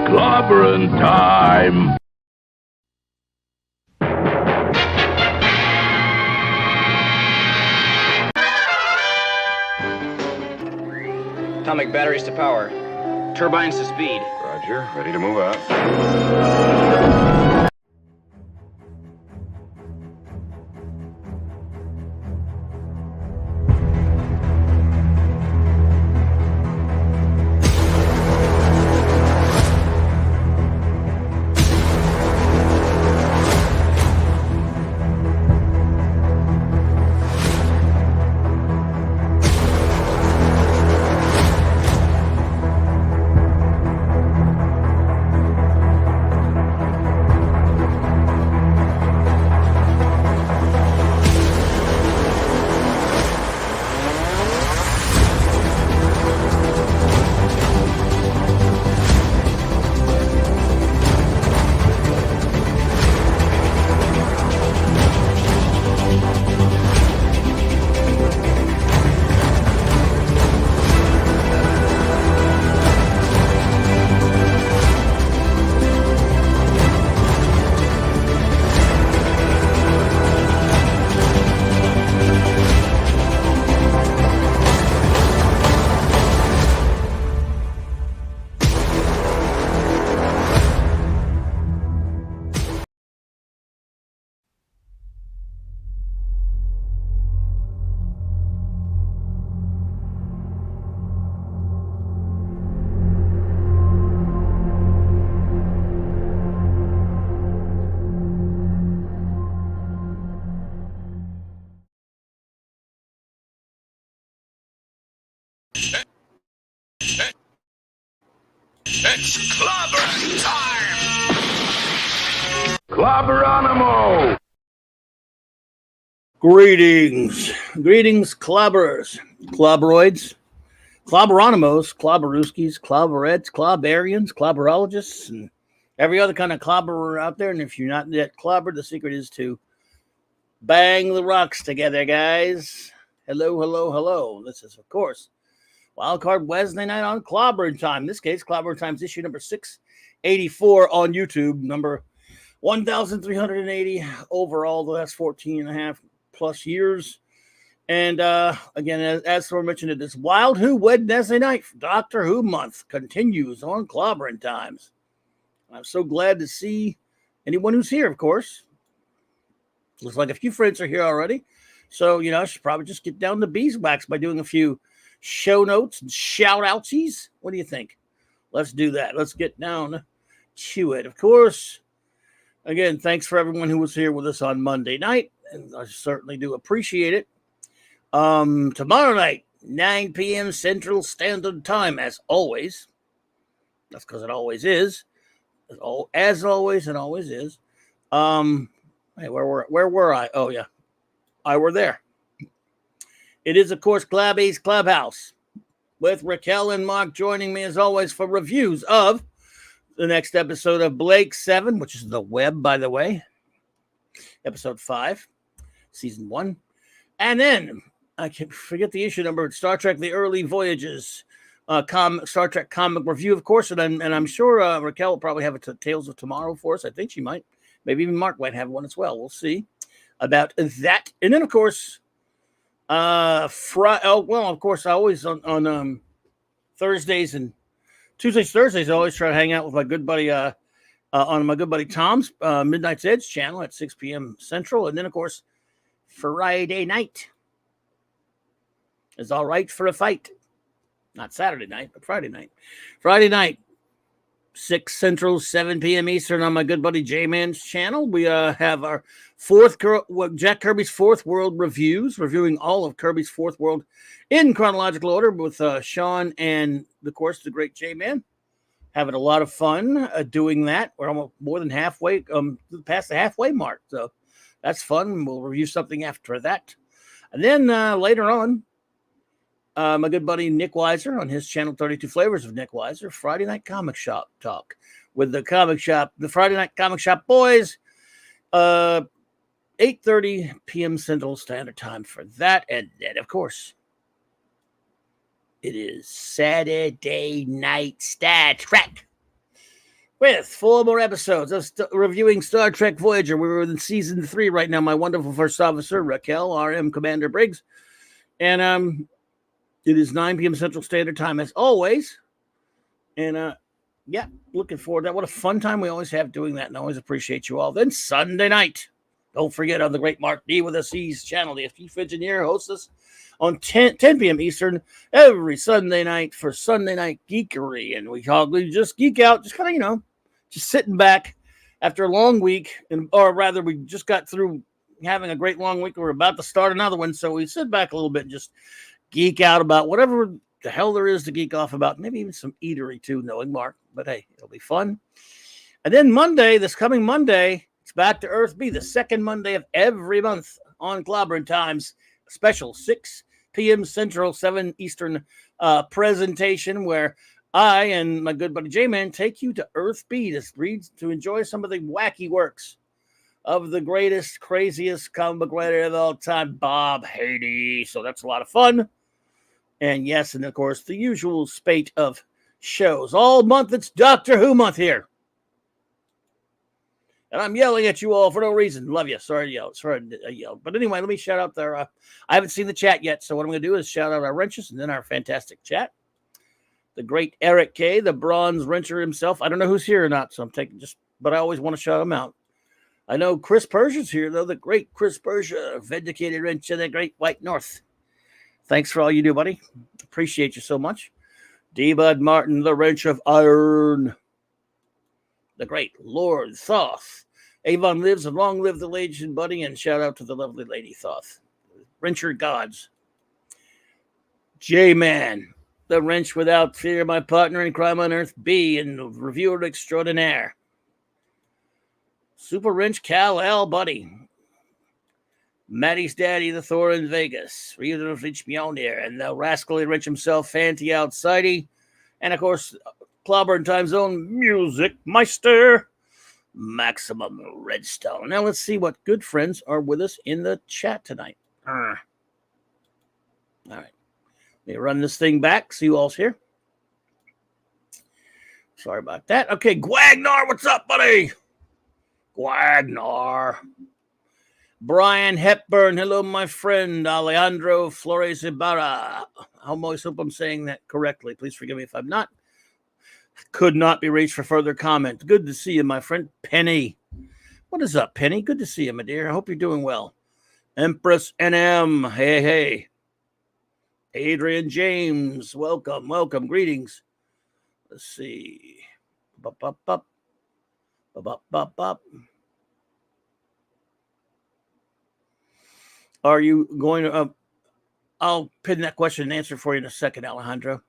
Clobberin time! Atomic batteries to power. Turbines to speed. Roger. Ready to move out. It's Clobberin time! Clobberonimo! Greetings, clobberers, clobberoids, clobberonimos, clobberooskies, clobberets, clobberians, clobberologists, and every other kind of clobberer out there. And if you're not yet clobbered, the secret is to bang the rocks together, guys. Hello, hello, hello. This is, of course, Wildcard Wednesday night on Clobberin Time. In this case, Clobberin Time's issue number 684 on YouTube, number 1,380 overall the last 14 and a half plus years. And again, as we mentioned, it is Wild Who Wednesday night. Doctor Who month continues on Clobberin Times. I'm so glad to see anyone who's here, of course. Looks like a few friends are here already. So, I should probably just get down to beeswax by doing a few show notes and shout outsies. What do you think? Let's do that. Let's get down to it. Of course, again, thanks for everyone who was here with us on Monday night. And I certainly do appreciate it. Tomorrow night, 9 p.m. Central Standard Time, as always. That's because it always is. As always, it always is. Hey, where were I? Oh, yeah. I were there. It is, of course, Clobby's Clubhouse with Raquel and Mark joining me, as always, for reviews of the next episode of Blake 7, which is the web, by the way. Episode 5, Season 1. And then, I can forget the issue number, Star Trek The Early Voyages, Star Trek comic review, of course. And I'm sure Raquel will probably have a Tales of Tomorrow for us. I think she might. Maybe even Mark might have one as well. We'll see about that. And then, of course, of course, I always on Thursdays and Thursdays, I always try to hang out with my good buddy on my good buddy Tom's Midnight's Edge channel at 6 p.m. Central. And then, of course, Friday night is all right for a fight. Not Saturday night, but Friday night. Friday night, 6 Central, 7 p.m. Eastern on my good buddy J-Man's channel. We have our Jack Kirby's Fourth World reviews, reviewing all of Kirby's Fourth World in chronological order with Sean and, of course, the great J-Man. Having a lot of fun doing that. We're almost more than halfway, past the halfway mark. So that's fun. We'll review something after that. And then later on, my good buddy Nick Weiser on his channel, 32 Flavors of Nick Weiser, Friday Night Comic Shop Talk with the Friday Night Comic Shop boys. 8:30 p.m. Central Standard Time for that. And then, of course, it is Saturday Night Star Trek. with 4 more episodes of reviewing Star Trek Voyager. We're in season 3 right now. My wonderful first officer, Raquel, RM Commander Briggs. And it is 9 p.m. Central Standard Time as always. And yeah, looking forward to that. What a fun time we always have doing that, and I always appreciate you all. Then Sunday night, don't forget on the great Mark D with a C's channel, the Chief Engineer hosts us on 10 p.m. Eastern every Sunday night for Sunday Night Geekery. And we just geek out, just kind of, just sitting back after a long week, or rather, we just got through having a great long week. We're about to start another one, so we sit back a little bit and just geek out about whatever the hell there is to geek off about. Maybe even some eatery too, knowing Mark. But hey, it'll be fun. And then Monday, this coming Monday, it's Back to Earth B, the second Monday of every month on Clobberin Times. Special 6 p.m. Central, 7 Eastern presentation where I and my good buddy J-Man take you to Earth B to enjoy some of the wacky works of the greatest, craziest comic book writer of all time, Bob Haney. So that's a lot of fun. And yes, and of course, the usual spate of shows. All month, it's Doctor Who month here. And I'm yelling at you all for no reason. Love you. Sorry to yell. Sorry to yell. But anyway, let me shout out there. I haven't seen the chat yet, so what I'm going to do is shout out our wrenches and then our fantastic chat. The great Eric K., the bronze wrencher himself. I don't know who's here or not, so I'm taking but I always want to shout him out. I know Chris Persia's here, though. The great Chris Persia, vindicated wrench in the great white north. Thanks for all you do, buddy. Appreciate you so much. D-Bud Martin, the wrench of iron. The great Lord Thoth. Avon lives and long live the legend, buddy, and shout out to the lovely lady Thoth. Wrencher gods. J-Man, the wrench without fear, my partner in crime on Earth B, and reviewer extraordinaire. Super wrench Kal-El, buddy. Maddie's daddy, the Thor in Vegas. Reader of Rich Mjolnir, and the rascally wrench himself, Fanty Outsidey. And of course, Clobberin Time's own music meister, Maximum Redstone. Now let's see what good friends are with us in the chat tonight. All right. Let me run this thing back, see who all's here. Sorry about that. Okay, Gwagnar, what's up, buddy? Gwagnar. Brian Hepburn, hello, my friend. Alejandro Flores Ibarra. I almost hope I'm saying that correctly. Please forgive me if I'm not. Could not be reached for further comment. Good to see you, my friend. Penny. What is up, Penny? Good to see you, my dear. I hope you're doing well. Empress NM. Hey, hey. Adrian James. Welcome, welcome. Greetings. Let's see. Bop, bop, bop. Bop, bop, bop. Are you going to... I'll pin that question and answer for you in a second, Alejandro.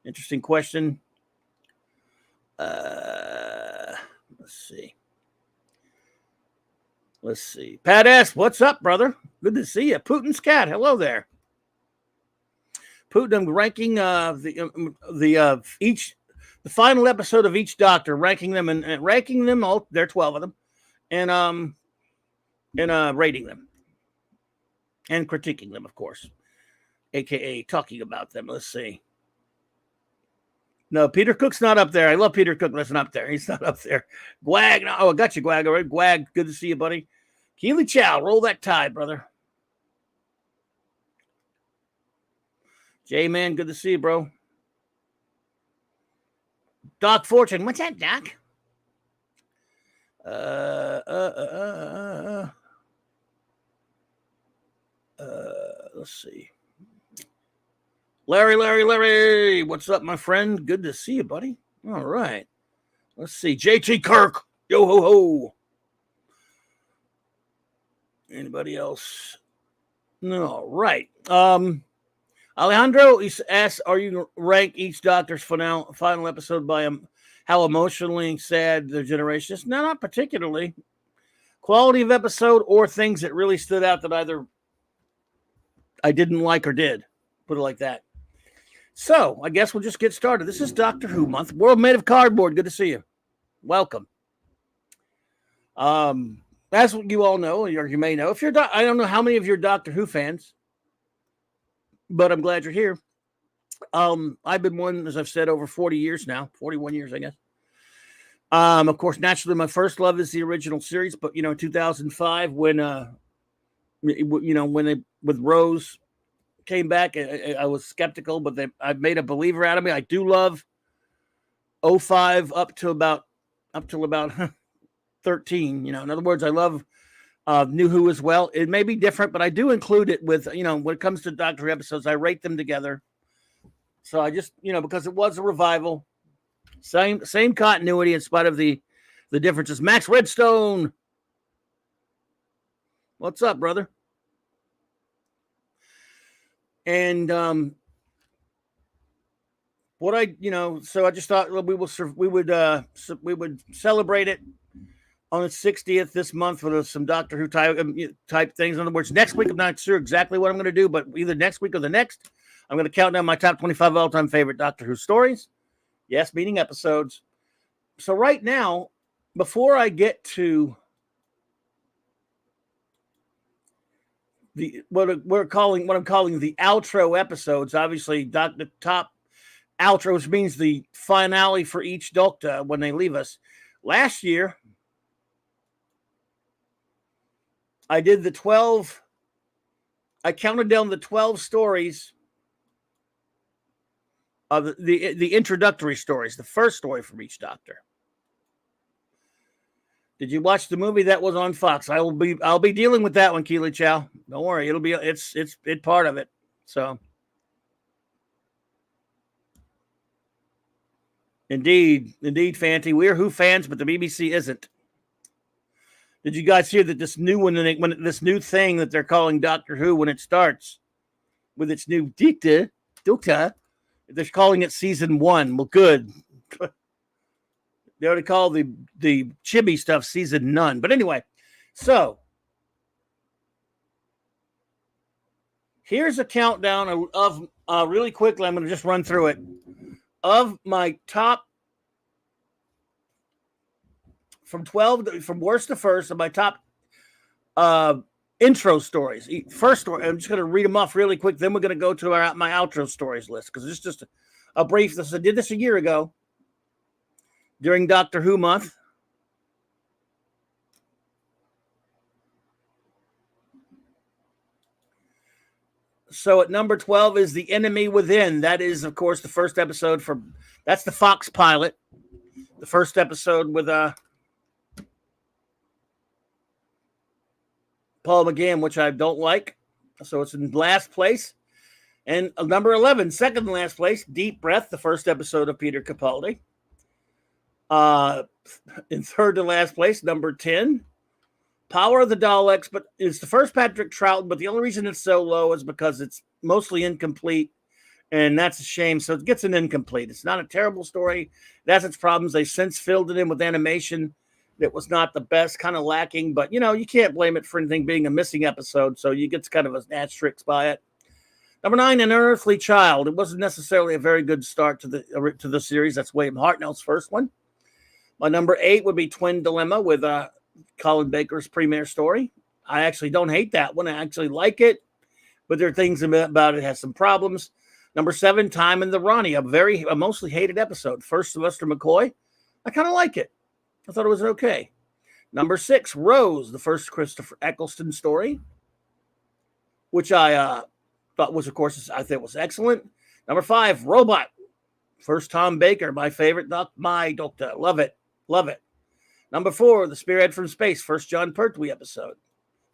Interesting question. Let's see. Pat S., what's up, brother? Good to see you. Putin's cat, hello there. Putin, I'm ranking the final episode of each Doctor, ranking them and ranking them all. There are 12 of them, and rating them and critiquing them, of course, aka talking about them. Let's see. No, Peter Cook's not up there. I love Peter Cook. That's not up there. He's not up there. Gwag. No, I got you, Gwag. All right, Gwag. Good to see you, buddy. Keely Chow, roll that tide, brother. J-Man, good to see you, bro. Doc Fortune. What's that, Doc? Let's see. Larry. What's up, my friend? Good to see you, buddy. All right. Let's see. JT Kirk. Yo ho ho. Anybody else? No, right. Alejandro asks, are you going to rank each Doctor's final episode by how emotionally sad their generation is? No, not particularly. Quality of episode or things that really stood out that either I didn't like or did. Put it like that. So, I guess we'll just get started. This is Doctor Who month. World Made of Cardboard. Good to see you. Welcome. As you all know, or you may know, if you're I don't know how many of you are Doctor Who fans, but I'm glad you're here. I've been one, as I've said, over 40 years now, 41 years, I guess. Of course, naturally, my first love is the original series, but in 2005, when when they with Rose came back, I was skeptical, but I made a believer out of me. I do love 05 up till about 13. In other words, I love New Who as well. It may be different, but I do include it with when it comes to Doctor Who episodes, I rate them together. So I just because it was a revival, same continuity in spite of the differences. Max Redstone, what's up, brother? And what so I just thought we would celebrate it on its 60th this month with some Doctor Who type things. In other words, next week I'm not sure exactly what I'm going to do, but either next week or the next, I'm going to count down my top 25 all-time favorite Doctor Who stories. Yes, meaning episodes. So right now, before I get to what I'm calling the outro episodes, obviously the top outro, which means the finale for each Doctor when they leave us. Last year, I did the 12. I counted down the 12 stories of the introductory stories, the first story from each Doctor. Did you watch the movie that was on Fox? I'll be dealing with that one, Keely Chow. Don't worry, it's part of it. So, indeed, Fanty, we're Who fans, but the BBC isn't. Did you guys hear that this new one, this new thing that they're calling Doctor Who, when it starts with its new Doctor, they're calling it season 1. Well, good. They already call the chibi stuff season none. But anyway, so here's a countdown of really quickly. I'm going to just run through it of my top from worst to first of my top intro stories. First story, I'm just going to read them off really quick. Then we're going to go to my outro stories list because it's just a brief. I did this a year ago during Doctor Who month. So at number 12 is The Enemy Within. That is, of course, the first episode that's the Fox pilot. The first episode with Paul McGann, which I don't like. So it's in last place. And number 11, second to last place, Deep Breath, the first episode of Peter Capaldi. In third to last place, number 10, Power of the Daleks, but it's the first Patrick Troughton, but the only reason it's so low is because it's mostly incomplete, and that's a shame. So it gets an incomplete. It's not a terrible story. It has its problems. They've since filled it in with animation that was not the best, kind of lacking, but you can't blame it for anything being a missing episode, so you get kind of an asterisk by it. Number 9, An Unearthly Child. It wasn't necessarily a very good start to the series. That's William Hartnell's first one. My number 8 would be Twin Dilemma with Colin Baker's premiere story. I actually don't hate that one. I actually like it, but there are things about it has some problems. Number 7, Time in the Ronnie, a mostly hated episode. First Sylvester McCoy. I kind of like it. I thought it was okay. Number 6, Rose, the first Christopher Eccleston story, which I thought was, of course, I think was excellent. Number 5, Robot, first Tom Baker, my favorite, my Doctor. Love it. Love it. Number 4, The Spearhead from Space, first John Pertwee episode.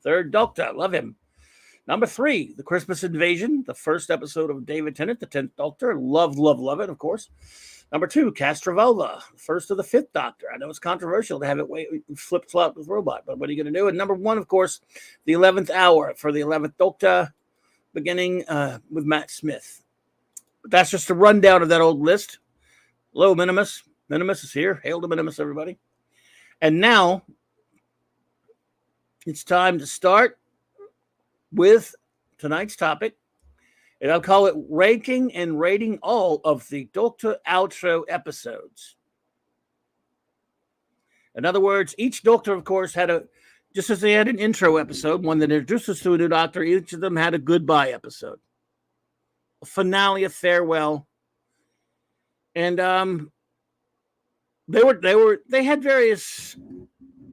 Third Doctor, love him. Number 3, The Christmas Invasion, the first episode of David Tennant, the 10th Doctor. Love it, of course. Number 2, Castrovalva, first of the 5th Doctor. I know it's controversial to have it flip-flop with Robot, but what are you going to do? And number 1, of course, The 11th Hour for the 11th Doctor, beginning with Matt Smith. But that's just a rundown of that old list. Hello, Minimus. Minimus is here. Hail to Minimus, everybody. And now it's time to start with tonight's topic. And I'll call it ranking and rating all of the Doctor outro episodes. In other words, each Doctor, of course, just as they had an intro episode, one that introduced us to a new Doctor, each of them had a goodbye episode, a finale, a farewell. And They had various.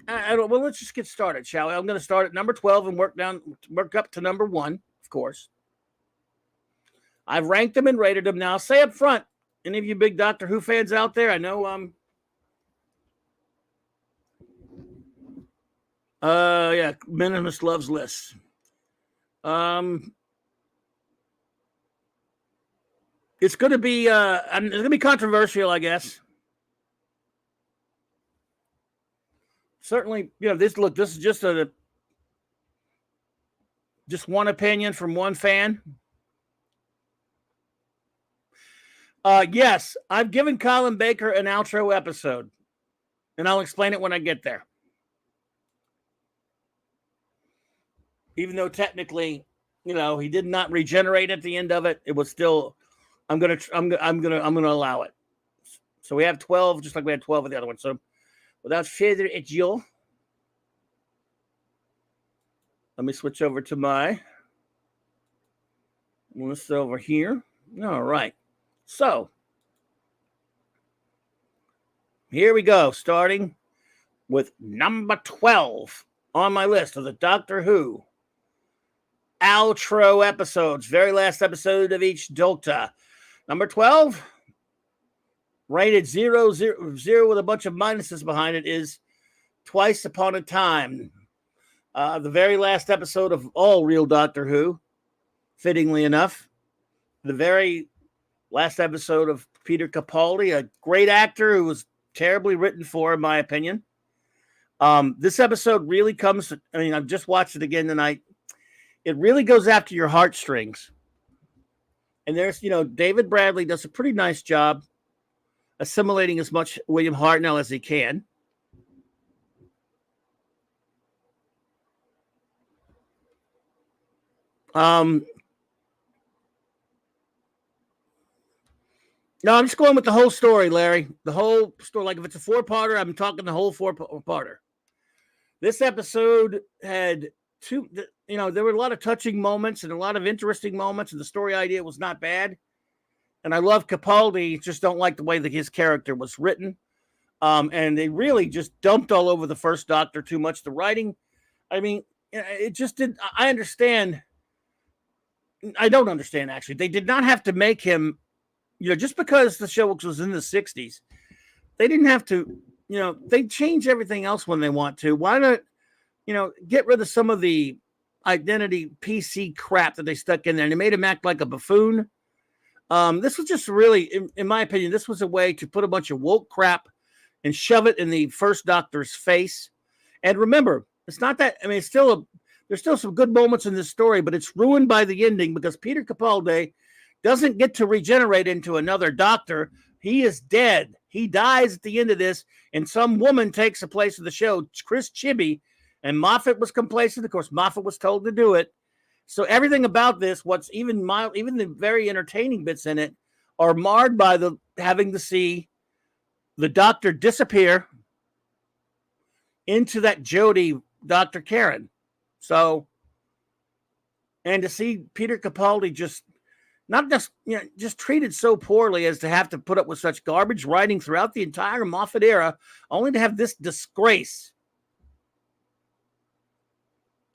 I don't. Well, let's just get started, shall we? I'm going to start at number 12 and work up to number 1, of course. I've ranked them and rated them. Now, I'll say up front, any of you big Doctor Who fans out there, I know yeah, Minimus loves lists. It's going to be controversial, I guess. Certainly, this is just one opinion from one fan. Yes, I've given Colin Baker an outro episode, and I'll explain it when I get there. Even though technically, he did not regenerate at the end of it, it was still. I'm gonna allow it. So we have 12, just like we had 12 of the other one. So without further ado, let me switch over to my list over here. All right. So here we go, starting with number 12 on my list of the Doctor Who outro episodes, very last episode of each Doctor. Number 12, rated 0, with a bunch of minuses behind it, is Twice Upon a Time. The very last episode of all real Doctor Who, fittingly enough. The very last episode of Peter Capaldi, a great actor who was terribly written for, in my opinion. This episode really comes, I've just watched it again tonight. It really goes after your heartstrings. And there's, David Bradley does a pretty nice job assimilating as much William Hartnell as he can. No, I'm just going with the whole story, Larry. The whole story. Like if it's a 4-parter, I'm talking the whole 4-parter. This episode had there were a lot of touching moments and a lot of interesting moments, and the story idea was not bad. And I love Capaldi, just don't like the way that his character was written. And they really just dumped all over the first Doctor too much. The writing, it just didn't. I understand. I don't understand, actually. They did not have to make him, just because the show was in the 60s, they didn't have to, they change everything else when they want to. Why not, get rid of some of the identity PC crap that they stuck in there, and they made him act like a buffoon. This was just really, in my opinion, this was a way to put a bunch of woke crap and shove it in the first Doctor's face. And remember, it's not that, there's still some good moments in this story, but it's ruined by the ending because Peter Capaldi doesn't get to regenerate into another Doctor. He is dead. He dies at the end of this, and some woman takes the place of the show, Chris Chibi, and Moffat was complacent. Of course, Moffat was told to do it. So everything about this, what's even the very entertaining bits in it, are marred by the having to see the Doctor disappear into that Jodie Dr. Karen. So, and to see Peter Capaldi just treated so poorly as to have to put up with such garbage writing throughout the entire Moffat era, only to have this disgrace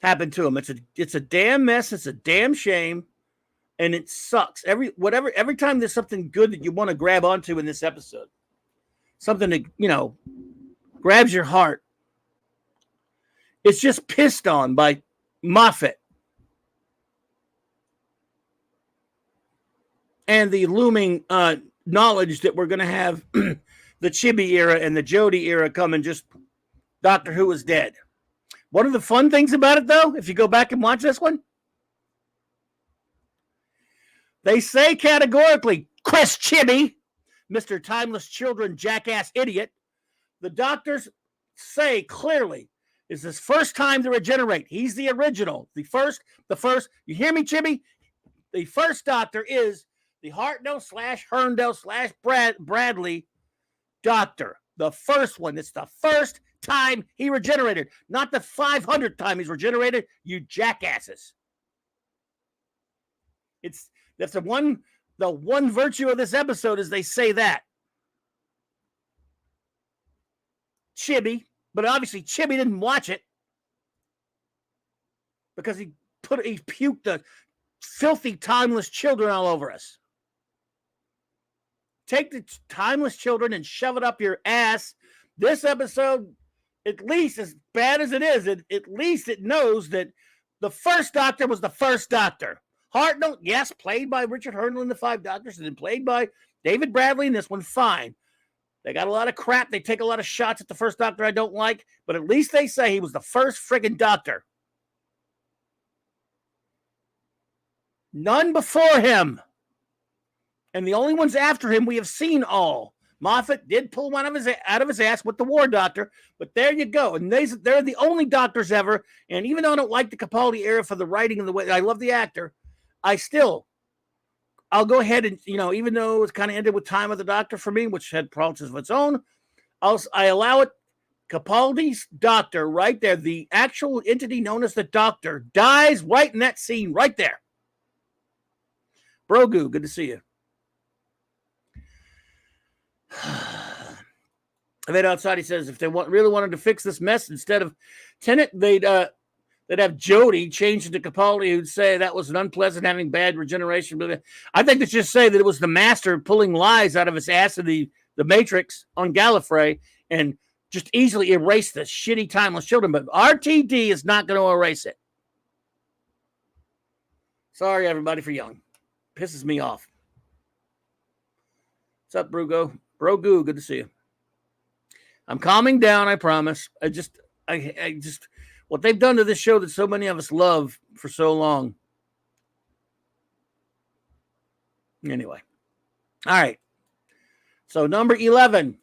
happen to him. It's a damn mess. It's a damn shame, and it sucks. Every time there's something good that you want to grab onto in this episode, something that grabs your heart, it's just pissed on by Moffat and the looming knowledge that we're going to have the Chibi era and the Jodie era coming. Just Doctor Who is dead. One of the fun things about it, though, if you go back and watch this one, they say categorically, Chris Chibi, Mr. Timeless Children Jackass Idiot, the Doctors say clearly, is his first time to regenerate. He's the original. The first, you hear me, Chibi? The first Doctor is the Hartnell / Herndale / Bradley Doctor. The first one. It's the first time he regenerated, not the 500th time he's regenerated, you jackasses. That's the one virtue of this episode is they say that. Chibi, but obviously Chibi didn't watch it because he puked the filthy, timeless children all over us. Take the timeless children and shove it up your ass. This episode, at least as bad as it is, at least it knows that the first Doctor was the first Doctor. Hartnell, yes, played by Richard Hurnell in The Five Doctors, and then played by David Bradley in this one, fine. They got a lot of crap. They take a lot of shots at the first Doctor I don't like, but at least they say he was the first friggin' Doctor. None before him. And the only ones after him we have seen all. Moffat did pull one out of his ass with the War Doctor, but there you go. And they're the only Doctors ever. And even though I don't like the Capaldi era for the writing and the way I love the actor, I'll go ahead and, even though it's kind of ended with Time of the Doctor for me, which had problems of its own, I allow it. Capaldi's Doctor right there, the actual entity known as the Doctor, dies right in that scene right there. Brogu, good to see you. Event outside, he says, if they really wanted to fix this mess, instead of Tennant, they'd have Jodie change into Capaldi, who'd say that was an unpleasant having bad regeneration. But I think they just say that it was the Master pulling lies out of his ass in the Matrix on Gallifrey and just easily erase the shitty timeless children. But RTD is not going to erase it. Sorry, everybody, for yelling. Pisses me off. What's up, Brogu, good to see you. I'm calming down, I promise. I just what they've done to this show that so many of us love for so long. Anyway. All right. So number 11.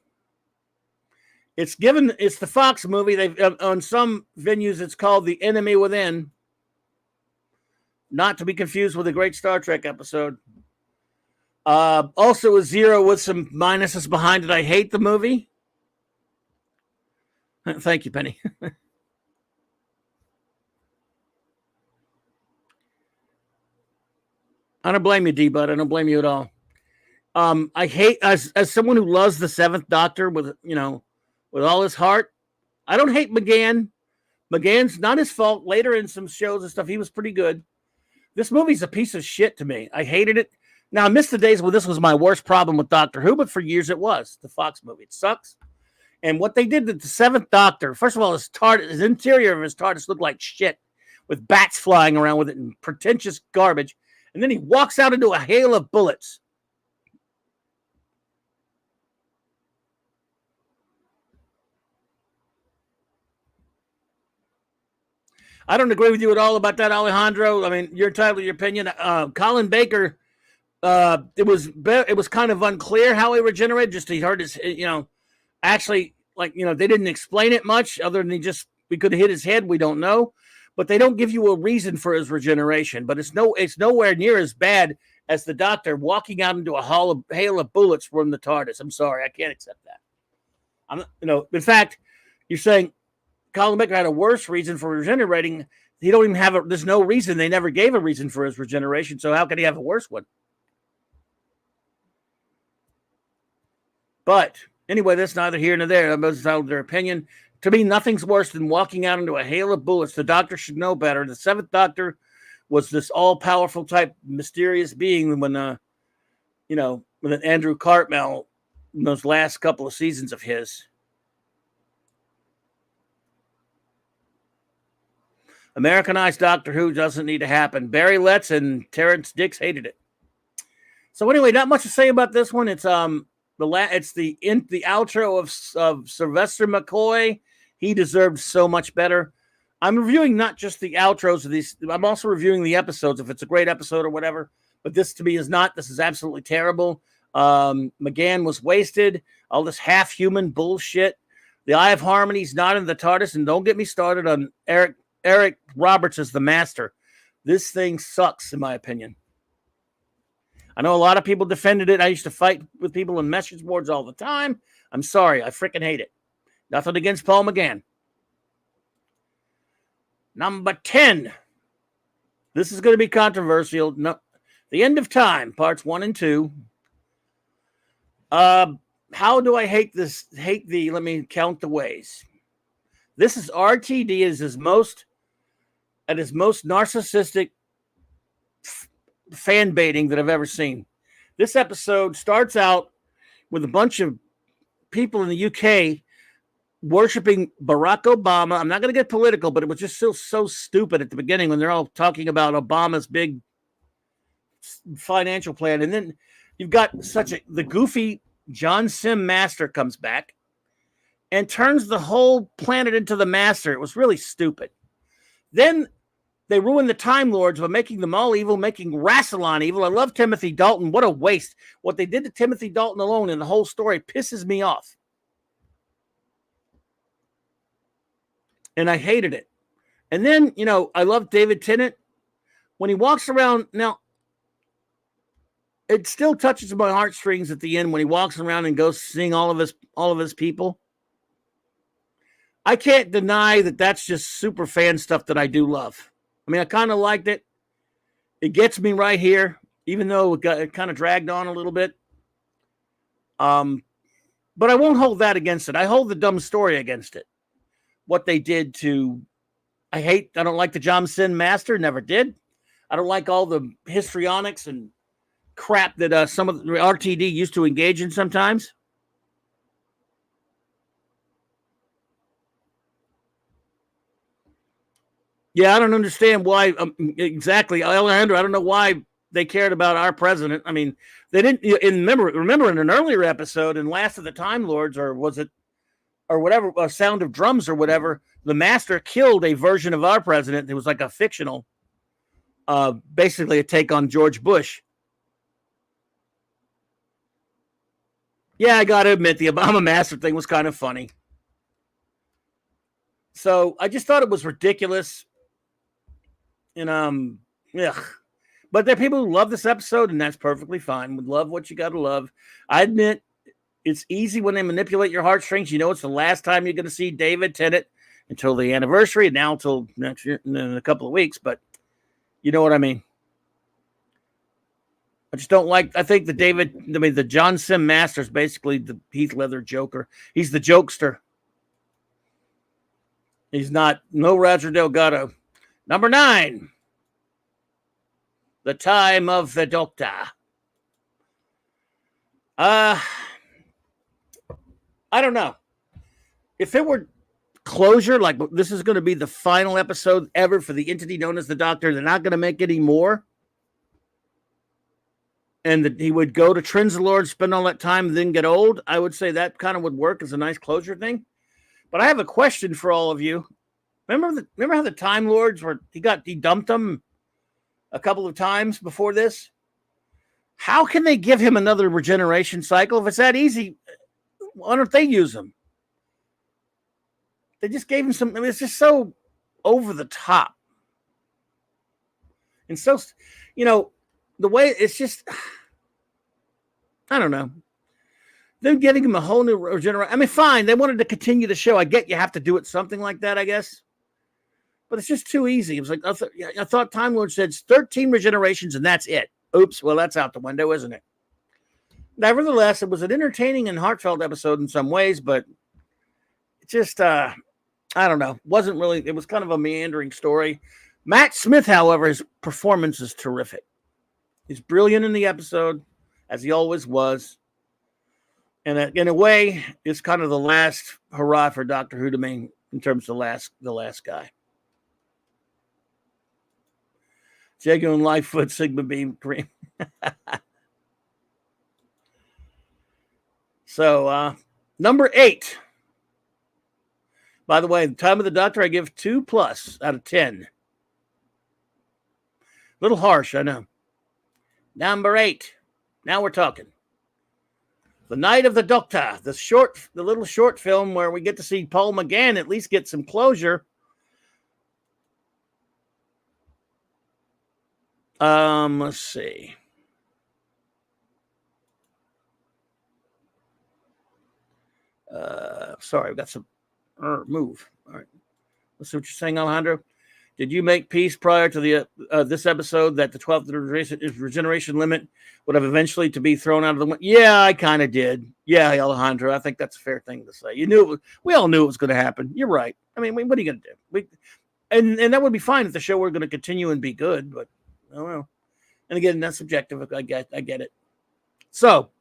It's the Fox movie. They've on some venues it's called The Enemy Within. Not to be confused with a great Star Trek episode. Also a 0 with some minuses behind it. I hate the movie. Thank you, Penny. I don't blame you, D-Bud. I don't blame you at all. I hate, as someone who loves the Seventh Doctor with all his heart, I don't hate McGann. McGann's not his fault. Later in some shows and stuff, he was pretty good. This movie's a piece of shit to me. I hated it. Now, I missed the days where this was my worst problem with Doctor Who, but for years it was. The Fox movie. It sucks. And what they did to the Seventh Doctor, first of all, his interior of his TARDIS looked like shit with bats flying around with it and pretentious garbage. And then he walks out into a hail of bullets. I don't agree with you at all about that, Alejandro. I mean, you're entitled to your opinion. Colin Baker, it was kind of unclear how he regenerated. Just he heard his, actually, they didn't explain it much other than we could have hit his head. We don't know, but they don't give you a reason for his regeneration. But it's nowhere near as bad as the Doctor walking out into a hail of bullets from the TARDIS. I'm sorry, I can't accept that. In fact, you're saying Colin Baker had a worse reason for regenerating. He don't even have there's no reason. They never gave a reason for his regeneration. So how could he have a worse one? But anyway, that's neither here nor there. Everybody's entitled to their opinion. To me, nothing's worse than walking out into a hail of bullets. The Doctor should know better. The Seventh Doctor was this all-powerful type mysterious being when Andrew Cartmel in those last couple of seasons of his. Americanized Doctor Who doesn't need to happen. Barry Letts and Terrence Dix hated it. So anyway, not much to say about this one. It's the outro of Sylvester McCoy. He deserved so much better. I'm reviewing not just the outros of these. I'm also reviewing the episodes, if it's a great episode or whatever. But this to me is not. This is absolutely terrible. McGann was wasted. All this half-human bullshit. The Eye of Harmony's not in the TARDIS. And don't get me started on Eric Roberts as the Master. This thing sucks, in my opinion. I know a lot of people defended it. I used to fight with people in message boards all the time. I'm sorry. I freaking hate it. Nothing against Paul McGann. Number 10. This is going to be controversial. No, The End of Time, parts 1 and 2. how do I hate this? Hate the, let me count the ways. This is RTD is his most, at his most narcissistic fan baiting that I've ever seen. This episode starts out with a bunch of people in the UK worshiping Barack Obama. I'm not going to get political, but it was just so stupid at the beginning when they're all talking about Obama's big financial plan. And then you've got the goofy John Sim Master comes back and turns the whole planet into the Master. It was really stupid. Then they ruined the Time Lords by making them all evil, making Rassilon evil. I love Timothy Dalton. What a waste. What they did to Timothy Dalton alone in the whole story pisses me off. And I hated it. And then, I love David Tennant. When he walks around, now, it still touches my heartstrings at the end when he walks around and goes seeing all of his people. I can't deny that that's just super fan stuff that I do love. I mean, I kind of liked it. It gets me right here, even though it kind of dragged on a little bit. But I won't hold that against it. I hold the dumb story against it. What they did to, I don't like the John Sim Master, never did. I don't like all the histrionics and crap that some of the RTD used to engage in sometimes. Yeah, I don't understand why exactly, Alejandro. I don't know why they cared about our president. I mean, they didn't. Remember in an earlier episode in Last of the Time Lords, or was it, or whatever, Sound of Drums or whatever, the Master killed a version of our president. It was like a fictional, basically a take on George Bush. Yeah, I got to admit, the Obama Master thing was kind of funny. So I just thought it was ridiculous. And but there are people who love this episode, and that's perfectly fine. Would love what you got to love. I admit it's easy when they manipulate your heartstrings. It's the last time you're going to see David Tennant until the anniversary, and now until next year, in a couple of weeks. But you know what I mean. I just don't like. I think the John Sim Master is basically the Heath Ledger Joker. He's the jokester. He's not no Roger Delgado. Number 9, The Time of the Doctor. I don't know. If it were closure, like this is going to be the final episode ever for the entity known as the Doctor, they're not going to make any more, and that he would go to Trinzalord, spend all that time, and then get old, I would say that kind of would work as a nice closure thing. But I have a question for all of you. Remember how the Time Lords he dumped them a couple of times before this? How can they give him another regeneration cycle if it's that easy? Why don't they use them? They just gave him some. I mean, it's just so over the top, and so the way it's just. I don't know. They're getting him a whole new regeneration. I mean, fine. They wanted to continue the show. I get you have to do it something like that, I guess. But it's just too easy. It was like, I thought Time Lord said 13 regenerations and that's it. Oops. Well, that's out the window, isn't it? Nevertheless, it was an entertaining and heartfelt episode in some ways, but it just, I don't know. Wasn't really, it was kind of a meandering story. Matt Smith, however, his performance is terrific. He's brilliant in the episode, as he always was. And in a way, it's kind of the last hurrah for Doctor Who to me in terms of the last guy. Jago and Lightfoot, Sigma Beam, Cream. So, number 8. By the way, the Time of the Doctor, I give 2+ out of 10. A little harsh, I know. Number 8. Now we're talking. The Night of the Doctor, the little short film where we get to see Paul McGann at least get some closure. Let's see. Sorry, I've got some move. All right. Let's see what you're saying, Alejandro. Did you make peace prior to the this episode that the 12th regeneration limit would have eventually to be thrown out of the window? Yeah, I kind of did. Yeah, Alejandro, I think that's a fair thing to say. You knew it was, we all knew it was going to happen. You're right. I mean, what are you going to do? And that would be fine if the show were going to continue and be good, but I don't know. And again, that's subjective. I get it. So,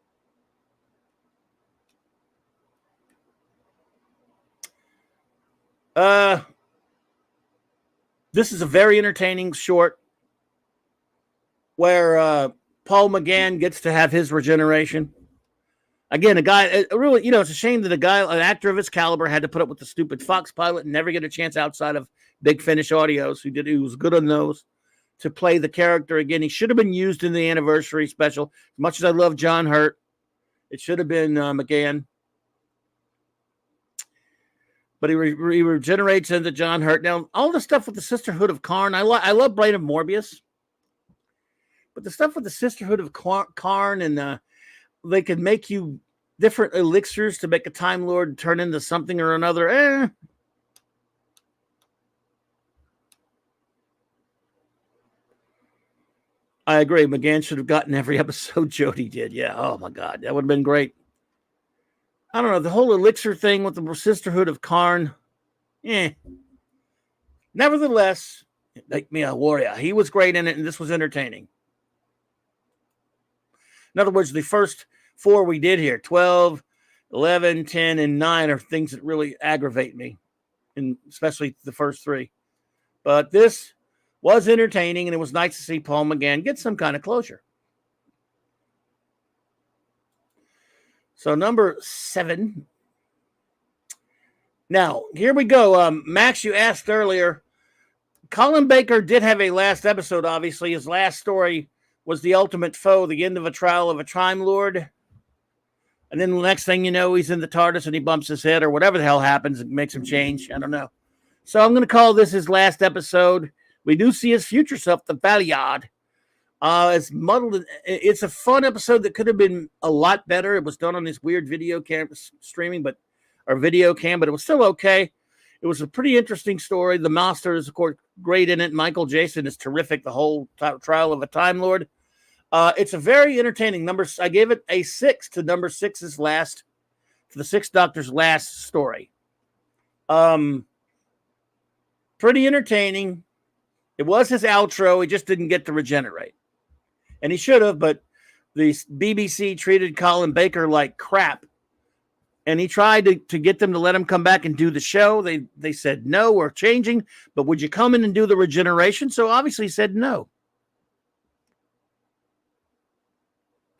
this is a very entertaining short where Paul McGann gets to have his regeneration. Again, a guy, really, it's a shame that an actor of his caliber had to put up with the stupid Fox pilot and never get a chance outside of Big Finish Audios, who was good on those, to play the character again. He should have been used in the anniversary special. As much as I love John Hurt, it should have been McGann. But he regenerates into John Hurt. Now, all the stuff with the Sisterhood of Karn, I love Brain of Morbius. But the stuff with the Sisterhood of Karn and they could make you different elixirs to make a Time Lord turn into something or another. I agree. McGann should have gotten every episode Jodie did. Yeah. Oh, my God. That would have been great. I don't know. The whole elixir thing with the Sisterhood of Karn. Nevertheless, make me a warrior. He was great in it, and this was entertaining. In other words, the first 4 we did here, 12, 11, 10, and 9 are things that really aggravate me, and especially the first 3. But this was entertaining, and it was nice to see Paul McGann get some kind of closure. So number 7. Now, here we go. Max, you asked earlier. Colin Baker did have a last episode, obviously. His last story was The Ultimate Foe, the end of a trial of a Time Lord. And then the next thing you know, he's in the TARDIS and he bumps his head or whatever the hell happens and makes him change. I don't know. So I'm going to call this his last episode. We do see his future self, the Valiard. It's muddled. It's a fun episode that could have been a lot better. It was done on this weird video cam streaming, but it was still okay. It was a pretty interesting story. The Master is, of course, great in it. Michael Jason is terrific. The whole trial of a Time Lord. It's a very entertaining number. I gave it a 6 to number 6's last, to the Sixth Doctor's last story. Pretty entertaining. It was his outro. He just didn't get to regenerate. And he should have, but the BBC treated Colin Baker like crap. And he tried to get them to let him come back and do the show. They said, no, we're changing, but would you come in and do the regeneration? So obviously he said no.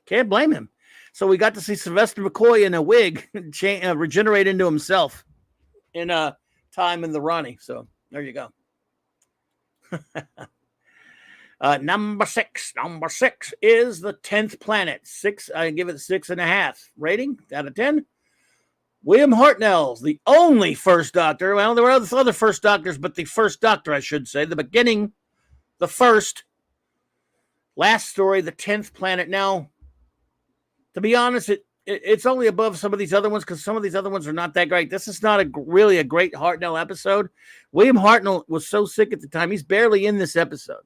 Can't blame him. So we got to see Sylvester McCoy in a wig regenerate into himself in Time in the Ronnie. So there you go. Number 6. Number 6 is the 10th planet. 6. I give it 6.5 rating out of 10. William Hartnell's the only first Doctor. Well, there were other first Doctors, but the first Doctor, I should say, the beginning, the first, last story, the 10th planet. Now, to be honest, it's only above some of these other ones because some of these other ones are not that great. This is not really a great Hartnell episode. William Hartnell was so sick at the time, he's barely in this episode.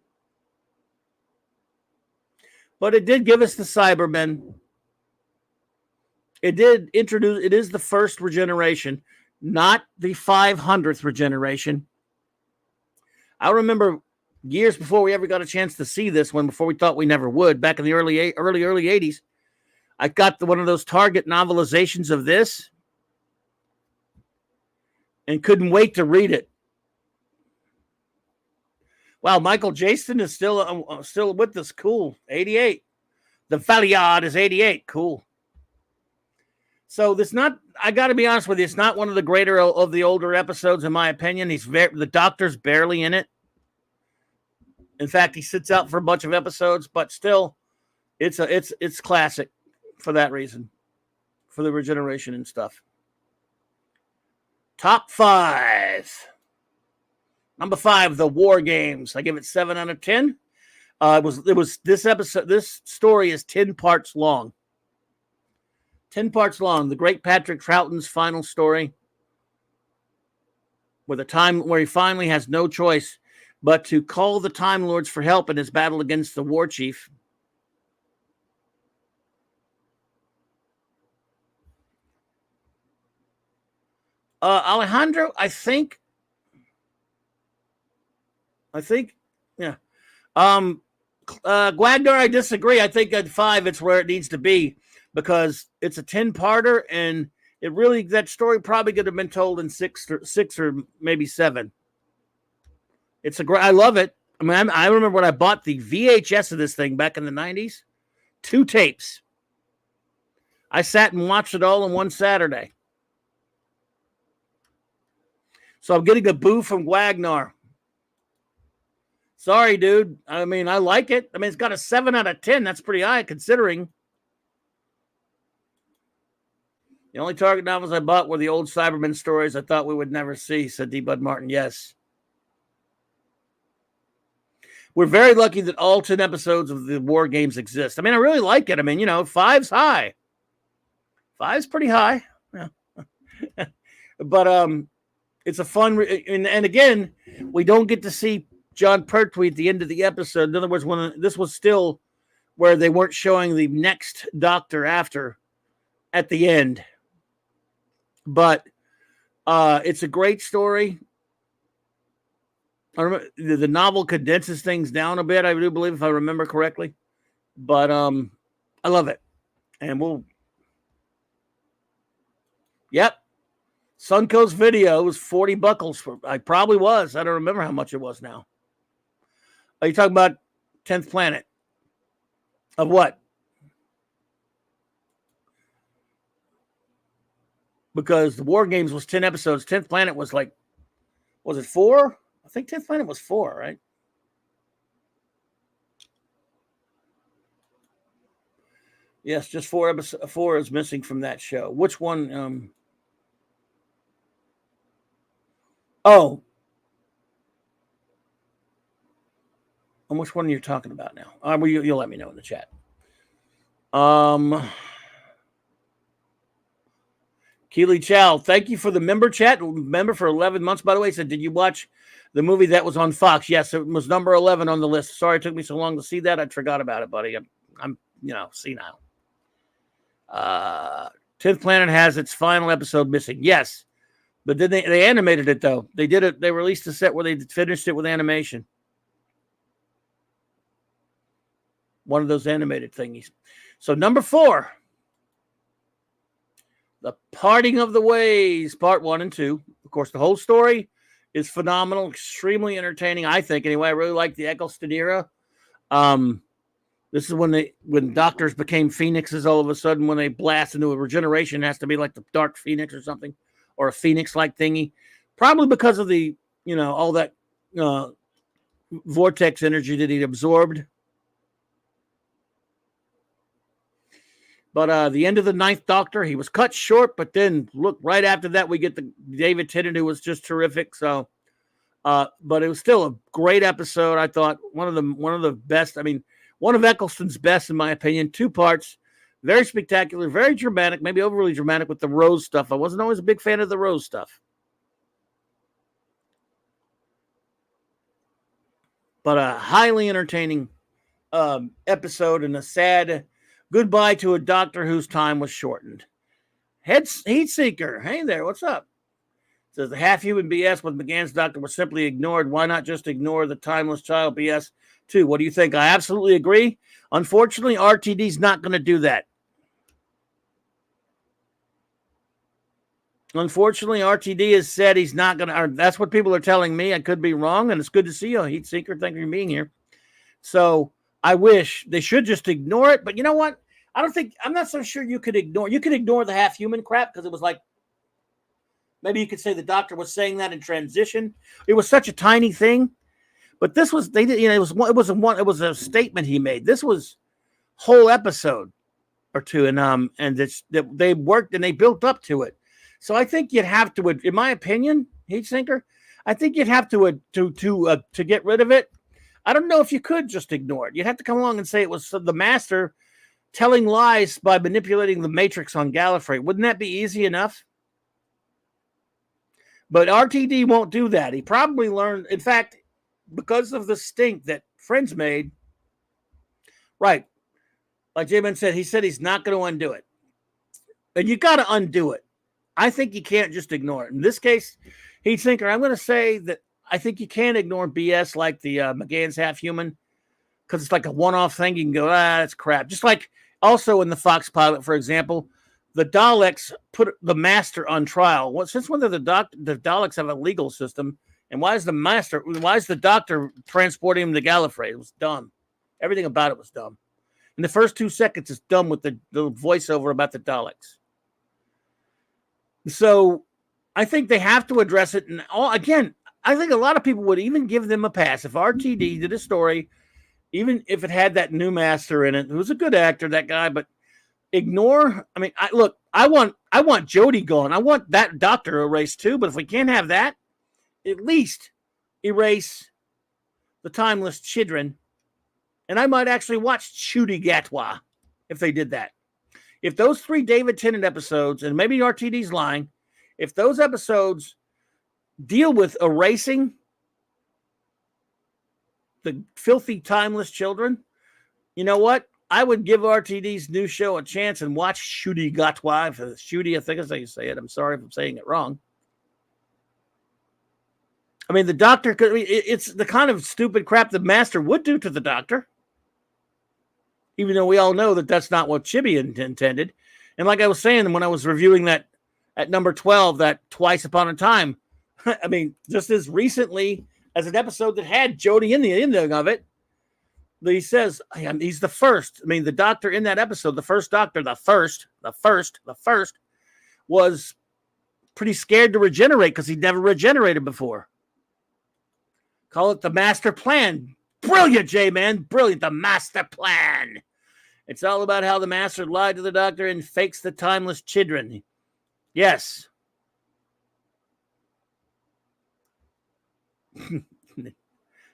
But it did give us the Cybermen. It did introduce, it is the first regeneration, not the 500th regeneration. I remember years before we ever got a chance to see this one, before we thought we never would, back in the early 80s, I got one of those Target novelizations of this and couldn't wait to read it. Wow, Michael Jason is still with us. Cool. 88. The Valiard is 88. Cool. So this not, I got to be honest with you, it's not one of the greater of the older episodes, in my opinion. The Doctor's barely in it. In fact, he sits out for a bunch of episodes, but still, it's classic for that reason, for the regeneration and stuff. Top 5. Number 5, the War Games. I give it 7 out of 10. It was this episode. This story is 10 parts long. 10 parts long. The great Patrick Troughton's final story, where he finally has no choice but to call the Time Lords for help in his battle against the War Chief. Alejandro, I think, yeah. Guagnar, I disagree. I think at 5, it's where it needs to be because it's a 10-parter, and it really, that story probably could have been told in 6 or maybe 7. It's a great, I love it. I mean, I remember when I bought the VHS of this thing back in the 90s, 2 tapes. I sat and watched it all in one Saturday. So I'm getting a boo from Guagnar. Sorry, dude. I mean, I like it. I mean, it's got a 7 out of 10. That's pretty high considering. The only Target novels I bought were the old Cybermen stories I thought we would never see, said D. Bud Martin. Yes. We're very lucky that all 10 episodes of the War Games exist. I mean, I really like it. I mean, 5's high. 5's pretty high. Yeah. But it's a fun, and again, we don't get to see John Pertwee at the end of the episode. In other words, when this was still where they weren't showing the next Doctor after at the end. But it's a great story. I remember the novel condenses things down a bit, I do believe, if I remember correctly. But I love it. And yep. Suncoast Video was 40 buckles. I probably was. I don't remember how much it was now. Are you talking about 10th Planet? Of what? Because the War Games was 10 episodes. 10th Planet was like, was it 4? I think 10th Planet was 4, right? Yes, just 4 episodes. 4 is missing from that show. Which one? Oh. And which one are you talking about now? Well, you'll let me know in the chat. Keely Chow, thank you for the member chat. Member for 11 months, by the way. Said, did you watch the movie that was on Fox? Yes, it was number 11 on the list. Sorry it took me so long to see that. I forgot about it, buddy. I'm senile. 10th Planet has its final episode missing. Yes. But then they animated it, though. They did it. They released a set where they finished it with animation. One of those animated thingies. So number 4. The Parting of the Ways, part 1 and 2. Of course, the whole story is phenomenal, extremely entertaining, I think. Anyway, I really like the Eccleston era. This is when doctors became phoenixes all of a sudden, when they blast into a regeneration. It has to be like the Dark Phoenix or something, or a Phoenix-like thingy. Probably because of the, all that vortex energy that he absorbed. But the end of the 9th Doctor, he was cut short, but then look, right after that, we get the David Tennant, who was just terrific. So, but it was still a great episode. I thought one of the best. I mean, one of Eccleston's best, in my opinion. 2 parts, very spectacular, very dramatic, maybe overly dramatic with the Rose stuff. I wasn't always a big fan of the Rose stuff. But a highly entertaining episode and a sad goodbye to a doctor whose time was shortened. Heat Seeker, hey there, what's up? Says the half-human BS with McGann's doctor was simply ignored. Why not just ignore the timeless child BS too? What do you think? I absolutely agree. Unfortunately, RTD's not going to do that. Unfortunately, RTD has said he's not going to. That's what people are telling me. I could be wrong, and it's good to see you, Heat Seeker. Thank you for being here. So I wish they should just ignore it. But you know what? I'm not so sure you could ignore. You could ignore the half-human crap because it was like, maybe you could say the doctor was saying that in transition. It was such a tiny thing. But this was, they did, it was a statement he made. This was whole episode or 2. And they worked and they built up to it. So I think you'd have to, in my opinion, Heat Sinker, I think you'd have to get rid of it. I don't know if you could just ignore it. You'd have to come along and say it was the master telling lies by manipulating the Matrix on Gallifrey. Wouldn't that be easy enough? But RTD won't do that. He probably learned. In fact, because of the stink that Friends made, right, like J-Man said, he said he's not going to undo it. And you got to undo it. I think you can't just ignore it. In this case, Heat Sinker, I'm going to say that I think you can ignore BS like the McGann's half human, because it's like a one-off thing. You can go, that's crap. Just like also in the Fox pilot, for example, the Daleks put the Master on trial. Well, since when did the Daleks have a legal system? And why is the Doctor transporting him to Gallifrey? It was dumb. Everything about it was dumb. In the first 2 seconds, it's dumb with the voiceover about the Daleks. So I think they have to address it. And again, I think a lot of people would even give them a pass if RTD did a story, even if it had that new Master in it, who's a good actor, that guy, but ignore. I mean, I want Jodie gone. I want that Doctor erased too. But if we can't have that, at least erase the Timeless Children. And I might actually watch Shooty Gatwa if they did that. If those 3 David Tennant episodes, and maybe RTD's lying, if those episodes deal with erasing the filthy Timeless Children, you know what? I would give RTD's new show a chance and watch Shooty Gatwa. Shooty, I think is how you say it. I'm sorry if I'm saying it wrong. I mean, the Doctor, it's the kind of stupid crap the Master would do to the Doctor. Even though we all know that that's not what Chibi intended. And like I was saying, when I was reviewing that at number 12, that Twice Upon a Time, I mean, just as recently as an episode that had Jodie in the ending of it, he says, he's the first. I mean, the Doctor in that episode, the first Doctor, the first, was pretty scared to regenerate because he'd never regenerated before. Call it the Master Plan. Brilliant, J-Man. Brilliant. The Master Plan. It's all about how the Master lied to the Doctor and fakes the Timeless Children. Yes.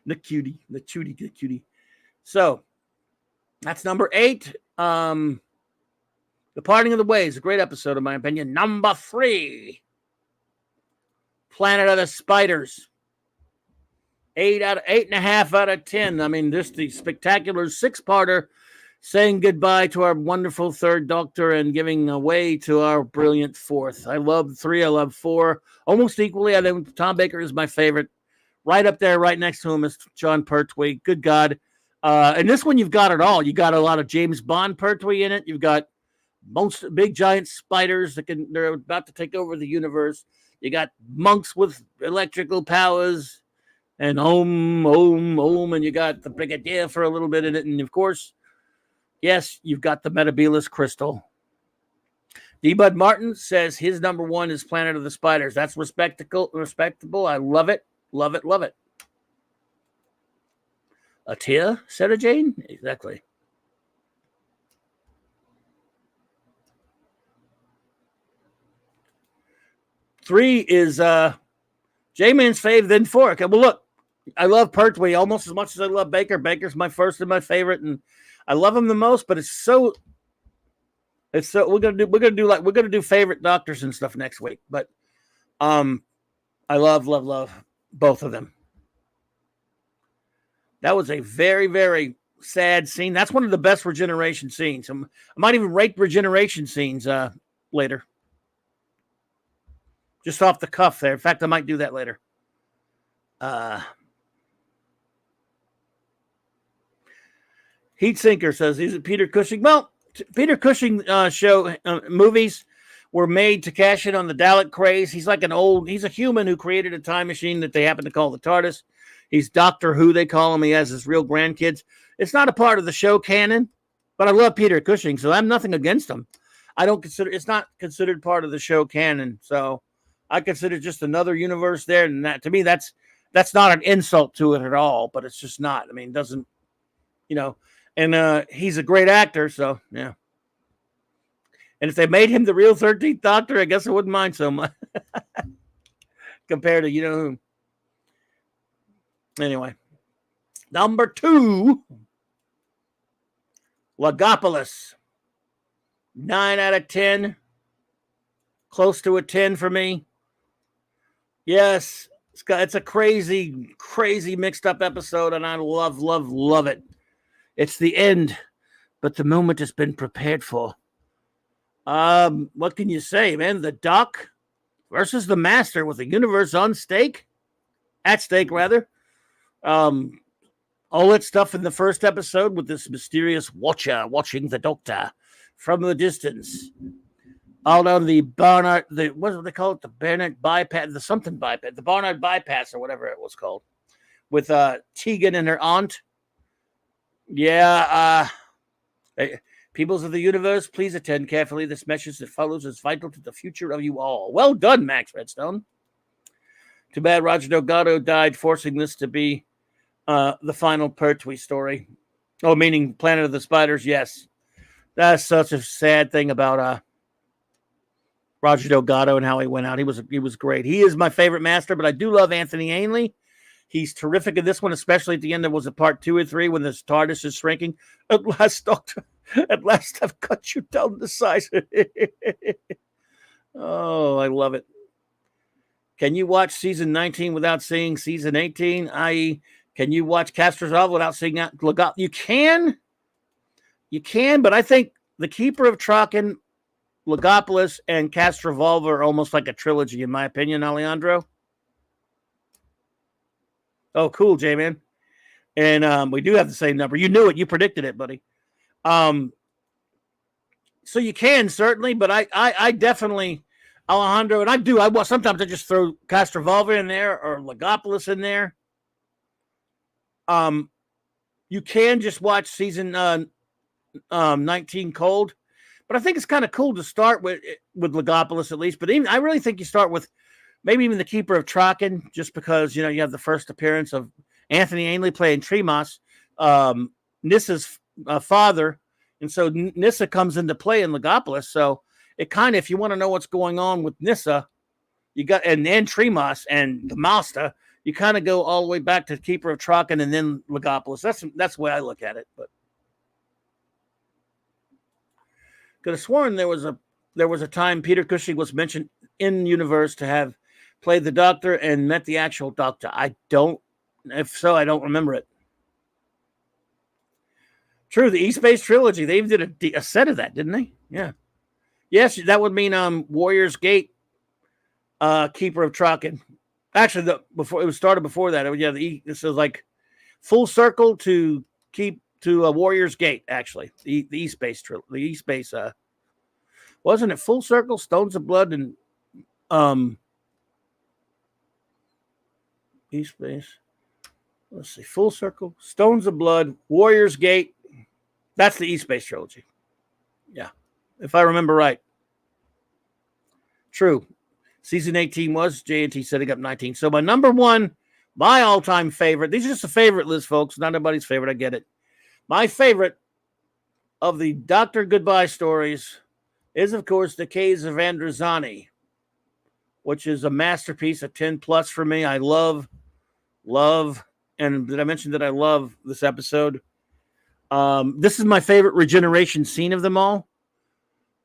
The cutie. So, that's number 8. The Parting of the Ways, a great episode, in my opinion. Number 3. Planet of the Spiders. 8.5 out of 10. I mean, just the spectacular 6-parter, saying goodbye to our wonderful 3rd Doctor and giving away to our brilliant 4th. I love 3. I love 4. Almost equally. I think Tom Baker is my favorite. Right up there, right next to him is John Pertwee. Good God. And this one, you've got it all. You got a lot of James Bond Pertwee in it. You've got most big giant spiders they're about to take over the universe. You got monks with electrical powers. And Om, and you got the Brigadier for a little bit in it. And, of course, yes, you've got the Metabelus Crystal. D. Bud Martin says his number 1 is Planet of the Spiders. That's respectable. I love it. Love it. A tear, Sarah Jane? Exactly. Three is J-Man's fave, then 4. Okay, well, look. I love Pertwee almost as much as I love Baker. Baker's my first and my favorite, and I love him the most. But we're gonna do favorite Doctors and stuff next week. But I love both of them. That was a very, very sad scene. That's one of the best regeneration scenes. I might even rate regeneration scenes later, just off the cuff there. In fact, I might do that later. Heat Sinker says, is it Peter Cushing? Well, Peter Cushing movies were made to cash in on the Dalek craze. He's a human who created a time machine that they happen to call the TARDIS. He's Doctor Who, they call him. He has his real grandkids. It's not a part of the show canon, but I love Peter Cushing, so I'm nothing against him. It's not considered part of the show canon, so I consider it just another universe there. And that, to me, that's not an insult to it at all, but it's just not. I mean, it doesn't, and he's a great actor, so yeah. And if they made him the real 13th Doctor, I guess I wouldn't mind so much compared to whom. Anyway, number 2, Logopolis. 9 out of 10. Close to a 10 for me. Yes, It's a crazy, crazy mixed up episode, and I love, love, love it. It's the end, but the moment has been prepared for. What can you say, man? The Doc versus the Master with the universe at stake, rather. All that stuff in the first episode with this mysterious watcher watching the Doctor from the distance. All down the Barnard, what do they call it? The Barnard bypass, the Barnard bypass, or whatever it was called, with Tegan and her aunt. Yeah, peoples of the universe, please attend carefully. This message that follows is vital to the future of you all. Well done, Max Redstone. Too bad Roger Delgado died, forcing this to be the final Pertwee story. Oh, meaning Planet of the Spiders. Yes, that's such a sad thing about Roger Delgado and how he went out. He was great. He is my favorite Master, but I do love Anthony Ainley. He's terrific in this one, especially at the end. There was a part 2 or 3 when this TARDIS is shrinking. At last, Doctor, at last I've cut you down to size. Oh, I love it. Can you watch season 19 without seeing season 18? I.e., can you watch Castrovalva without seeing that? You can, but I think The Keeper of Traken, Logopolis, and Castrovalva are almost like a trilogy, in my opinion, Alejandro. Oh, cool, J-Man. And we do have the same number. You knew it. You predicted it, buddy. So you can, certainly, but I definitely, Alejandro, and I do. Sometimes I just throw Castrovalva in there or Logopolis in there. You can just watch season 19 cold. But I think it's kind of cool to start with Logopolis at least. But I really think you start with maybe even The Keeper of Traken, just because, you have the first appearance of Anthony Ainley playing Tremas, Nissa's father. And so Nissa comes into play in Logopolis. So it kind of, if you want to know what's going on with Nissa, you got, and Tremas and the Master, you kind of go all the way back to Keeper of Traken and then Logopolis. That's the way I look at it. But could have sworn there was a time Peter Cushing was mentioned in universe to have played the Doctor and met the actual Doctor. If so, I don't remember it. True, the East Base trilogy. They even did a set of that, didn't they? Yeah. Yes, that would mean Warrior's Gate, Keeper of Traken. Actually, it was started before that. This is like full circle to Warrior's Gate. Actually, the East Base trilogy. The East Base, wasn't it full circle? Stones of Blood and East Base. Let's see, full circle, Stones of Blood, Warrior's Gate. That's the East Base trilogy. Yeah, if I remember right. True. Season 18 was J&T setting up 19. So my number one, my all-time favorite, these are just a favorite list, folks. Not everybody's favorite, I get it. My favorite of the Dr. Goodbye stories is, of course, The Caves of Androzani, which is a masterpiece, a 10 plus for me. I love, and did I mention that I love this episode? This is my favorite regeneration scene of them all.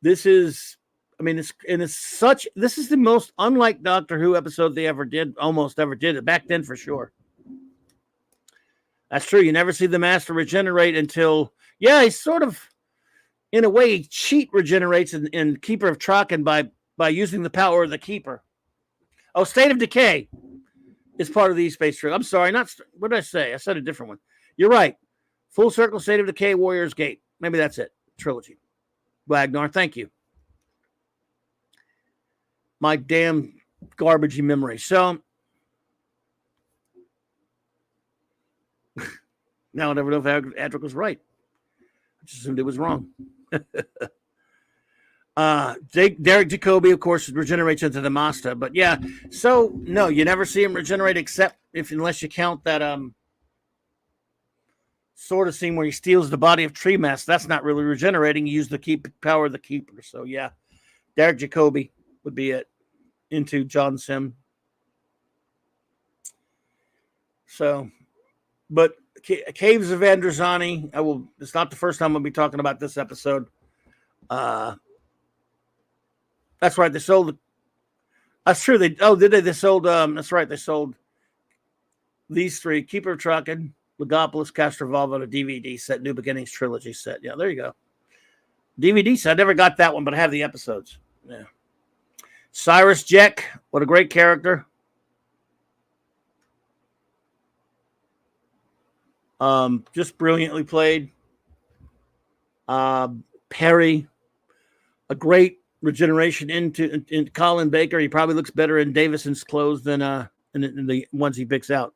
This is the most unlike Doctor Who episode they almost ever did it back then for sure. That's true. You never see the Master regenerate until, he sort of, in a way, cheat regenerates in Keeper of Traken by using the power of the Keeper. Oh, State of Decay is part of the East Space trilogy. I'm sorry, what did I say? I said a different one. You're right. Full Circle, State of Decay, Warrior's Gate. Maybe that's it. Trilogy. Wagner, thank you. My damn garbagey memory. So now I never know if Adric was right. I just assumed it was wrong. Derek Jacobi, of course, regenerates into the Master. But yeah, so no, you never see him regenerate unless you count that sort of scene where he steals the body of Tremas. That's not really regenerating. You use the power of the Keeper. So yeah, Derek Jacobi would be it into John Sim. So, but Caves of Androzani, it's not the first time I'll be talking about this episode. That's right. They sold That's true. Did they? They sold. That's right. They sold these three: Keeper of Truckin', Legopolis, Castrovalva, a DVD set, New Beginnings trilogy set. Yeah, there you go. DVD set. I never got that one, but I have the episodes. Yeah. Cyrus Jack, what a great character. Just brilliantly played. Perry, a great regeneration into Colin Baker. He probably looks better in Davison's clothes than in the ones he picks out.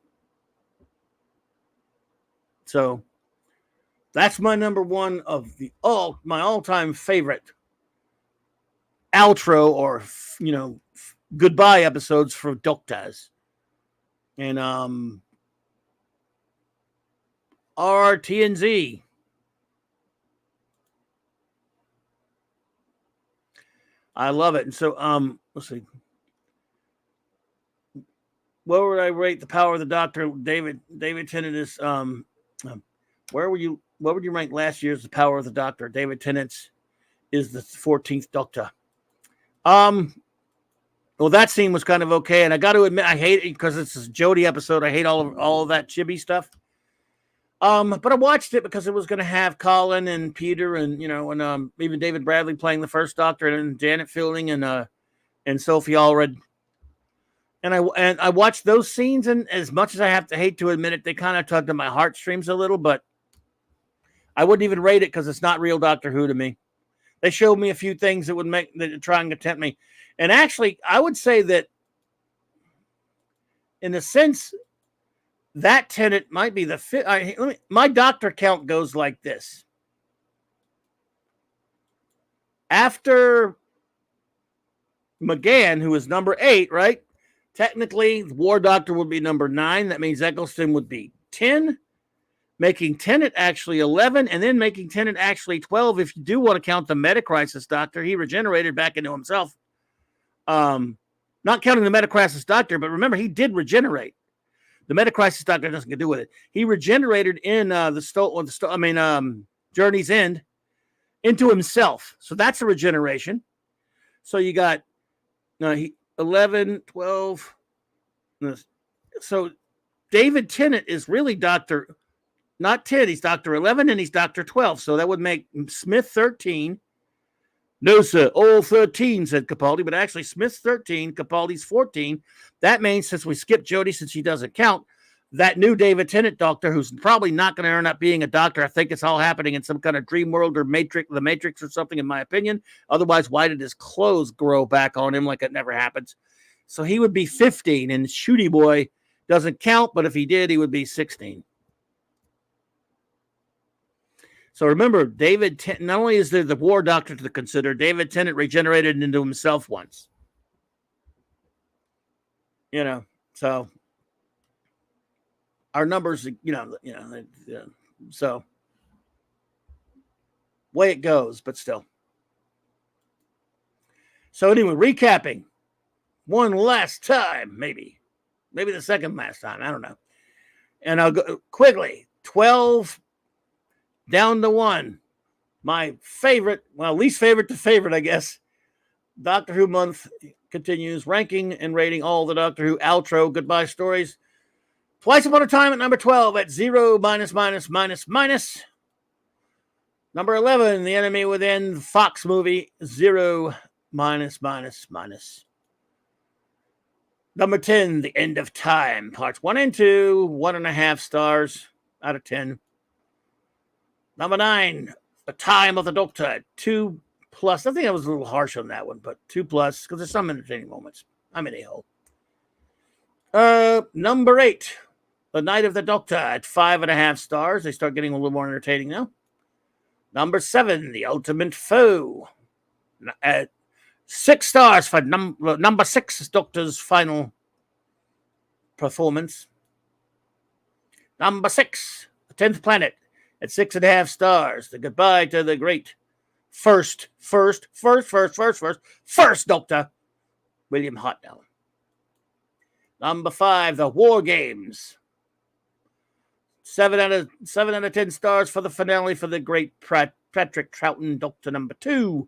So that's my number one of my all-time favorite outro or goodbye episodes for Doctors. And RTNZ. I love it. And so let's see. What would I rate the Power of the Doctor? David Tennant is what would you rank last year's The Power of the Doctor? David Tennant's is the 14th Doctor. Well, that scene was kind of okay, and I got to admit I hate it because it's a Jodie episode. I hate all of that chibi stuff. But I watched it because it was going to have Colin and Peter and even David Bradley playing the first Doctor and Janet Fielding and Sophie Allred. And I watched those scenes, and as much as I hate to admit it, they kind of tugged at my heartstrings a little, but I wouldn't even rate it because it's not real Doctor Who to me. They showed me a few things that would try and tempt me. And actually, I would say that in a sense, that Tennant might be the fifth. My Doctor count goes like this. After McGann, who is number 8, right? Technically, the War Doctor would be number 9. That means Eccleston would be 10, making Tennant actually 11, and then making Tennant actually 12. If you do want to count the Metacrisis Doctor, he regenerated back into himself. Not counting the Metacrisis Doctor, but remember, he did regenerate. The Metacrisis Doctor doesn't get to do with it. He regenerated in Journey's End into himself. So that's a regeneration. So you got 11, 12. So David Tennant is really Doctor, not 10. He's Doctor 11 and he's Doctor 12. So that would make Smith 13. No, sir, all 13, said Capaldi, but actually Smith's 13, Capaldi's 14. That means since we skipped Jodie, since she doesn't count, that new David Tennant Doctor, who's probably not going to end up being a doctor. I think it's all happening in some kind of dream world or the Matrix or something, in my opinion. Otherwise, why did his clothes grow back on him like it never happens? So he would be 15, and Shooty Boy doesn't count, but if he did, he would be 16. So remember, David Tennant, not only is there the War Doctor to consider, David Tennant regenerated into himself once. So our numbers, so way it goes, but still. So anyway, recapping one last time, maybe the second last time, I don't know. And I'll go quickly, 12 down to 1. My favorite, least favorite to favorite, I guess. Doctor Who month continues, ranking and rating all the Doctor Who outro goodbye stories. Twice Upon a Time at number 12 at 0 minus. Number 11, The Enemy Within, Fox movie, 0 minus. Number 10, The End of Time, parts 1 and 2, 1.5 stars out of 10. Number 9, The Time of the Doctor, 2+. I think I was a little harsh on that one, but 2+, because there's some entertaining moments. I'm an a-hole. Number 8, The Night of the Doctor at 5.5 stars. They start getting a little more entertaining now. Number 7, The Ultimate Foe at 6 stars for number 6 Doctor's final performance. Number 6, The 10th Planet at 6.5 stars. The goodbye to the great first Doctor, William Hartnell. Number 5, The War Games. 7 out of 10 stars for the finale for the great Patrick Troughton, Doctor number 2.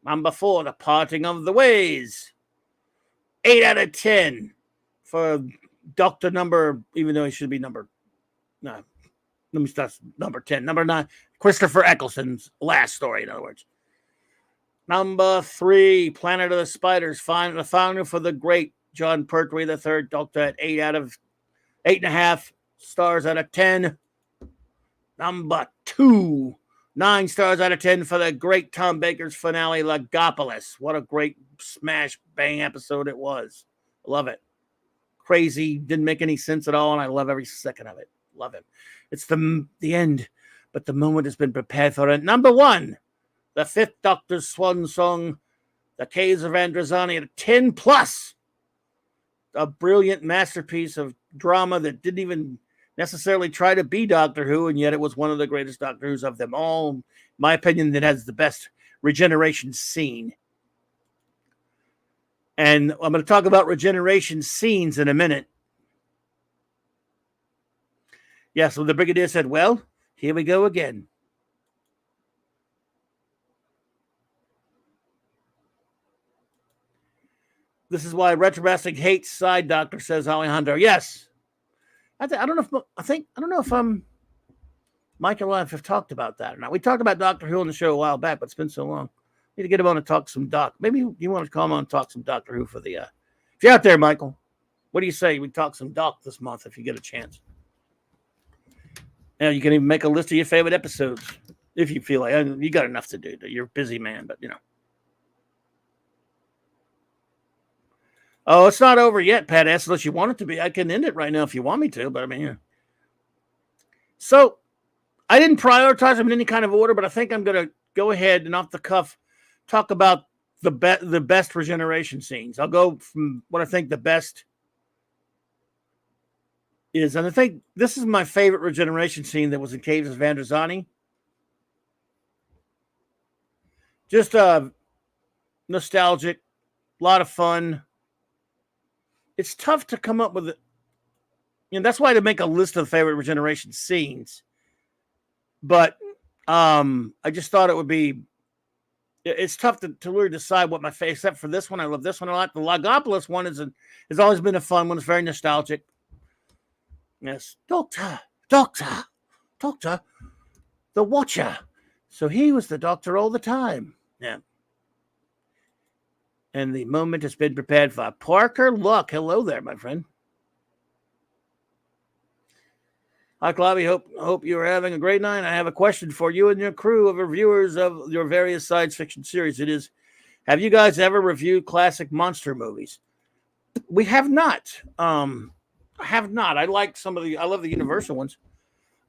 Number 4, The Parting of the Ways. 8 out of 10 for Doctor number, even though he should be number, no, let me start number 10. Number 9, Christopher Eccleston's last story, in other words. Number 3, Planet of the Spiders, the founder for the great John Pertwee III, Doctor at 8.5 stars out of 10. Number 2, 9 stars out of 10 for the great Tom Baker's finale, Logopolis. What a great smash bang episode it was. Love it. Crazy, didn't make any sense at all, and I love every second of it. Love it. It's the end, but the moment has been prepared for it. Number 1, the 5th Doctor's swan song, The Caves of Androzani, at 10 plus. A brilliant masterpiece of drama that didn't even necessarily try to be Doctor Who, and yet it was one of the greatest Doctor Who's of them all. In my opinion, that has the best regeneration scene. And I'm going to talk about regeneration scenes in a minute. Yeah, so the Brigadier said, well, here we go again. This is why Retrobastic hates Side Doctor, says Alejandro. Yes. I don't know if Mike and I have talked about that or not. We talked about Doctor Who on the show a while back, but it's been so long. Need to get him on and talk some Doc. Maybe you want to come on and talk some Doctor Who for the if you're out there, Michael. What do you say? We talk some Doc this month if you get a chance. Now you can even make a list of your favorite episodes if you feel like you got enough to do. You're a busy man, but you know. Oh, it's not over yet, Pat S. Unless you want it to be. I can end it right now if you want me to, but I mean, yeah. So I didn't prioritize them in any kind of order, but I think I'm going to go ahead and off the cuff talk about the best regeneration scenes. I'll go from what I think the best is, and I think this is my favorite regeneration scene that was in Caves of Androzani. Just nostalgic, a lot of fun. It's tough to come up with it. You know, that's why to make a list of favorite regeneration scenes. But I just thought it would be. It's tough to really decide what my favorite. Except for this one, I love this one a lot. The Logopolis one has always been a fun one. It's very nostalgic. Yes, Doctor, the Watcher. So he was the Doctor all the time. Yeah. And the moment has been prepared for. Parker Luck. Hello there, my friend. Hi, Clobby. Hope you're having a great night. I have a question for you and your crew of reviewers of your various science fiction series. It is, have you guys ever reviewed classic monster movies? We have not. I have not. I love the Universal ones.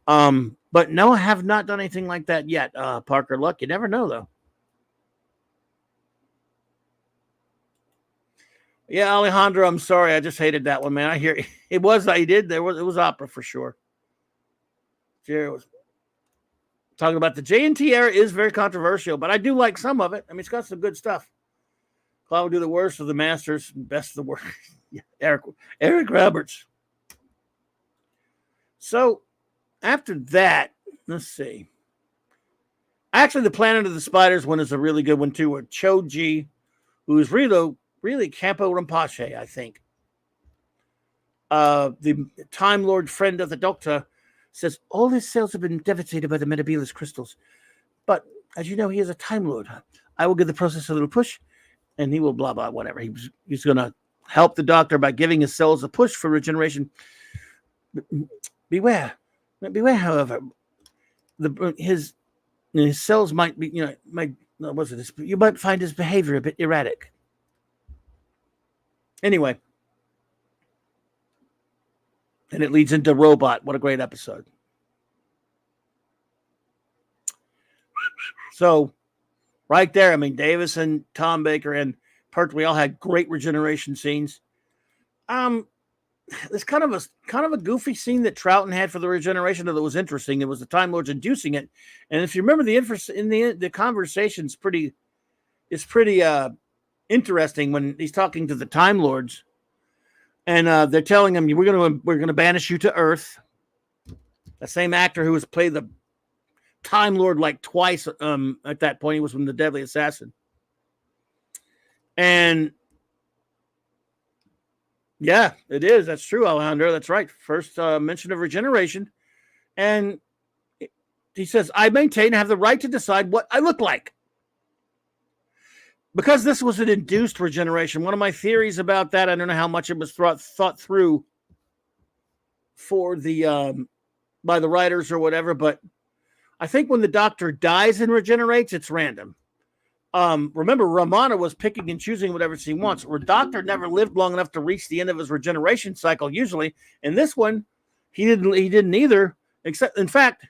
But no, I have not done anything like that yet. Parker Luck. You never know, though. Yeah, Alejandro, I'm sorry. I just hated that one, man. I hear it was. It was opera for sure. Jerry was talking about the J&T era is very controversial, but I do like some of it. I mean, it's got some good stuff. Cloud will do the worst of the masters, best of the worst. Eric Roberts. So after that, let's see. Actually, the Planet of the Spiders one is a really good one too. With Choji, who is really Campo Rinpoche, I think. The Time Lord friend of the Doctor says all his cells have been devastated by the Metebelis crystals. But as you know, he is a Time Lord. I will give the process a little push, and he will blah, blah, whatever. He's going to help the Doctor by giving his cells a push for regeneration. Beware, however, his cells might be, you might find his behavior a bit erratic. Anyway. And it leads into Robot. What a great episode. So, right there, I mean, Davis and Tom Baker and Pertwee all had great regeneration scenes. There's kind of a goofy scene that Troughton had for the regeneration that was interesting. It was the Time Lords inducing it, and if you remember the conversation's pretty interesting when he's talking to the Time Lords. And they're telling him we're gonna banish you to Earth. The same actor who has played the Time Lord like twice at that point. He was from The Deadly Assassin. And Yeah, it is. That's true, Alejandro. That's right. First mention of regeneration. And he says, I maintain I have the right to decide what I look like. Because this was an induced regeneration, one of my theories about that, I don't know how much it was thought through for the by the writers or whatever, but I think when the Doctor dies and regenerates, it's random. Remember, Romana was picking and choosing whatever she wants. Her Doctor never lived long enough to reach the end of his regeneration cycle. Usually, in this one, he didn't either. Except, in fact,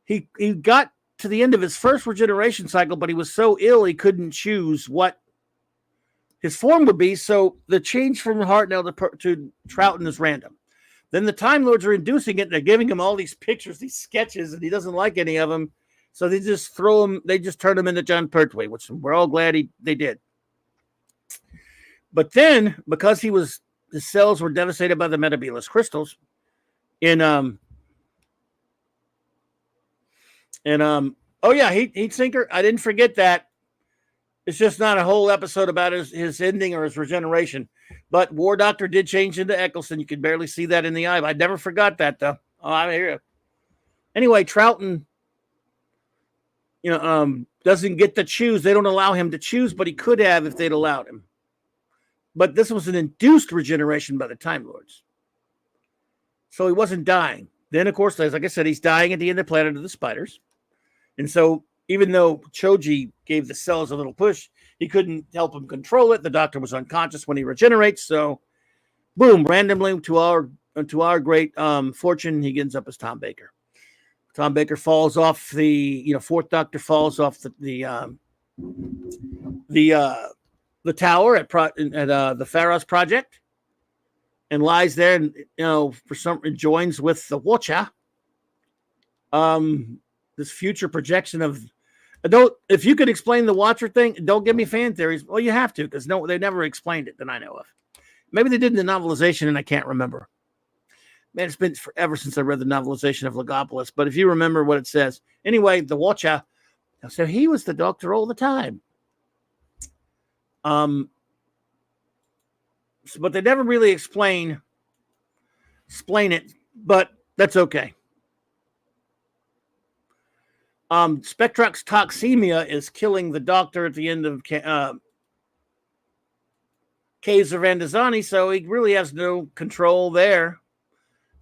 he got to the end of his first regeneration cycle, but he was so ill he couldn't choose what his form would be. So the change from Hartnell to Troughton is random. Then the Time Lords are inducing it. They're giving him all these pictures, these sketches, and he doesn't like any of them. So they just throw him. They just turn him into John Pertwee, which we're all glad they did. But then, because his cells were devastated by the Metabulus crystals, oh yeah, heat sinker. I didn't forget that. It's just not a whole episode about his ending or his regeneration. But War Doctor did change into Eccleston. You can barely see that in the eye. I never forgot that, though. Oh, I hear. Anyway, Troughton, doesn't get to choose. They don't allow him to choose, but he could have if they'd allowed him. But this was an induced regeneration by the Time Lords. So he wasn't dying. Then, of course, like I said, he's dying at the end of Planet of the Spiders. And so even though Choji gave the cells a little push, he couldn't help him control it. The Doctor was unconscious when he regenerates. So, boom, randomly to our great fortune, he ends up as Tom Baker. Tom Baker falls off Fourth Doctor falls off the tower at the Pharos Project and lies there and joins with the Watcher. This future projection of if you could explain the Watcher thing, don't give me fan theories. Well, you have to, because they never explained it that I know of. Maybe they did in the novelization and I can't remember. Man, it's been forever since I read the novelization of Legopolis, but if you remember what it says. Anyway, the Watcher, so he was the Doctor all the time. But they never really explain it, but that's okay. Spectrox toxemia is killing the Doctor at the end of Caves of Vandazani, so he really has no control there.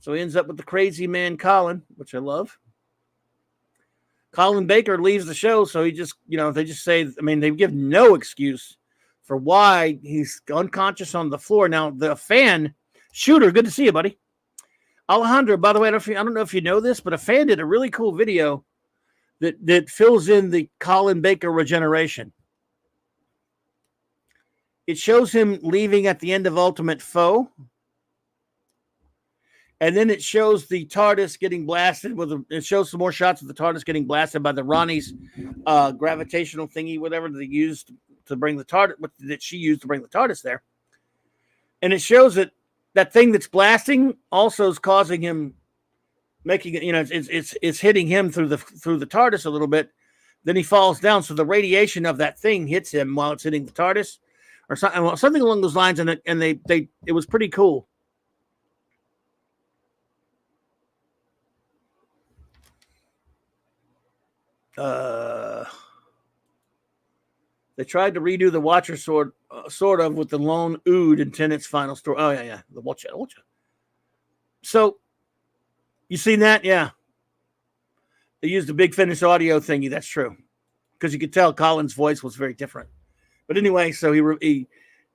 So he ends up with the crazy man Colin, which I love. Colin Baker leaves the show, so he just, they just say, they give no excuse for why he's unconscious on the floor. Now, the fan, Shooter, good to see you, buddy. Alejandro, by the way, I don't know if you know this, but a fan did a really cool video that fills in the Colin Baker regeneration. It shows him leaving at the end of Ultimate Foe. And then it shows the TARDIS getting blasted it shows some more shots of the TARDIS getting blasted by the Ronnie's gravitational thingy, whatever they used to bring the TARDIS, that she used to bring the TARDIS there. And it shows that thing that's blasting also is causing him, making it, it's hitting him through the TARDIS a little bit. Then he falls down, so the radiation of that thing hits him while it's hitting the TARDIS, or something along those lines. And it was pretty cool. They tried to redo the Watcher sort of with the lone Ood in Tennant's final story. Oh yeah, the Watcher. So you seen that? Yeah, they used a Big Finish audio thingy. That's true, because you could tell Colin's voice was very different. But anyway, so he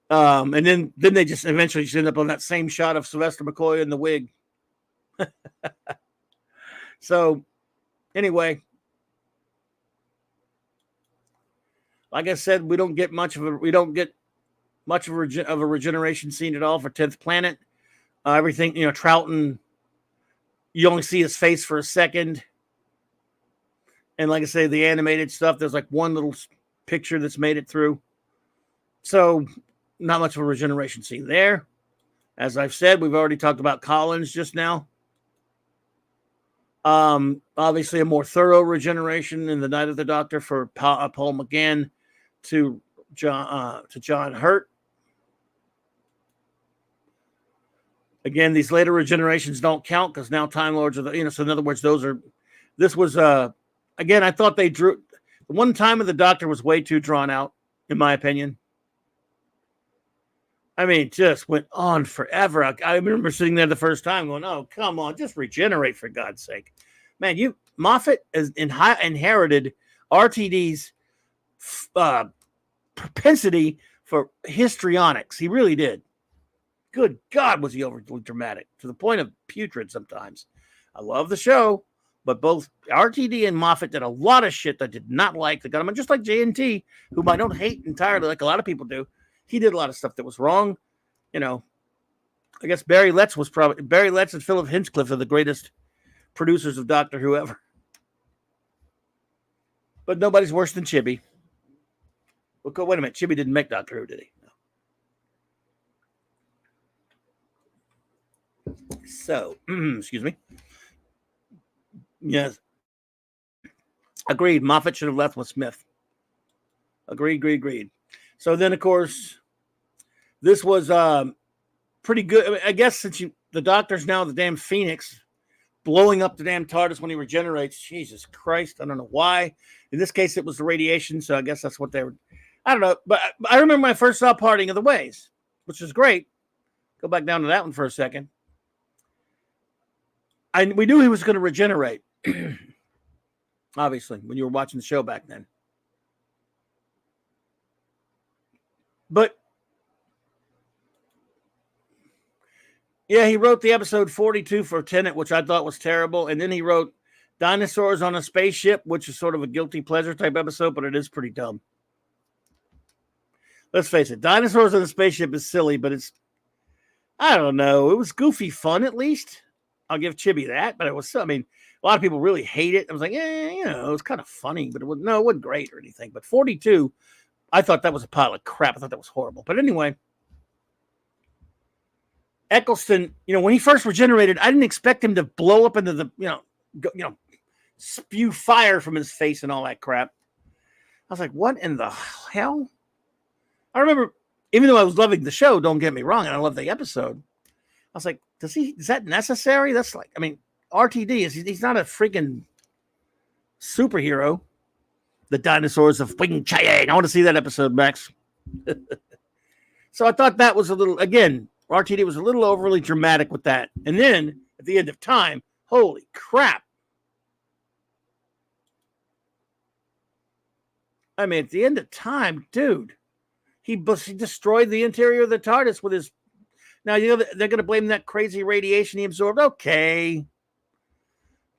and then they just eventually just end up on that same shot of Sylvester McCoy in the wig. So anyway. Like I said, we don't get much of a regeneration scene at all for 10th Planet. Everything, Troughton, you only see his face for a second. And like I say, the animated stuff, there's like one little picture that's made it through. So not much of a regeneration scene there. As I've said, we've already talked about Collins just now. Obviously a more thorough regeneration in the Night of the Doctor for Paul McGann to John Hurt. Again, these later regenerations don't count because now Time Lords are the, so in other words, this was, again, I thought they drew, the one time of the Doctor was way too drawn out, in my opinion. I mean, just went on forever. I remember sitting there the first time going, oh, come on, just regenerate for God's sake. Man, Moffat has inherited RTD's propensity for histrionics. He really did. Good God, was he overly dramatic to the point of putrid sometimes. I love the show, but both RTD and Moffat did a lot of shit that I did not like. They got him, just like JNT, whom I don't hate entirely like a lot of people do. He did a lot of stuff that was wrong. I guess Barry Letts and Philip Hinchcliffe are the greatest producers of Doctor Who ever. But nobody's worse than Chibi. Well, wait a minute. Chibi didn't make Doctor Who, did he? No. So, excuse me. Yes. Agreed. Moffat should have left with Smith. Agreed. So then, of course, this was pretty good. I guess since the Doctor's now the damn Phoenix, blowing up the damn TARDIS when he regenerates. Jesus Christ. I don't know why. In this case, it was the radiation, so I guess that's what they were. I don't know. But I remember when I first saw Parting of the Ways, which is great. Go back down to that one for a second. We knew he was going to regenerate. Obviously, when you were watching the show back then. But yeah, he wrote the episode 42 for Tenet, which I thought was terrible. And then he wrote Dinosaurs on a Spaceship, which is sort of a guilty pleasure type episode, but it is pretty dumb. Let's face it, Dinosaurs on a Spaceship is silly, but I don't know. It was goofy fun, at least. I'll give Chibi that, but it was, a lot of people really hate it. I was like, it was kind of funny, but it wasn't great or anything. But 42, I thought that was a pile of crap. I thought that was horrible. But anyway, Eccleston, when he first regenerated, I didn't expect him to blow up into the, spew fire from his face and all that crap. I was like, what in the hell? I remember, even though I was loving the show, don't get me wrong, and I love the episode, I was like, is that necessary? That's like, RTD he's not a freaking superhero. The Dinosaurs of Wing Chang. I want to see that episode, Max. So I thought that was again, RTD was a little overly dramatic with that. And then at the end of time, holy crap. At the end of time, dude, he destroyed the interior of the TARDIS with his. Now, they're going to blame that crazy radiation he absorbed. Okay.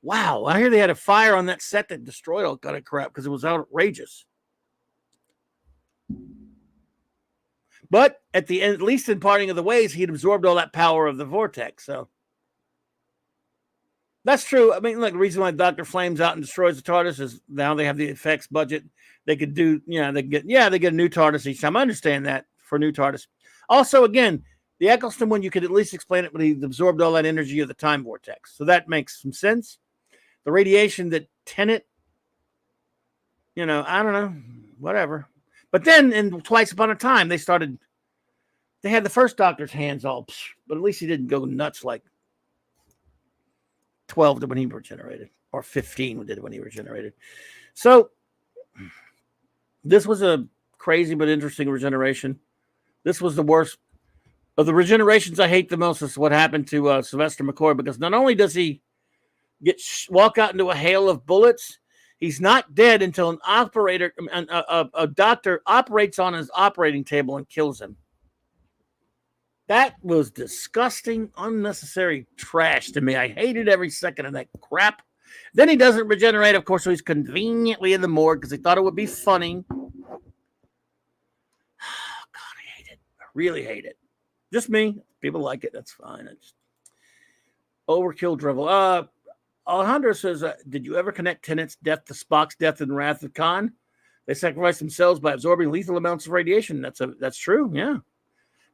Wow. I hear they had a fire on that set that destroyed all kind of crap because it was outrageous. But at the end, at least in Parting of the Ways, he'd absorbed all that power of the vortex. So that's true. Look, the reason why Dr. flames out and destroys the TARDIS is now they have the effects budget. They could do, they get a new TARDIS each time. I understand that for new TARDIS. Also, again, the Eccleston one, you could at least explain it when he absorbed all that energy of the time vortex. So that makes some sense. The radiation that Tenet, I don't know, whatever. But then in Twice Upon a Time, they had the first Doctor's hands all, but at least he didn't go nuts like 12 did when he regenerated, or 15 did when he regenerated. So this was a crazy but interesting regeneration. This was the worst. Of the regenerations I hate the most is what happened to Sylvester McCoy, because not only does he walk out into a hail of bullets, he's not dead until a doctor operates on his operating table and kills him. That was disgusting, unnecessary trash to me. I hated every second of that crap. Then he doesn't regenerate, of course, so he's conveniently in the morgue because he thought it would be funny. God, I hate it. I really hate it. Just me. People like it. That's fine. It's overkill drivel. Alejandro says, did you ever connect Tennant's death to Spock's death in Wrath of Khan? They sacrificed themselves by absorbing lethal amounts of radiation. That's true. Yeah.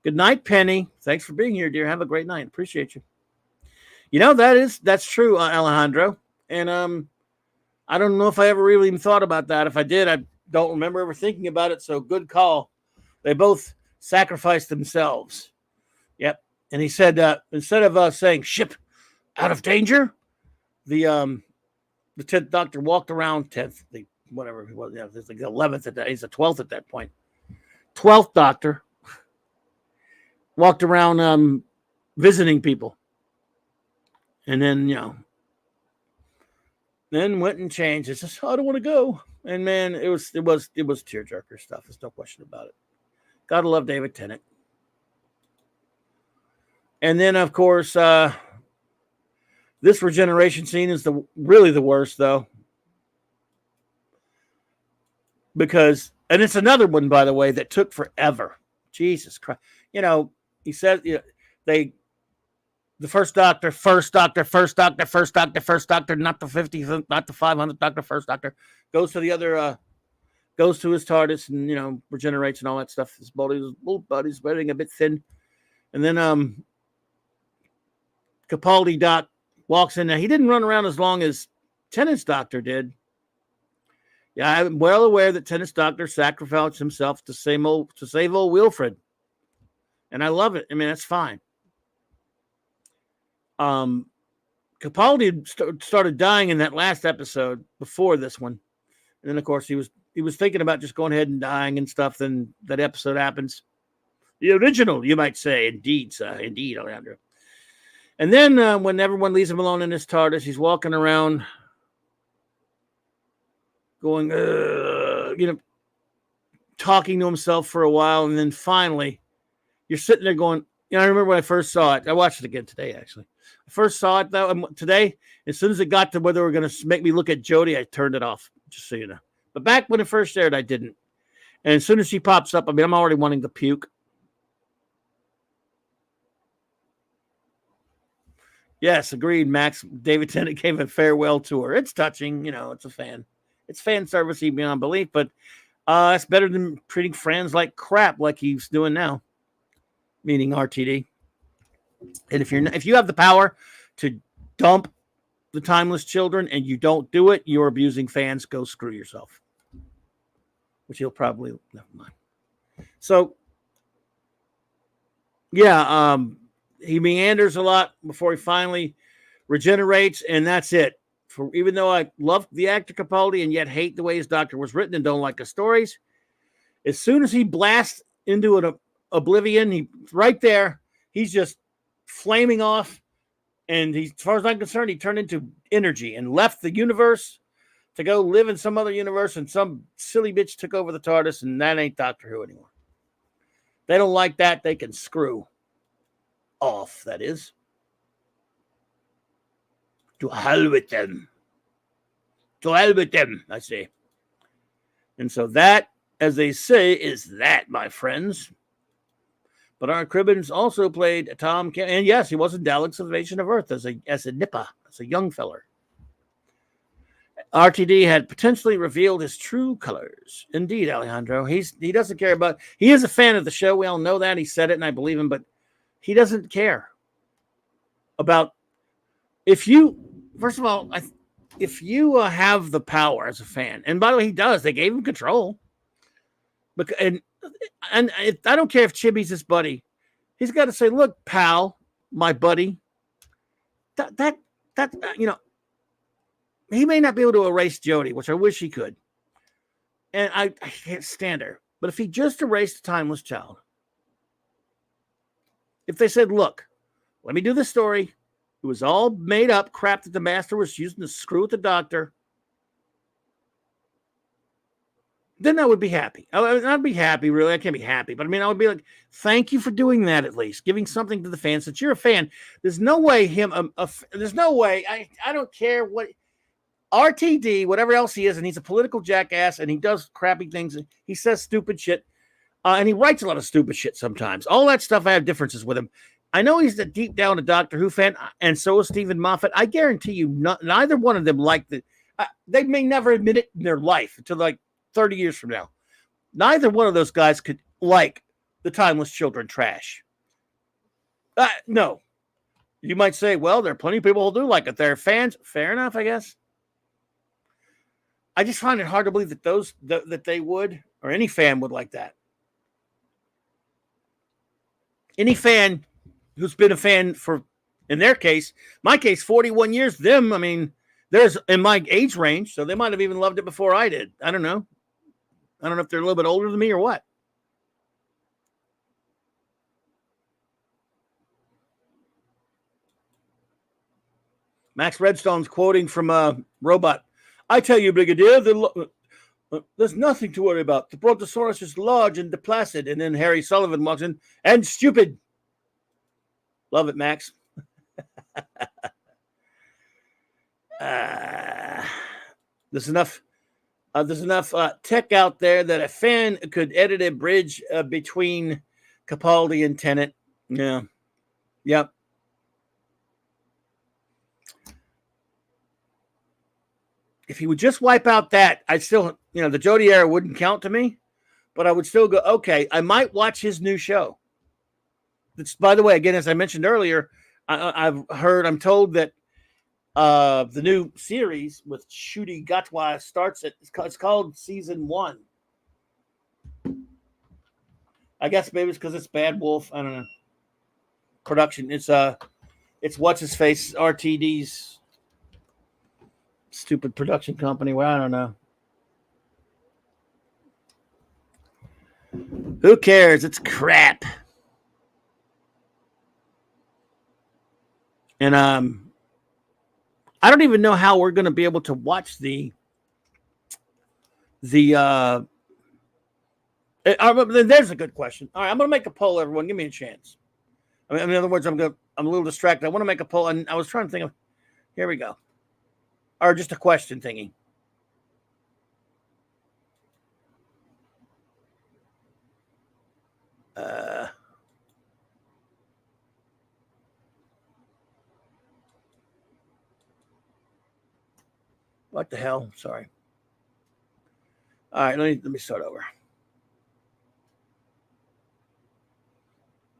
Good night, Penny. Thanks for being here, dear. Have a great night. Appreciate you. That's true, Alejandro. And I don't know if I ever really even thought about that. If I did, I don't remember ever thinking about it. So good call. They both sacrificed themselves. Yep. And he said, instead of saying ship out of danger, the 10th Doctor walked around 10th, whatever it was, yeah, it's like the 11th at that, he's the 12th at that point. 12th Doctor walked around visiting people. And then, then went and changed. It says, I don't want to go. And man, it was tearjerker stuff. There's no question about it. Gotta love David Tennant. And then, of course, this regeneration scene is really the worst, though. Because, and it's another one, by the way, that took forever. Jesus Christ. He said, the first doctor, not the 50th, not the 500th Doctor, first Doctor, goes to the other, goes to his TARDIS and, regenerates and all that stuff. His body's getting a bit thin. And then Capaldi Doc walks in there. He didn't run around as long as Tennant's Doctor did. Yeah, I'm well aware that Tennant's Doctor sacrificed himself to save old Wilfred. And I love it. I mean, that's fine. Capaldi started dying in that last episode before this one. And then, of course, he was thinking about just going ahead and dying and stuff. Then that episode happens. The original, you might say. Indeed, sir. Indeed, Alejandro. And then when everyone leaves him alone in his TARDIS, he's walking around going, talking to himself for a while. And then finally, you're sitting there going, I remember when I first saw it. I watched it again today, actually. I first saw it, though, today. As soon as it got to where they were going to make me look at Jodie, I turned it off, just so you know. But back when it first aired, I didn't. And as soon as she pops up, I'm already wanting to puke. Yes, agreed, Max. David Tennant gave a farewell tour. It's touching. It's a fan. It's fan service beyond belief, but it's better than treating friends like crap like he's doing now, meaning RTD. And if you have the power to dump the Timeless Children and you don't do it, you're abusing fans. Go screw yourself. Which he'll probably, never mind. So, yeah, he meanders a lot before he finally regenerates, and that's it. Even though I love the actor Capaldi and yet hate the way his Doctor was written and don't like the stories, as soon as he blasts into an oblivion, right there, he's just flaming off. And as far as I'm concerned, he turned into energy and left the universe to go live in some other universe, and some silly bitch took over the TARDIS, and that ain't Doctor Who anymore. They don't like that. They can screw off, that is. To hell with them. To hell with them, I say. And so that, as they say, is that, my friends. But Art Cribbins also played Tom Kent, and yes, he was in Dalek's Invasion of Earth as a nipper, as a young feller. RTD had potentially revealed his true colors. Indeed, Alejandro. He doesn't care about. He is a fan of the show. We all know that. He said it, and I believe him. But he doesn't care about if you. First of all, if you have the power as a fan, and by the way, he does. They gave him control. And I don't care if Chibi's his buddy. He's got to say, "Look, pal, my buddy." That he may not be able to erase Jodie, which I wish he could. And I can't stand her. But if he just erased the Timeless Child, if they said, "Look, let me do the story. It was all made up crap that the Master was using to screw with the Doctor," then I would be happy. I'd be happy, really. I can't be happy. But I would be like, thank you for doing that at least. Giving something to the fans that you're a fan. There's no way there's no way. I don't care what RTD, whatever else he is, and he's a political jackass, and he does crappy things. And he says stupid shit. And he writes a lot of stupid shit sometimes. All that stuff, I have differences with him. I know he's deep down a Doctor Who fan, and so is Stephen Moffat. I guarantee you, neither one of them like the. They may never admit it in their life until like 30 years from now. Neither one of those guys could like the Timeless Children trash. No. You might say, well, there are plenty of people who do like it. They're fans. Fair enough, I guess. I just find it hard to believe that that they would, or any fan would like that. Any fan who's been a fan for, in their case, my case, 41 years. Them, I mean, there's in my age range, so they might have even loved it before I did. I don't know. I don't know if they're a little bit older than me or what. Max Redstone's quoting from a robot. I tell you, Brigadier, there's nothing to worry about. The Brontosaurus is large and placid. And then Harry Sullivan walks in, and stupid. Love it, Max. There's enough tech out there that a fan could edit a bridge between Capaldi and Tennant. Yeah. Yep. If he would just wipe out that, I'd still, the Jody era wouldn't count to me, but I would still go, okay, I might watch his new show. It's, by the way, again, as I mentioned earlier, I'm told that the new series with Ncuti Gatwa starts it's called season 1. I guess maybe it's because it's Bad Wolf. I don't know. Production. It's what's his face, RTD's stupid production company. Well, I don't know. Who cares? It's crap. And I don't even know how we're going to be able to watch there's a good question. All right, I'm going to make a poll, everyone. Give me a chance. I mean, in other words, I'm a little distracted. I want to make a poll, and I was trying to think of, here we go. Or just a question thingy. What the hell? Sorry. All right, let me start over.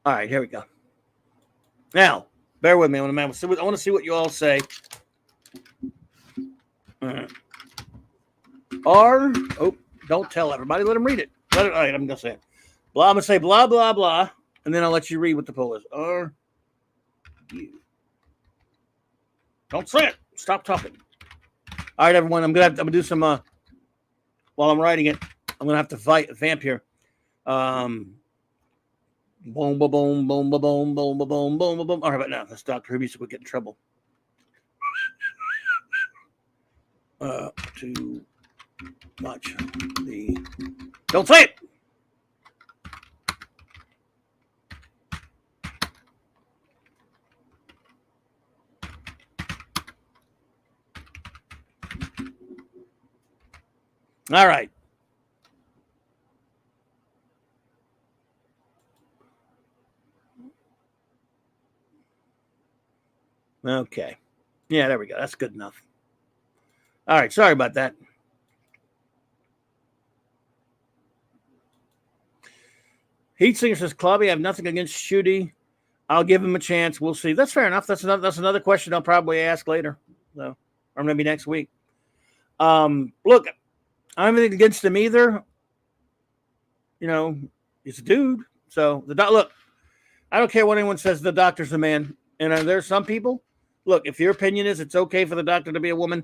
All right, here we go. Now, bear with me. I want to see what you all say. Don't tell everybody. Let them read it. All right, I'm going to say it. I'm going to say blah, blah, blah, and then I'll let you read what the poll is. Don't say it. Stop talking. All right, everyone. I'm gonna do some. While I'm writing it, I'm gonna have to vamp here. Boom, boom, boom, boom, boom, boom, boom, boom, boom, boom. All right, but now that's Dr. Who music would get in trouble. Too much. Don't say it. All right. Okay. Yeah, there we go. That's good enough. All right. Sorry about that. Heat Singer says, Clubby, I have nothing against Ncuti. I'll give him a chance. We'll see. That's fair enough. That's another question I'll probably ask later. So, or maybe next week. Look, I don't have anything against him either. He's a dude. So look, I don't care what anyone says. The doctor's a man, and there's some people. Look, if your opinion is it's okay for the doctor to be a woman,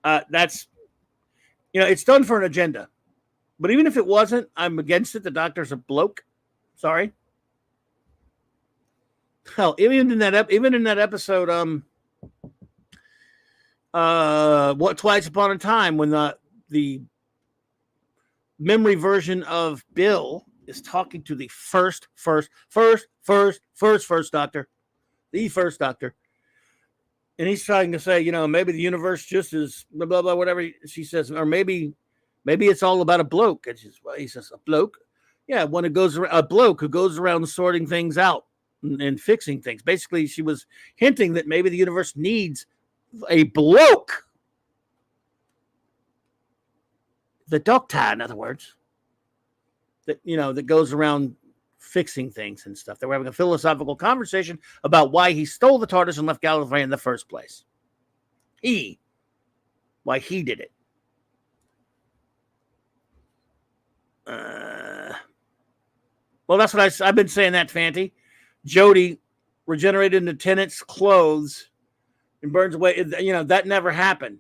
that's it's done for an agenda. But even if it wasn't, I'm against it. The doctor's a bloke. Sorry. Hell, even in that episode, what Twice Upon a Time, when the memory version of Bill is talking to the first doctor, the first doctor, and he's trying to say, maybe the universe just is blah blah blah, whatever she says, or maybe it's all about a bloke. And he says, a bloke, yeah, a bloke who goes around sorting things out and fixing things. Basically, she was hinting that maybe the universe needs a bloke. The doctor, in other words, that goes around fixing things and stuff. They were having a philosophical conversation about why he stole the TARDIS and left Gallifrey in the first place. Why he did it. Well, that's what I've been saying that, Fanty. Jody regenerated into Tennant's clothes and burns away. That never happened.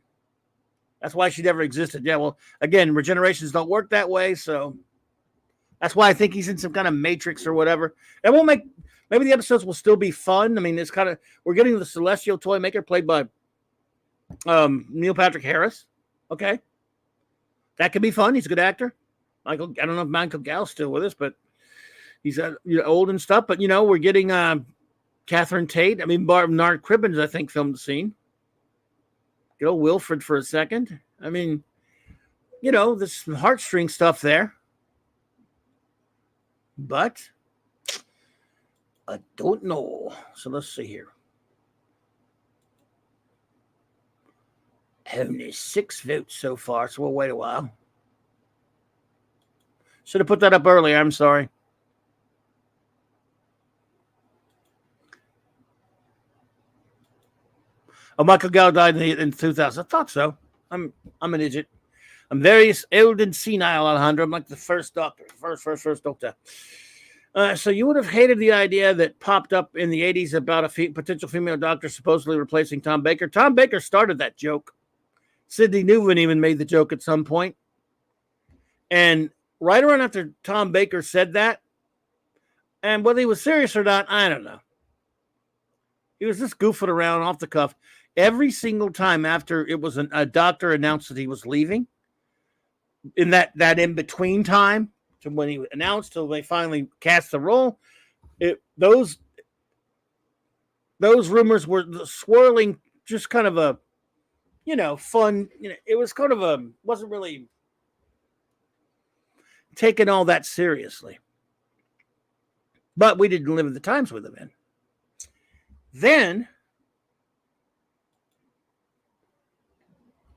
That's why she never existed. Yeah, well, again, regenerations don't work that way, so that's why I think he's in some kind of matrix or whatever. And maybe the episodes will still be fun. I mean, it's kind of, we're getting the Celestial Toy Maker played by Neil Patrick Harris. Okay. That could be fun. He's a good actor. I don't know if Michael Gall's still with us, but he's old and stuff. But, we're getting Catherine Tate. I mean, Bernard Cribbins, I think, filmed the scene. Get old Wilfred for a second. I mean, there's some heartstring stuff there. But I don't know. So let's see here. Only 6 votes so far, so we'll wait a while. Should have put that up earlier. I'm sorry. Oh, Michael Gall died in 2000. I thought so. I'm an idiot. I'm very old and senile, Alejandro. I'm like the first doctor. First doctor. So you would have hated the idea that popped up in the 80s about a potential female doctor supposedly replacing Tom Baker. Tom Baker started that joke. Sidney Newman even made the joke at some point. And right around after Tom Baker said that, and whether he was serious or not, I don't know. He was just goofing around off the cuff. Every single time after it was a doctor announced that he was leaving, in that in-between time to when he announced till they finally cast the role, those rumors were swirling, just kind of a, fun, it was kind of wasn't really taken all that seriously. But we didn't live in the times with him in. Then,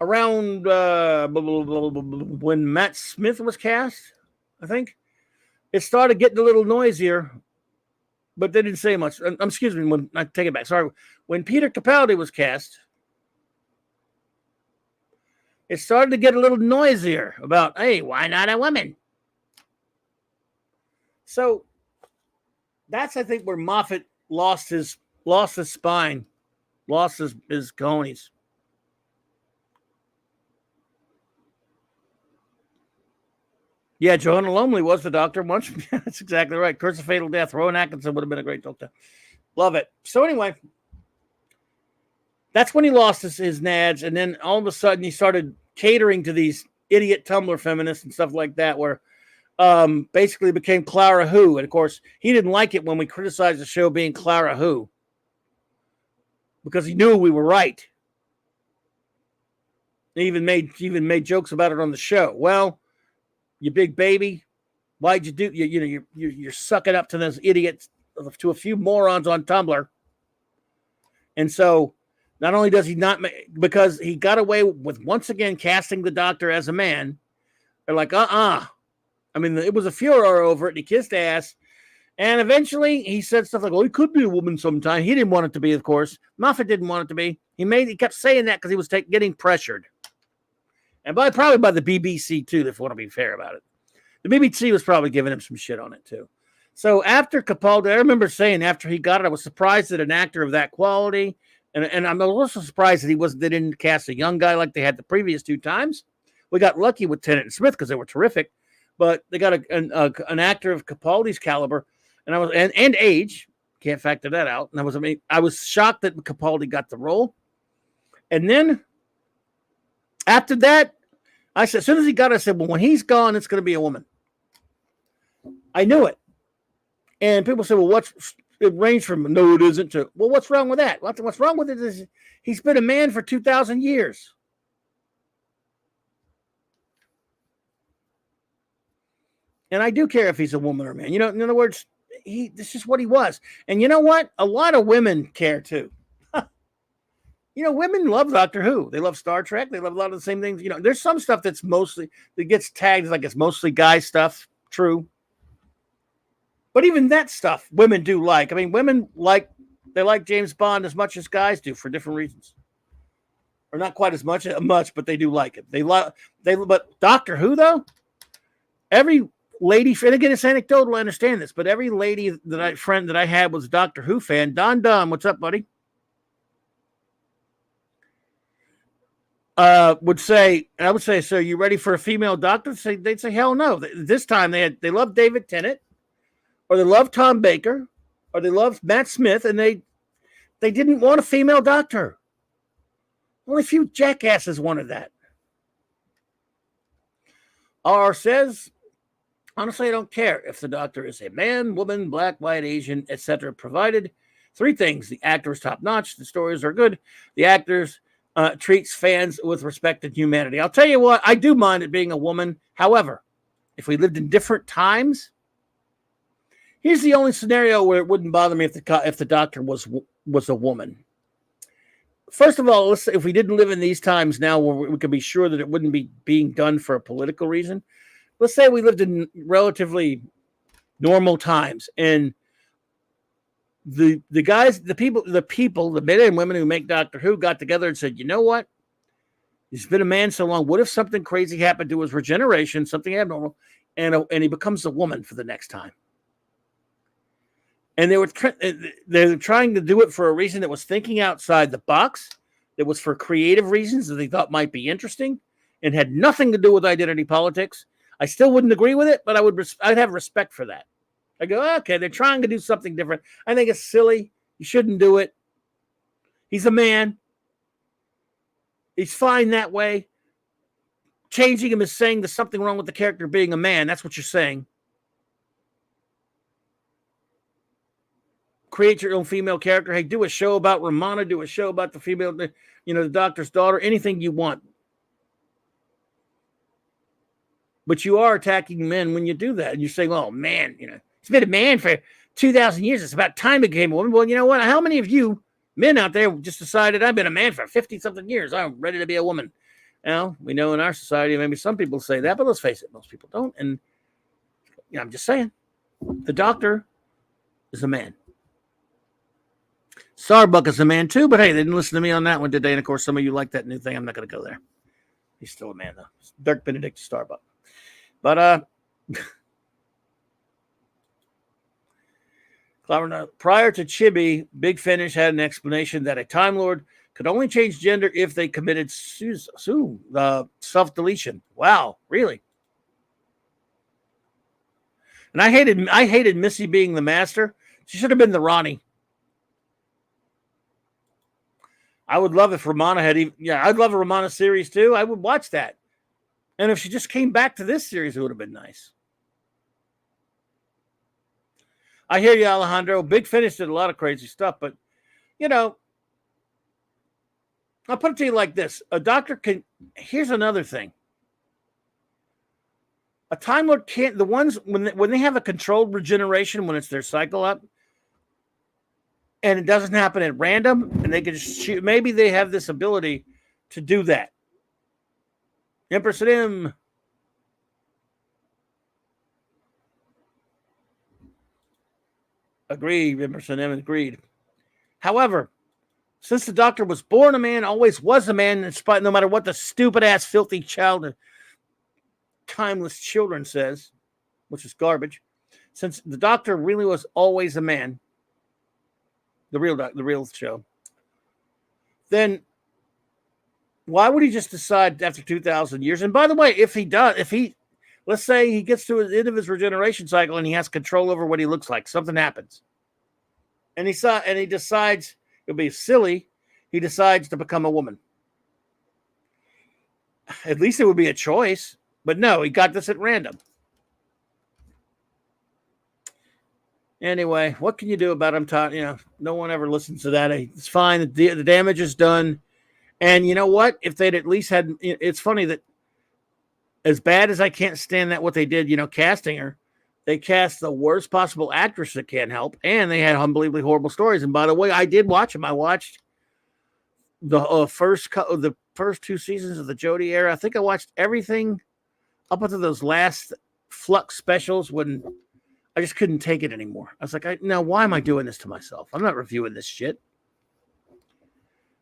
around when Matt Smith was cast, I think, it started getting a little noisier, but they didn't say much. Excuse me, I take it back. Sorry. When Peter Capaldi was cast, it started to get a little noisier about, hey, why not a woman? So that's, I think, where Moffat lost his spine, lost his cojones. Yeah, Joanna Lumley was the doctor once. That's exactly right. Curse of Fatal Death. Rowan Atkinson would have been a great doctor. Love it. So anyway, that's when he lost his nads, and then all of a sudden he started catering to these idiot Tumblr feminists and stuff like that, where basically became Clara Who. And of course, he didn't like it when we criticized the show being Clara Who, because he knew we were right. He even made jokes about it on the show. Well, you big baby, why'd you do? You're sucking up to those idiots, to a few morons on Tumblr. And so, not only does he not, because he got away with once again casting the doctor as a man. They're like, I mean, it was a furor over it. And he kissed ass. And eventually he said stuff like, well, he could be a woman sometime. He didn't want it to be, of course. Moffat didn't want it to be. He kept saying that because he was getting pressured. And probably by the BBC, too, if you want to be fair about it. The BBC was probably giving him some shit on it, too. So after Capaldi, I remember saying after he got it, I was surprised that an actor of that quality, and I'm also surprised that they didn't cast a young guy like they had the previous 2 times. We got lucky with Tennant and Smith because they were terrific. But they got an actor of Capaldi's caliber, and age, can't factor that out. And I was shocked that Capaldi got the role. And then after that, I said, as soon as he got it, I said, well, when he's gone, it's going to be a woman. I knew it. And people say, well, it ranged from, no, it isn't, to, well, what's wrong with that? What's wrong with it is he's been a man for 2,000 years. And I do care if he's a woman or a man. In other words, this is what he was. And you know what? A lot of women care too. Women love Doctor Who. They love Star Trek. They love a lot of the same things. There's some stuff that gets tagged like it's mostly guy stuff. True. But even that stuff, women do like. I mean, women like James Bond as much as guys do for different reasons. Or not quite as much, but they do like it. But Doctor Who, though, every lady, and again, it's anecdotal, I understand this, but every lady friend that I had was a Doctor Who fan. Don Dunn, what's up, buddy? Would say, and I would say, so you ready for a female doctor? They'd say, hell no. This time they loved David Tennant, or they loved Tom Baker, or they loved Matt Smith, and they didn't want a female doctor. Only a few jackasses wanted that. R says, honestly, I don't care if the doctor is a man, woman, black, white, Asian, etc. Provided 3 things. The actor is top-notch. The stories are good. The actors treats fans with respect and humanity. I'll tell you what, I do mind it being a woman. However, if we lived in different times, here's the only scenario where it wouldn't bother me if the doctor was a woman. First of all, if we didn't live in these times now where we could be sure that it wouldn't be being done for a political reason, let's say we lived in relatively normal times and the people, the men and women who make Doctor Who got together and said, you know what? He's been a man so long. What if something crazy happened to his regeneration, something abnormal, and he becomes a woman for the next time? And they were trying to do it for a reason that was thinking outside the box, that was for creative reasons that they thought might be interesting, and had nothing to do with identity politics. I still wouldn't agree with it, but I'd have respect for that. I go, okay, they're trying to do something different. I think it's silly. You shouldn't do it. He's a man. He's fine that way. Changing him is saying there's something wrong with the character being a man. That's what you're saying. Create your own female character. Hey, do a show about Romana. Do a show about the female, the doctor's daughter. Anything you want. But you are attacking men when you do that. And you're saying, oh, man, he's been a man for 2,000 years. It's about time he became a woman. Well, you know what? How many of you men out there just decided I've been a man for 50-something years. I'm ready to be a woman. We know in our society, maybe some people say that, but let's face it, most people don't. And I'm just saying, the doctor is a man. Starbuck is a man too, but hey, they didn't listen to me on that one today. And of course, some of you like that new thing. I'm not going to go there. He's still a man, though. Dirk Benedict Starbuck. But prior to Chibi, Big Finish had an explanation that a Time Lord could only change gender if they committed self-deletion. Wow, really? And I hated Missy being the master. She should have been the Ronnie. I would love if Romana I'd love a Romana series too. I would watch that. And if she just came back to this series, it would have been nice. I hear you, Alejandro. Big Finish did a lot of crazy stuff, but, I'll put it to you like this. A doctor can... Here's another thing. A Time Lord can't... The ones... When they have a controlled regeneration, when it's their cycle up, and it doesn't happen at random, and they can just shoot... Maybe they have this ability to do that. Empress and M. Agreed. Empress and M agreed. However, since the doctor was born a man, always was a man, in spite, no matter what the stupid-ass, filthy child, timeless children says, which is garbage, since the doctor really was always a man, the real show, then why would he just decide after 2,000 years? And by the way, let's say he gets to the end of his regeneration cycle and he has control over what he looks like. Something happens. And he decides, it'll be silly, he decides to become a woman. At least it would be a choice. But no, he got this at random. Anyway, what can you do about him? No one ever listens to that. It's fine. The damage is done. And you know what? If they'd at least had... It's funny that as bad as I can't stand that what they did, casting her, they cast the worst possible actress that can't help, and they had unbelievably horrible stories. And by the way, I did watch them. I watched the first 2 seasons of the Jodie era. I think I watched everything up until those last Flux specials when I just couldn't take it anymore. I was like, now why am I doing this to myself? I'm not reviewing this shit.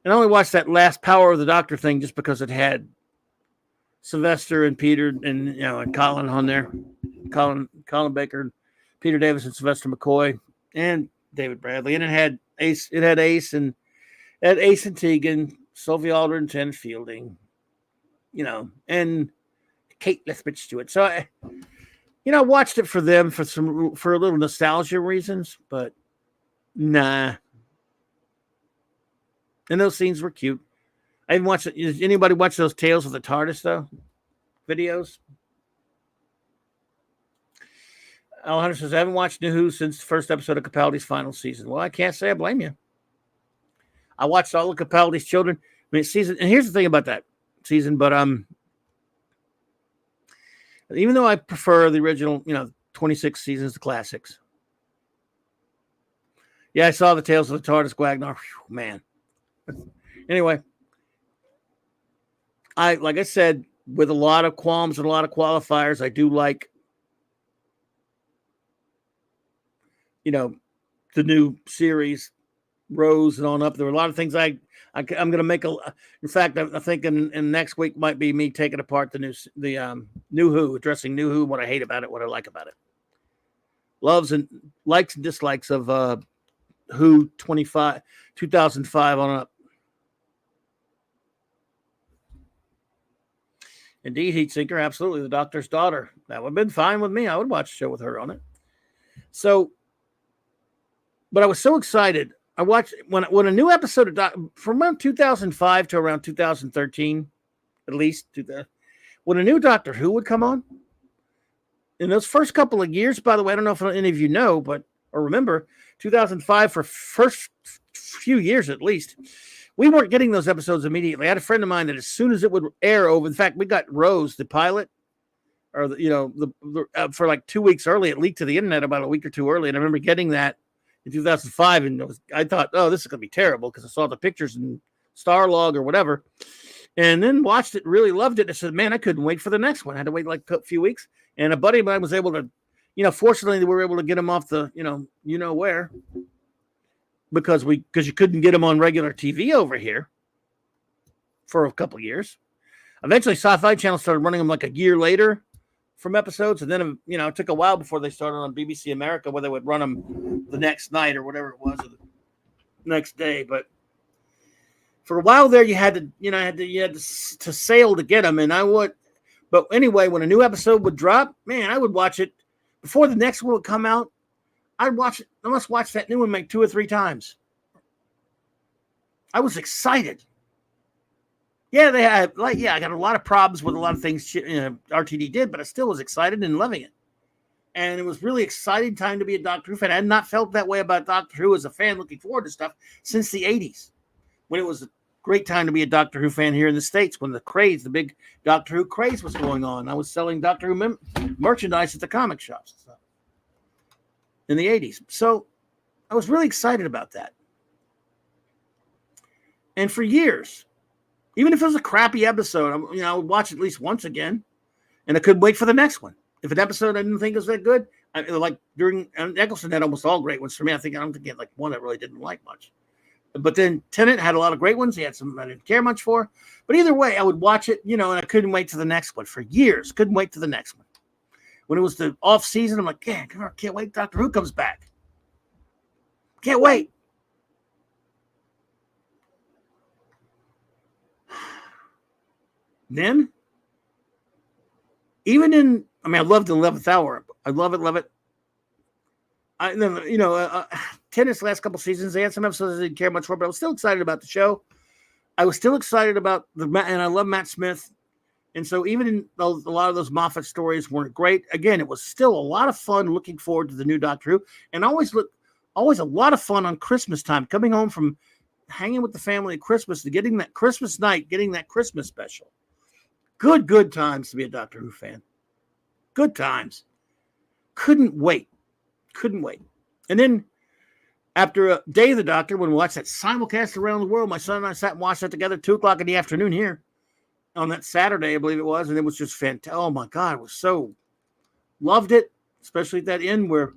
And I only watched that last Power of the Doctor thing just because it had Sylvester and Peter and and Colin on there, Colin Baker, Peter Davis and Sylvester McCoy and David Bradley, and it had Ace and Tegan, Sophie Aldrin, Janet Fielding, and Kate Lethbridge Stewart. So I watched it for them for a little nostalgia reasons, but nah. And those scenes were cute. I didn't watch it. Does anybody watch those Tales of the TARDIS though? Videos? Alejandro says, I haven't watched New Who since the first episode of Capaldi's final season. Well, I can't say I blame you. I watched all of Capaldi's children. Season, and here's the thing about that season, but even though I prefer the original, 26 seasons, the classics. Yeah, I saw the Tales of the TARDIS Guagnar. Whew, man. Anyway, like I said, with a lot of qualms and a lot of qualifiers, I do like, the new series, Rose and on up. There were a lot of things I'm going to make in fact, I think in next week might be me taking apart the New Who, addressing New Who, what I hate about it, what I like about it. Loves and likes and dislikes of Who 2005 on up. Indeed, Heatsinker, absolutely. The Doctor's Daughter. That would have been fine with me. I would watch a show with her on it. So, but I was so excited. I watched when a new episode of from around 2005 to around 2013, at least, when a new Doctor Who would come on. In those first couple of years, by the way, I don't know if any of you know, or remember, 2005 for first few years at least, we weren't getting those episodes immediately. I had a friend of mine that as soon as it would air over, in fact, we got Rose, the pilot, or for like 2 weeks early. It leaked to the internet about a week or two early, and I remember getting that in 2005, and I thought, oh, this is going to be terrible because I saw the pictures in Starlog or whatever, and then watched it, really loved it. I said, man, I couldn't wait for the next one. I had to wait like a few weeks, and a buddy of mine was able to, fortunately, we were able to get him off the, where, because you couldn't get him on regular TV over here for a couple of years. Eventually, Sci-Fi Channel started running them like a year later from episodes, and then it took a while before they started on BBC America, where they would run them the next night or whatever it was, or the next day. But for a while there, you had to sail to get them, and I would. But anyway, when a new episode would drop, man, I would watch it before the next one would come out. I'd watch it. I must watch that new one like 2 or 3 times. I was excited. Yeah, I got a lot of problems with a lot of things RTD did, but I still was excited and loving it. And it was really exciting time to be a Doctor Who fan. I had not felt that way about Doctor Who as a fan looking forward to stuff since the 80s, when it was a great time to be a Doctor Who fan here in the States, when the big Doctor Who craze was going on. I was selling Doctor Who merchandise at the comic shops and stuff in the 80s. So I was really excited about that. And for years, even if it was a crappy episode, I would watch it at least once again, and I couldn't wait for the next one. If an episode I didn't think was that good, like during Eccleston had almost all great ones for me. I don't think he had like one I really didn't like much. But then Tennant had a lot of great ones. He had some I didn't care much for. But either way, I would watch it, and I couldn't wait to the next one for years. Couldn't wait to the next one. When it was the off season, I'm like, yeah, can't wait. Doctor Who comes back. Can't wait. Then, I loved the 11th hour. I love it. Tennant's last couple seasons, they had some episodes I didn't care much for, but I was still excited about the show. I was still excited about and I love Matt Smith. And so even in a lot of those Moffat stories weren't great. Again, it was still a lot of fun looking forward to the new Doctor Who, and always a lot of fun on Christmas time, coming home from hanging with the family at Christmas, to getting that Christmas night, getting that Christmas special. Good times to be a Doctor Who fan. Good times. Couldn't wait. And then after a Day of the Doctor, when we watched that simulcast around the world, my son and I sat and watched that together 2:00 in the afternoon here on that Saturday, I believe it was, and it was just fantastic. Oh my God, it was so loved it, especially at that end where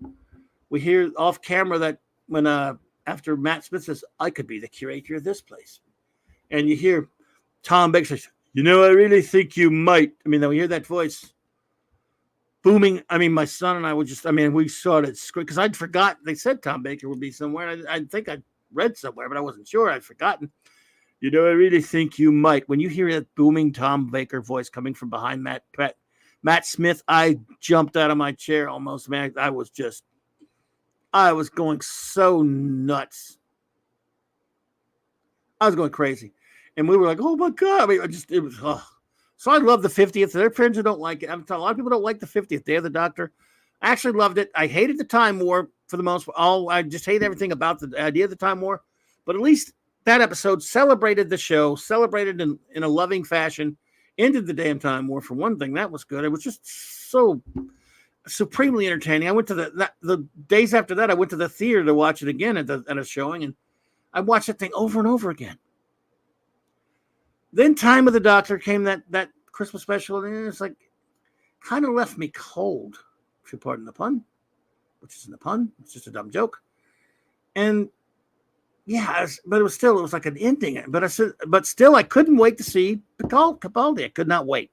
we hear off camera that when after Matt Smith says, "I could be the curator of this place," and you hear Tom Baker says, I really think you might. I mean, we hear that voice booming. I mean, my son and I would we saw it because I'd forgot. They said Tom Baker would be somewhere. I think I read somewhere, but I wasn't sure. I'd forgotten. I really think you might. When you hear that booming Tom Baker voice coming from behind Matt Smith, I jumped out of my chair almost, man. I was going so nuts. I was going crazy. And we were like, oh my God. I mean, it was, So I love the 50th. There are friends who don't like it. I'm telling a lot of people don't like the 50th Day of the Doctor. I actually loved it. I hated the Time War for the most part. I just hate everything about the idea of the Time War. But at least that episode celebrated the show, celebrated in a loving fashion, ended the damn Time War for one thing. That was good. It was just so supremely entertaining. I went to the days after that, I went to the theater to watch it again at a showing, and I watched that thing over and over again. Then Time of the Doctor came, that Christmas special, and it's like kind of left me cold, if you pardon the pun, which isn't a pun, it's just a dumb joke. And yeah, but it was like an ending. But still, I couldn't wait to see Capaldi. I could not wait.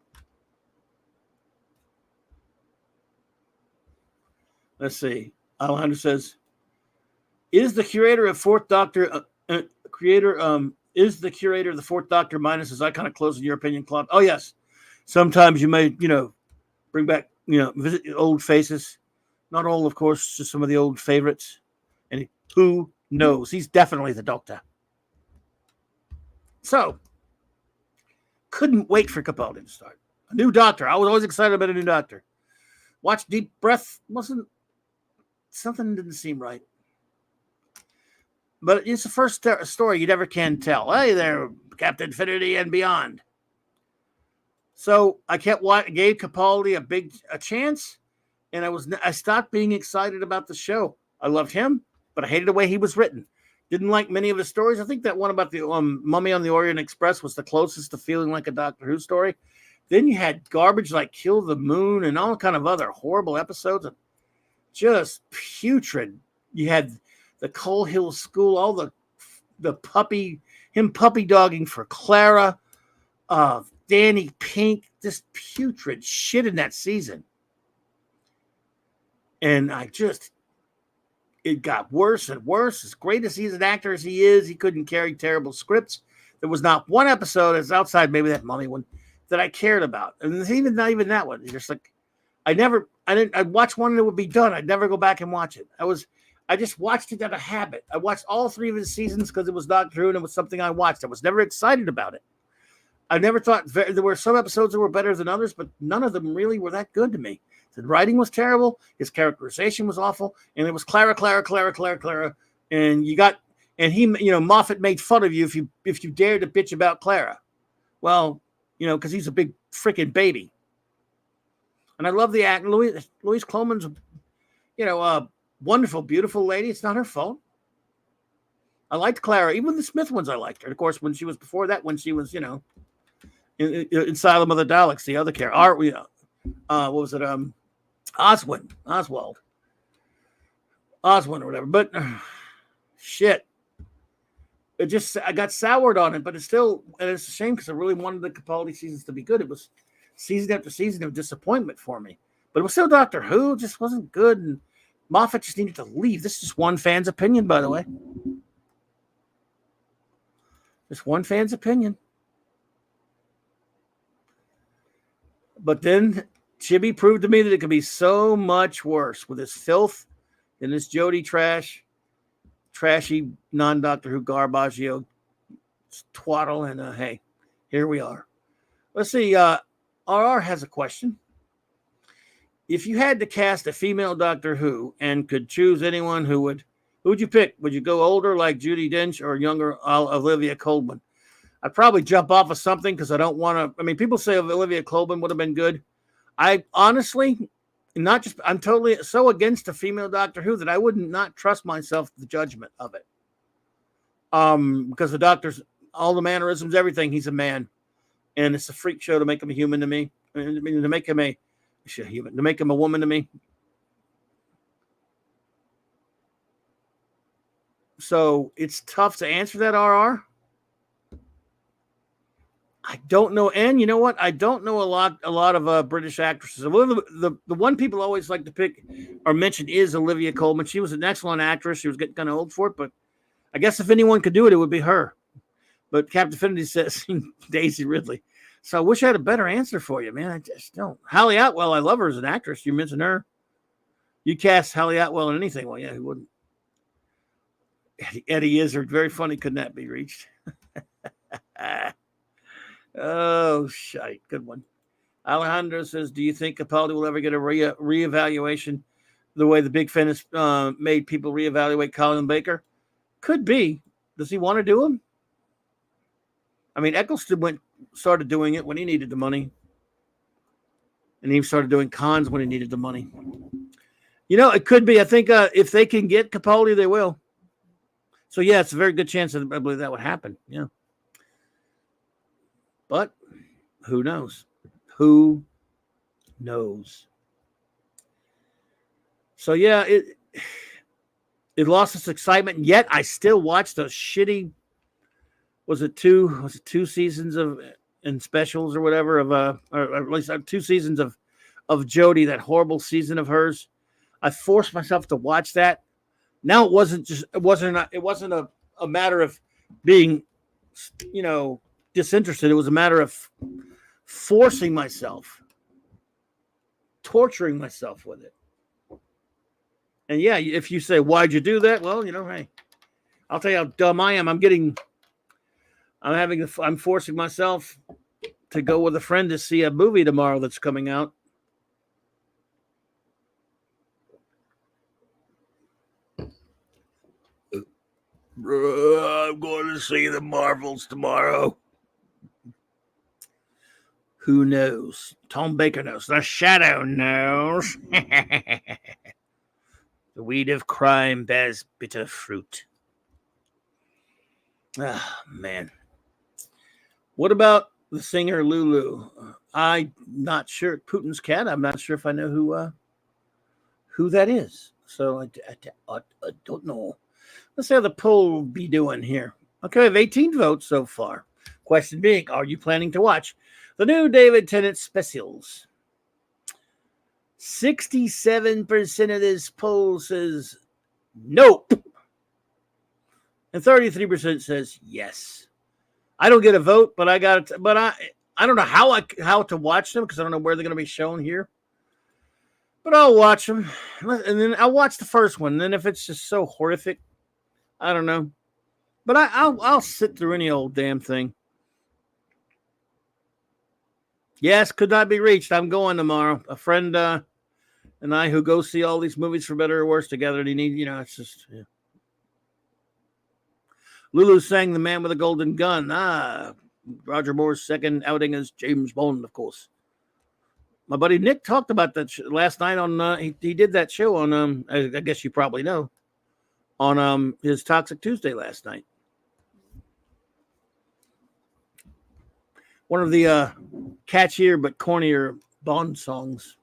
Let's see. Alejandro says, "Is the curator of Fourth Doctor is the curator of the Fourth Doctor minus his iconic clothes in your opinion, Club?" Oh yes. Sometimes you may bring back visit old faces. Not all, of course, just some of the old favorites. And who knows? He's definitely the Doctor. So couldn't wait for Capaldi to start. A new Doctor. I was always excited about a new Doctor. Watch Deep Breath. Something didn't seem right. But it's the first story you never can tell. Hey there, Captain Infinity and beyond. So I gave Capaldi a chance, and I stopped being excited about the show. I loved him, but I hated the way he was written. Didn't like many of his stories. I think that one about the Mummy on the Orient Express was the closest to feeling like a Doctor Who story. Then you had garbage like Kill the Moon and all kind of other horrible episodes. Just putrid. You had the Coal Hill School, all the puppy dogging for Clara, Danny Pink, just putrid shit in that season. And it got worse and worse. As great as he's an actor as he is, he couldn't carry terrible scripts. There was not one episode, as outside maybe that Mummy one, that I cared about. And not even that one. It's just like, I'd watch one and it would be done. I'd never go back and watch it. I just watched it out of habit. I watched all 3 of his seasons because it was Doctor Who and it was something I watched. I was never excited about it. I never thought there were some episodes that were better than others, but none of them really were that good to me. The writing was terrible. His characterization was awful. And it was Clara. And Moffat made fun of you if you dared to bitch about Clara. Well, because he's a big freaking baby. And I love the act. Louise Cloman's, a wonderful, beautiful lady. It's not her fault. I liked Clara. Even the Smith ones, I liked her. Of course, when she was when she was, in Asylum of the Daleks, the other character. What was it? Oswald or whatever. But shit. I got soured on it, but it's a shame because I really wanted the Capaldi seasons to be good. It was season after season of disappointment for me. But it was still Doctor Who, just wasn't good, and Moffat just needed to leave. This is just one fan's opinion, by the way. Just one fan's opinion. But then Chibi proved to me that it could be so much worse with his filth and this Jodie trashy non-Doctor Who Garbaggio twaddle. And hey, here we are. Let's see. RR has a question. If you had to cast a female Doctor Who and could choose anyone, who would you pick? Would you go older like Judi Dench or younger Olivia Colman? I'd probably jump off of something because I don't want to. I mean, people say Olivia Colman would have been good. I honestly, I'm totally so against a female Doctor Who that I would not trust myself the judgment of it. Because the Doctor's, all the mannerisms, everything, he's a man. And it's a freak show to make him a human to me. I mean, to make him a woman to me. So it's tough to answer that, RR. I don't know. And you know what? I don't know a lot of British actresses. One of the one people always like to pick or mention is Olivia Colman. She was an excellent actress. She was getting kind of old for it, but I guess if anyone could do it, it would be her. But Captain Affinity says Daisy Ridley. So I wish I had a better answer for you, man. I just don't. Hallie Atwell, I love her as an actress. You mentioned her. You cast Hallie Atwell in anything. Well, yeah, who wouldn't? Eddie Izzard, very funny. Could not be reached. Oh, shite. Good one. Alejandro says, do you think Capaldi will ever get a reevaluation the way the Big Finish made people reevaluate Colin Baker? Could be. Does he want to do them? I mean, Eccleston started doing it when he needed the money. And he started doing cons when he needed the money. You know, it could be. I think if they can get Capaldi, they will. So, yeah, it's a very good chance that I believe that would happen. Yeah. But who knows? Who knows? So, yeah, it lost its excitement. Yet I still watch the shitty, was it two seasons of in specials or whatever of or at least 2 seasons of Jodie, that horrible season of hers. I forced myself to watch that. Now it wasn't a matter of being, disinterested. It was a matter of forcing myself, torturing myself with it. And yeah, if you say, why'd you do that? Well, hey, I'll tell you how dumb I am. I'm forcing myself to go with a friend to see a movie tomorrow that's coming out. I'm going to see the Marvels tomorrow. Who knows? Tom Baker knows. The Shadow knows. The weed of crime bears bitter fruit. Ah, man. What about the singer Lulu? I'm not sure. Putin's cat. I'm not sure if I know who that is. So I don't know. Let's see how the poll be doing here. Okay, we have 18 votes so far. Question being, are you planning to watch the new David Tennant specials? 67% of this poll says nope. And 33% says yes. I don't get a vote, but I got it. But I don't know how to watch them because I don't know where they're going to be shown here. But I'll watch them, and then I'll watch the first one. And then if it's just so horrific, I don't know. But I'll sit through any old damn thing. Yes, could not be reached. I'm going tomorrow. A friend and I who go see all these movies for better or worse together. And it's just. Yeah. Lulu sang The Man with a Golden Gun. Roger Moore's second outing as James Bond, of course. My buddy Nick talked about that last night on. He did that show on. I guess you probably know, on his Toxic Tuesday last night. One of the catchier but cornier Bond songs.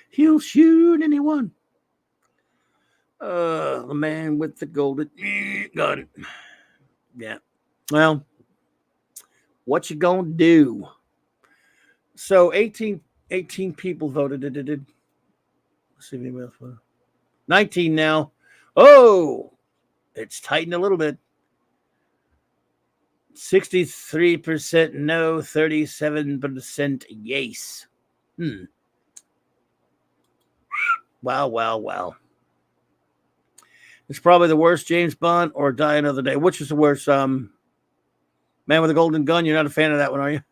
He'll shoot anyone. The man with the golden gun. Yeah. Well, what you gonna do? So 18 people voted. Let's see if anybody else voted. 19 now. Oh, it's tightened a little bit. 63% no, 37% yes. Wow. It's probably the worst James Bond or Die Another Day. Which is the worst? Man with a Golden Gun. You're not a fan of that one, are you?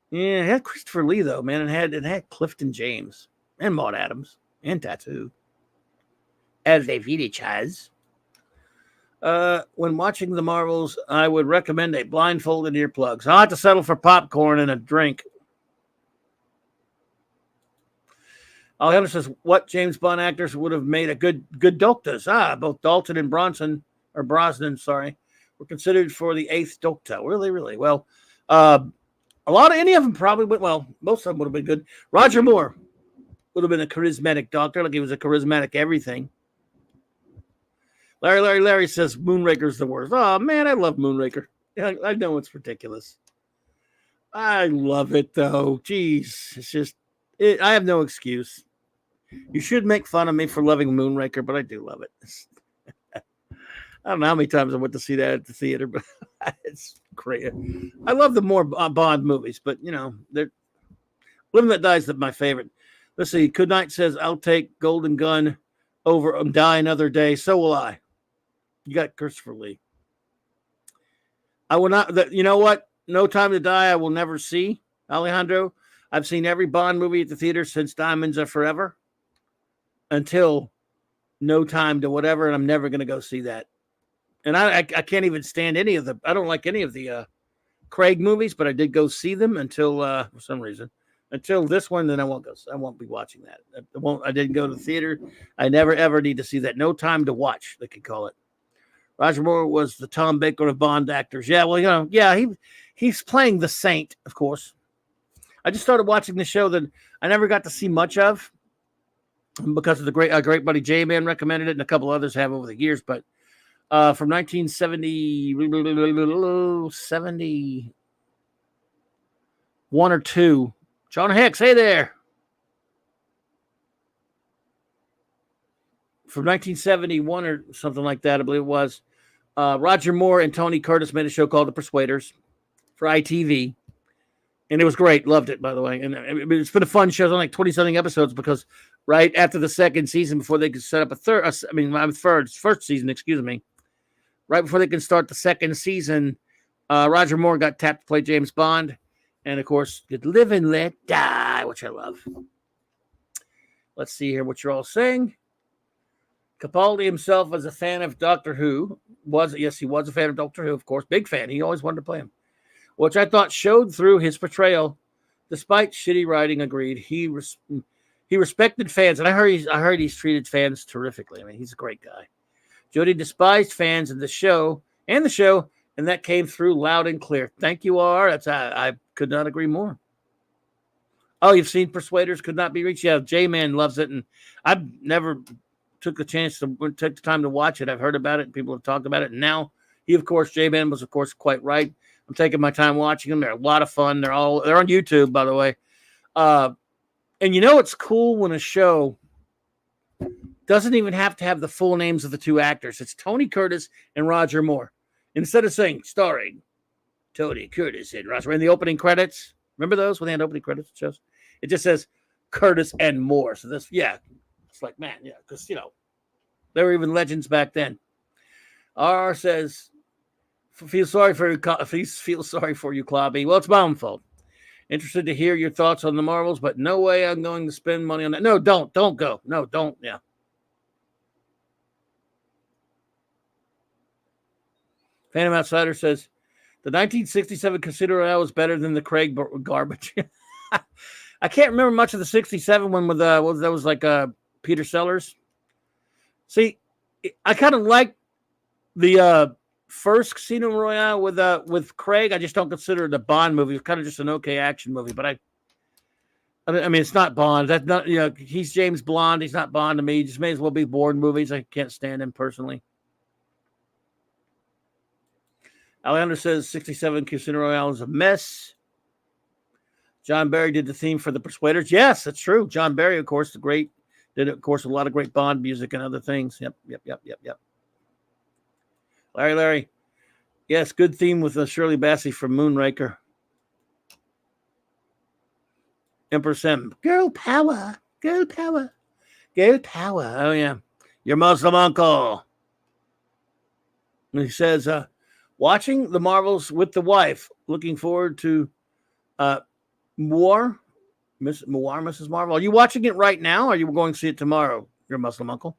Yeah, it had Christopher Lee though, man. It had Clifton James and Maud Adams and Tattoo. As a Village has. When watching the Marvels, I would recommend a blindfolded earplugs. I'll have to settle for popcorn and a drink. Alejandro says, what James Bond actors would have made a good Doctors? Both Dalton and Brosnan, were considered for the 8th Doctor. Really? Well, any of them probably would. Well, most of them would have been good. Roger Moore would have been a charismatic Doctor, like he was a charismatic everything. Larry says Moonraker's the worst. Oh, man, I love Moonraker. I know it's ridiculous. I love it, though. Jeez, it's just, I have no excuse. You should make fun of me for loving Moonraker, but I do love it. I don't know how many times I went to see that at the theater, but it's great. I love the more Bond movies, but, they're Living That Dies is my favorite. Let's see. Good Night says, I'll take Golden Gun over Die Another Day. So will I. You got Christopher Lee. I will not, you know what? No Time to Die I will never see, Alejandro. I've seen every Bond movie at the theater since Diamonds Are Forever until No Time to whatever, and I'm never going to go see that. And I can't even stand any of I don't like any of the Craig movies, but I did go see them until, for some reason, until this one, then I won't be watching that. I didn't go to the theater. I never, ever need to see that. No Time to Watch, they could call it. Roger Moore was the Tom Baker of Bond actors. Yeah, well, he's playing the Saint, of course. I just started watching the show that I never got to see much of because of the great buddy J-Man recommended it, and a couple others have over the years. But from 1971 or 2, John Hicks, hey there. From 1971 or something like that, I believe it was. Roger Moore and Tony Curtis made a show called The Persuaders for ITV. And it was great. Loved it, by the way. And it's been a fun show. It's only like 20-something episodes because right after the second season, before they could set up first season, right before they can start the second season, Roger Moore got tapped to play James Bond. And, of course, Good Live and Let Die, which I love. Let's see here what you're all saying. Capaldi himself was a fan of Doctor Who. He was a fan of Doctor Who, of course. Big fan. He always wanted to play him, which I thought showed through his portrayal. Despite shitty writing, agreed. He respected fans, and I heard he's treated fans terrifically. I mean, he's a great guy. Jodie despised fans in the show, and that came through loud and clear. Thank you, R. I could not agree more. Oh, you've seen Persuaders Could Not Be Reached? Yeah, J-Man loves it, and I've never took the chance to take the time to watch it. I've heard about it. People have talked about it. And now J-Man was, of course, quite right. I'm taking my time watching them. They're a lot of fun. They're on YouTube, by the way. And it's cool when a show doesn't even have to have the full names of the two actors. It's Tony Curtis and Roger Moore. Instead of saying starring Tony Curtis and Roger Moore in the opening credits. Remember those when they had opening credits shows? It just says Curtis and Moore. So this, yeah. It's like, man, yeah, because, they were even legends back then. R says, feel sorry for you, Clobby. Well, it's my own fault. Interested to hear your thoughts on the Marvels, but no way I'm going to spend money on that. No, don't go. No, don't. Yeah. Phantom Outsider says, the 1967 Casino Royale was better than the Craig garbage. I can't remember much of the 67 one with, that was like, Peter Sellers. See, I kind of like the first Casino Royale with Craig. I just don't consider it a Bond movie. It's kind of just an okay action movie. But I mean, it's not Bond. That's not he's James Bond. He's not Bond to me. He just may as well be Bourne movies. I can't stand him personally. Alejandro says 67 Casino Royale is a mess. John Barry did the theme for The Persuaders. Yes, that's true. John Barry, of course, did, of course, a lot of great Bond music and other things. Yep. Larry. Yes, good theme with Shirley Bassey from Moonraker. Empress M. Girl power. Oh, yeah. Your Muslim uncle. And he says, watching the Marvels with the wife. Looking forward to more. Mrs. Marvel. Are you watching it right now, or are you going to see it tomorrow, your Muslim uncle?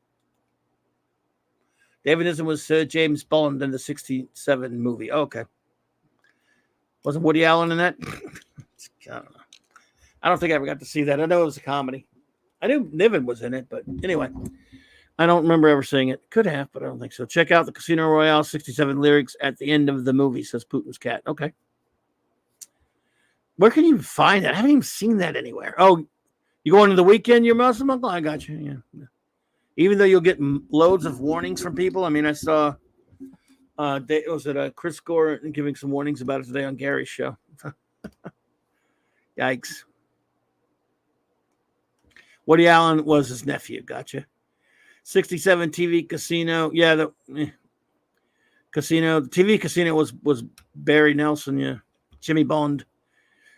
David Nissen was James Bond in the 67 movie. Oh, okay. Wasn't Woody Allen in that? I don't think I ever got to see that. I know it was a comedy. I knew Niven was in it, but anyway, I don't remember ever seeing it. Could have, but I don't think so. Check out the Casino Royale 67 lyrics at the end of the movie, says Putin's cat. Okay. Where can you find that? I haven't even seen that anywhere. Oh, you going to the weekend, your Muslim uncle? I got you. Yeah. Even though you'll get loads of warnings from people. I mean, I saw was it Chris Gore giving some warnings about it today on Gary's show. Yikes. Woody Allen was his nephew. Gotcha. 67 TV Casino. Yeah, the Casino. The TV Casino was Barry Nelson. Yeah. Jimmy Bond.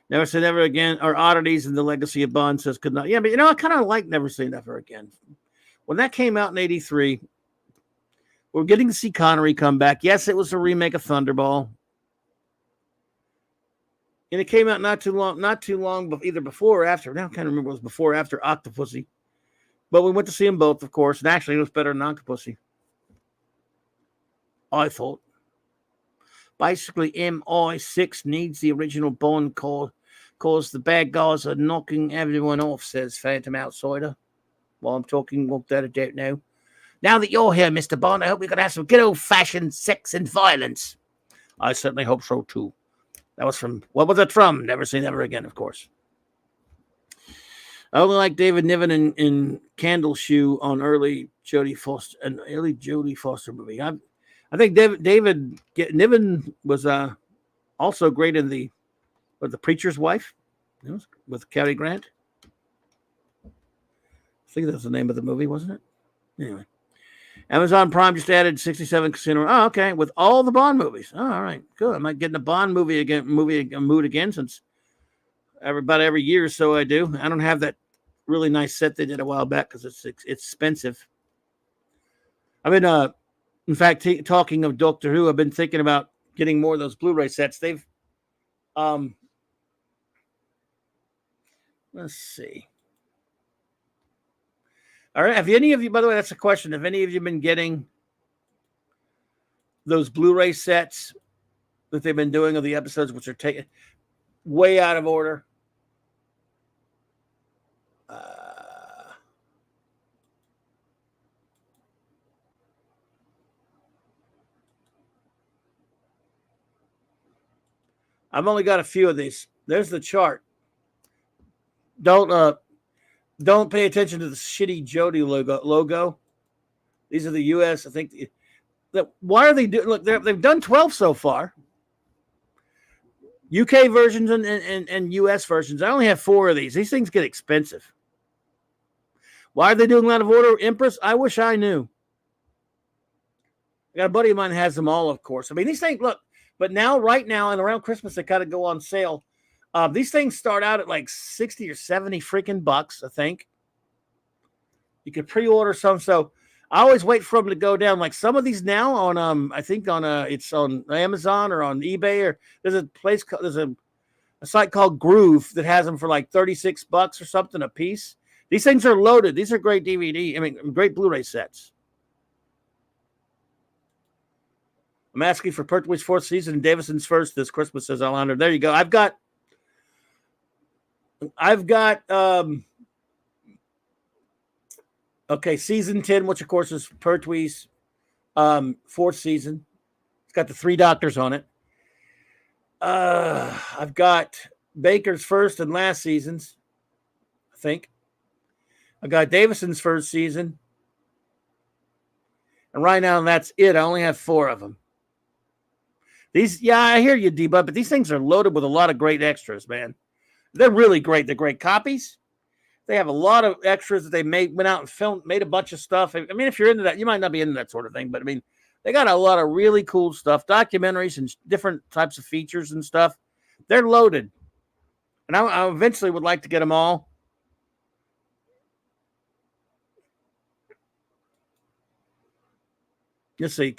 Never Say Never Again. Or Oddities and the Legacy of Bond says could not. Yeah, but I kind of like Never Say Never Again. When that came out in 83, we're getting to see Connery come back. Yes, it was a remake of Thunderball. And it came out not too long, but either before or after. Now I can't remember if it was before or after Octopussy. But we went to see them both, of course. And actually, it was better than Octopussy. I thought. Basically, MI6 needs the original Bond call because the bad guys are knocking everyone off, says Phantom Outsider. While I'm talking, walked out of doubt now. Now that you're here, Mr. Bond, I hope we're going to have some good old-fashioned sex and violence. I certainly hope so, too. That was from, what was it from? Never Say Never Again, of course. I only like David Niven in Candle Shoe on early Jodie Foster movie. I think David Niven was also great in the Preacher's Wife with Cary Grant. I think that's the name of the movie, wasn't it? Anyway. Amazon Prime just added 67 Casino. Oh, okay. With all the Bond movies. Oh, all right. Good. I might get in a Bond movie mood again since about every year or so I do. I don't have that really nice set they did a while back because it's expensive. I mean, in fact, talking of Doctor Who, I've been thinking about getting more of those Blu-ray sets. They've, let's see. All right. Have any of you, by the way, that's a question. Have any of you been getting those Blu-ray sets that they've been doing of the episodes, which are taken way out of order? I've only got a few of these. There's the chart. Don't pay attention to the shitty Jodie logo. These are the U.S. I think. Why are they doing? Look, they've done 12 so far. UK versions and US versions. I only have 4 of these. These things get expensive. Why are they doing out of order? Empress, I wish I knew. I got a buddy of mine who has them all, of course. I mean, these things, look, but now, right now, and around Christmas, they kind of go on sale. These things start out at like 60 or 70 freaking bucks, I think. You can pre-order some. So I always wait for them to go down. Like some of these now on, I think on, it's on Amazon or on eBay, or there's a site called Groove that has them for like 36 bucks or something a piece. These things are loaded. These are great great Blu-ray sets. I'm asking for Pertwee's 4th season and Davison's first this Christmas, says Alejandro. There you go. I've got season 10, which of course is Pertwee's 4th season. It's got the 3 doctors on it. I've got Baker's first and last seasons, I think. I got Davison's first season. And right now, that's it. I only have 4 of them. I hear you, D-Bud, but these things are loaded with a lot of great extras, man. They're really great. They're great copies. They have a lot of extras that they went out and made a bunch of stuff. I mean, if you're into that, you might not be into that sort of thing, but I mean, they got a lot of really cool stuff, documentaries and different types of features and stuff. They're loaded. And I eventually would like to get them all. Let's see.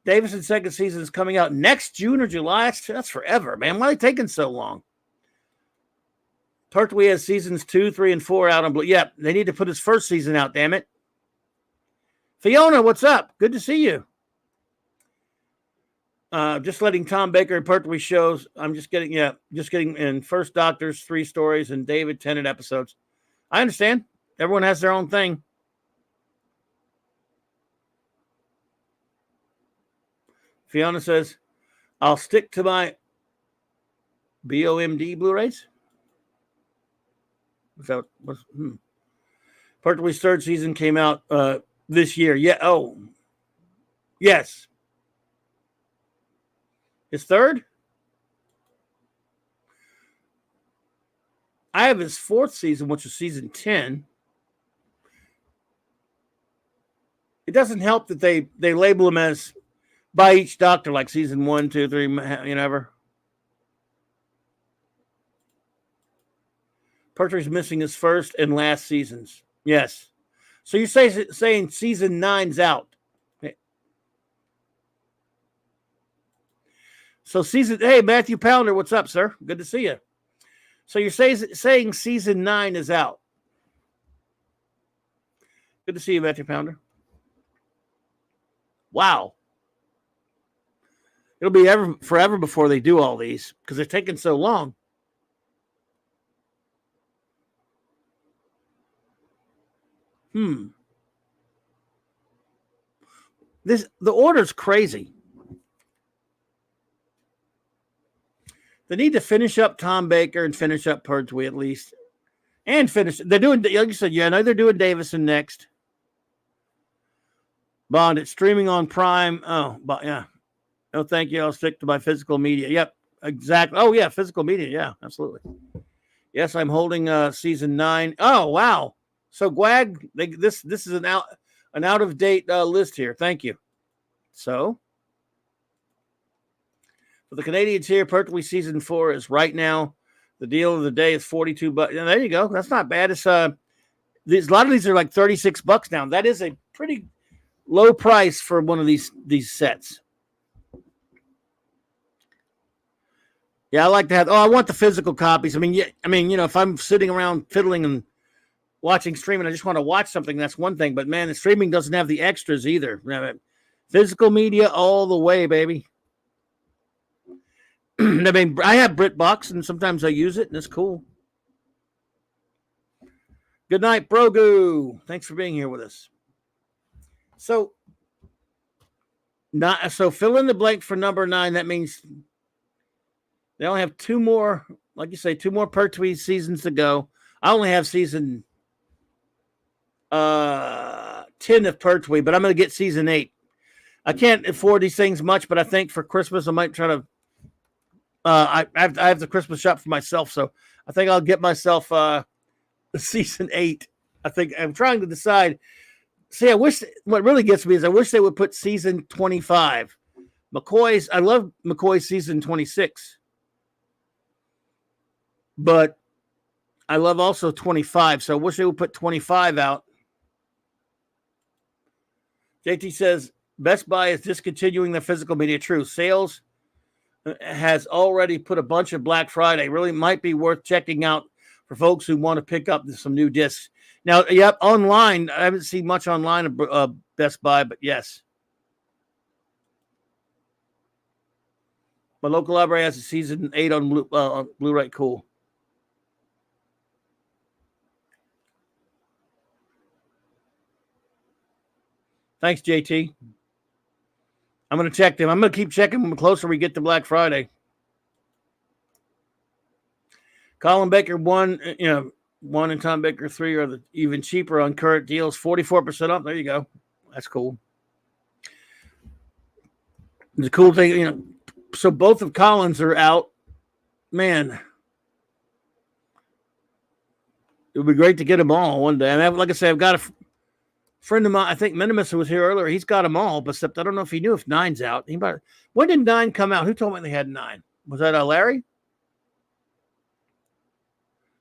Davison's 2nd season is coming out next June or July. That's forever, man. Why are they taking so long? Pertwee has seasons 2, 3, and 4 out on Blue. Yeah, they need to put his first season out, damn it. Fiona, what's up? Good to see you. Just letting Tom Baker and Pertwee shows. I'm just getting in First Doctors 3 stories and David Tennant episodes. I understand. Everyone has their own thing. Fiona says, I'll stick to my BOMD Blu-rays. Pertwee's third season came out this year. Yeah. Oh, yes. His third? I have his fourth season, which was season 10. It doesn't help that they label him as by each doctor, like season 1, 2, 3, ever. Pertwee's missing his first and last seasons. Yes. So you're saying season 9's out. So hey, Matthew Pounder, what's up, sir? Good to see you. So you're saying season 9 is out. Good to see you, Matthew Pounder. Wow. It'll be forever before they do all these because they're taking so long. The order's crazy. They need to finish up Tom Baker and finish up Pertwee at least. And finish. They're doing, like you said, I know they're doing Davison next. Bond, it's streaming on Prime. Oh, but yeah. No, thank you. I'll stick to my physical media. Yep, exactly. Oh, yeah, physical media. Yeah, absolutely. Yes, I'm holding season 9. Oh, wow. So, Gwag, this is an out-of-date list here. Thank you. So, for the Canadians here, Pertwee season 4 is right now. The deal of the day is $42. There you go. That's not bad. It's a lot of these are like $36 now. That is a pretty low price for one of these sets. Yeah, I like to have. Oh, I want the physical copies. I mean, if I'm sitting around fiddling and watching streaming, I just want to watch something. That's one thing. But man, the streaming doesn't have the extras either. Physical media all the way, baby. I mean, I have BritBox, and sometimes I use it, and it's cool. Good night, Brogu. Thanks for being here with us. So fill in the blank for number 9. That means they only have 2 more, like you say, 2 more Pertwee seasons to go. I only have season 10 of Pertwee, but I'm going to get season 8. I can't afford these things much, but I think for Christmas I might try to. I have the Christmas shop for myself, so I think I'll get myself season 8. I think I'm trying to decide. See, I wish what really gets me is I wish they would put season 25. I love McCoy's season 26, but I love also 25. So I wish they would put 25 out. JT says Best Buy is discontinuing the physical media. True. Sales has already put a bunch of Black Friday. Really might be worth checking out for folks who want to pick up some new discs. Now, yep, online. I haven't seen much online of Best Buy, but yes. My local library has a season 8 on Blu-ray. Cool. Thanks, JT. I'm going to check them. I'm going to keep checking them the closer we get to Black Friday. Colin Baker 1, 1 and Tom Baker 3 are even cheaper on current deals. 44% off. There you go. That's cool. The cool thing, so both of Colin's are out. Man, it would be great to get them all one day. And like I said, I've got a friend of mine, I think Minimus, who was here earlier, he's got them all, but except I don't know if he knew if 9's out. When did 9 come out? Who told me they had 9? Was that Larry?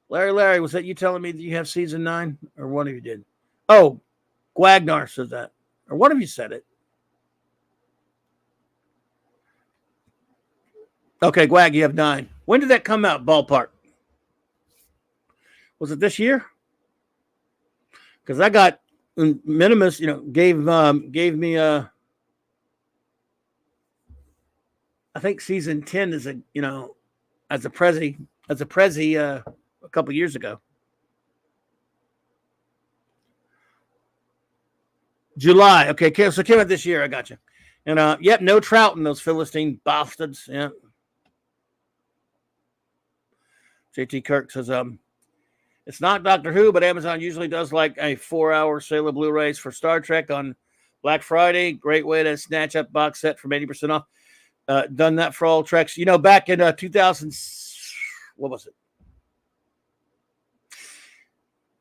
Larry, was that you telling me that you have season 9? Or one of you did? Oh, Gwagnar says that. Or one of you said it. Okay, Gwag, you have 9. When did that come out, ballpark? Was it this year? Because I got Minimus, gave me I think season 10 is as a Prezi a couple years ago. July. Okay, so it came out this year. I got you. And yep, no Trout in those Philistine bastards. Yeah. JT Kirk says, It's not Doctor Who, but Amazon usually does like a 4-hour sale of Blu-rays for Star Trek on Black Friday. Great way to snatch up box set from 80% off. Done that for all Treks. You know, back in 2000, what was it?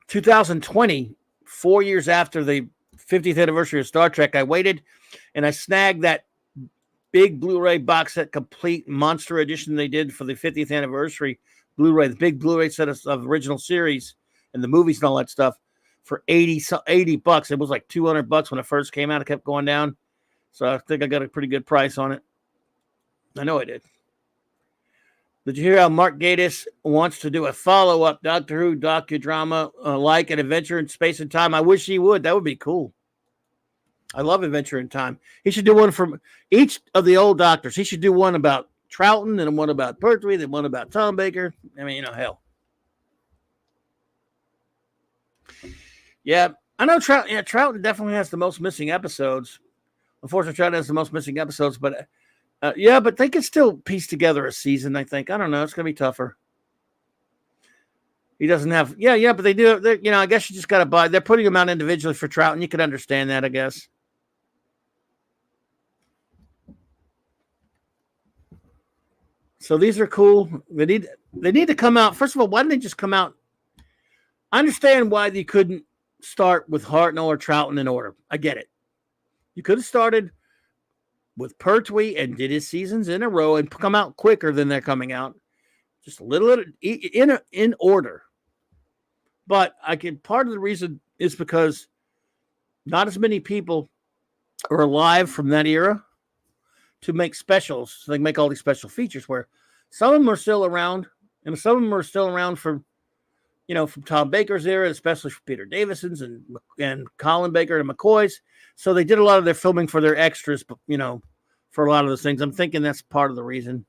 2020, 4 years after the 50th anniversary of Star Trek, I waited and I snagged that big Blu-ray box set, complete monster edition they did for the 50th anniversary Blu-ray, the big Blu-ray set of original series and the movies and all that stuff for $80. It was like $200 when it first came out. It kept going down. So I think I got a pretty good price on it. I know I did. Did you hear how Mark Gatiss wants to do a follow-up Doctor Who docudrama like an Adventure in Space and Time? I wish he would. That would be cool. I love Adventure in Time. He should do one from each of the old Doctors. He should do one about Troughton, and one about Pertwee, then one about Tom Baker. I mean, hell. Yeah, I know Troughton definitely has the most missing episodes. Unfortunately, Troughton has the most missing episodes, but but they can still piece together a season, I think. I don't know. It's going to be tougher. He doesn't have, but they do. I guess you just got to buy. They're putting them out individually for Troughton. You could understand that, I guess. So these are cool. They need to come out. First of all, why didn't they just come out? I understand why they couldn't start with Hartnell or Troughton in order. I get it. You could have started with Pertwee and did his seasons in a row and come out quicker than they're coming out. Just a little in order. But part of the reason is because not as many people are alive from that era to make specials. So they make all these special features where some of them are still around, and some of them are still around from Tom Baker's era, especially for Peter Davison's and Colin Baker and McCoy's. So they did a lot of their filming for their extras, for a lot of those things. I'm thinking that's part of the reason.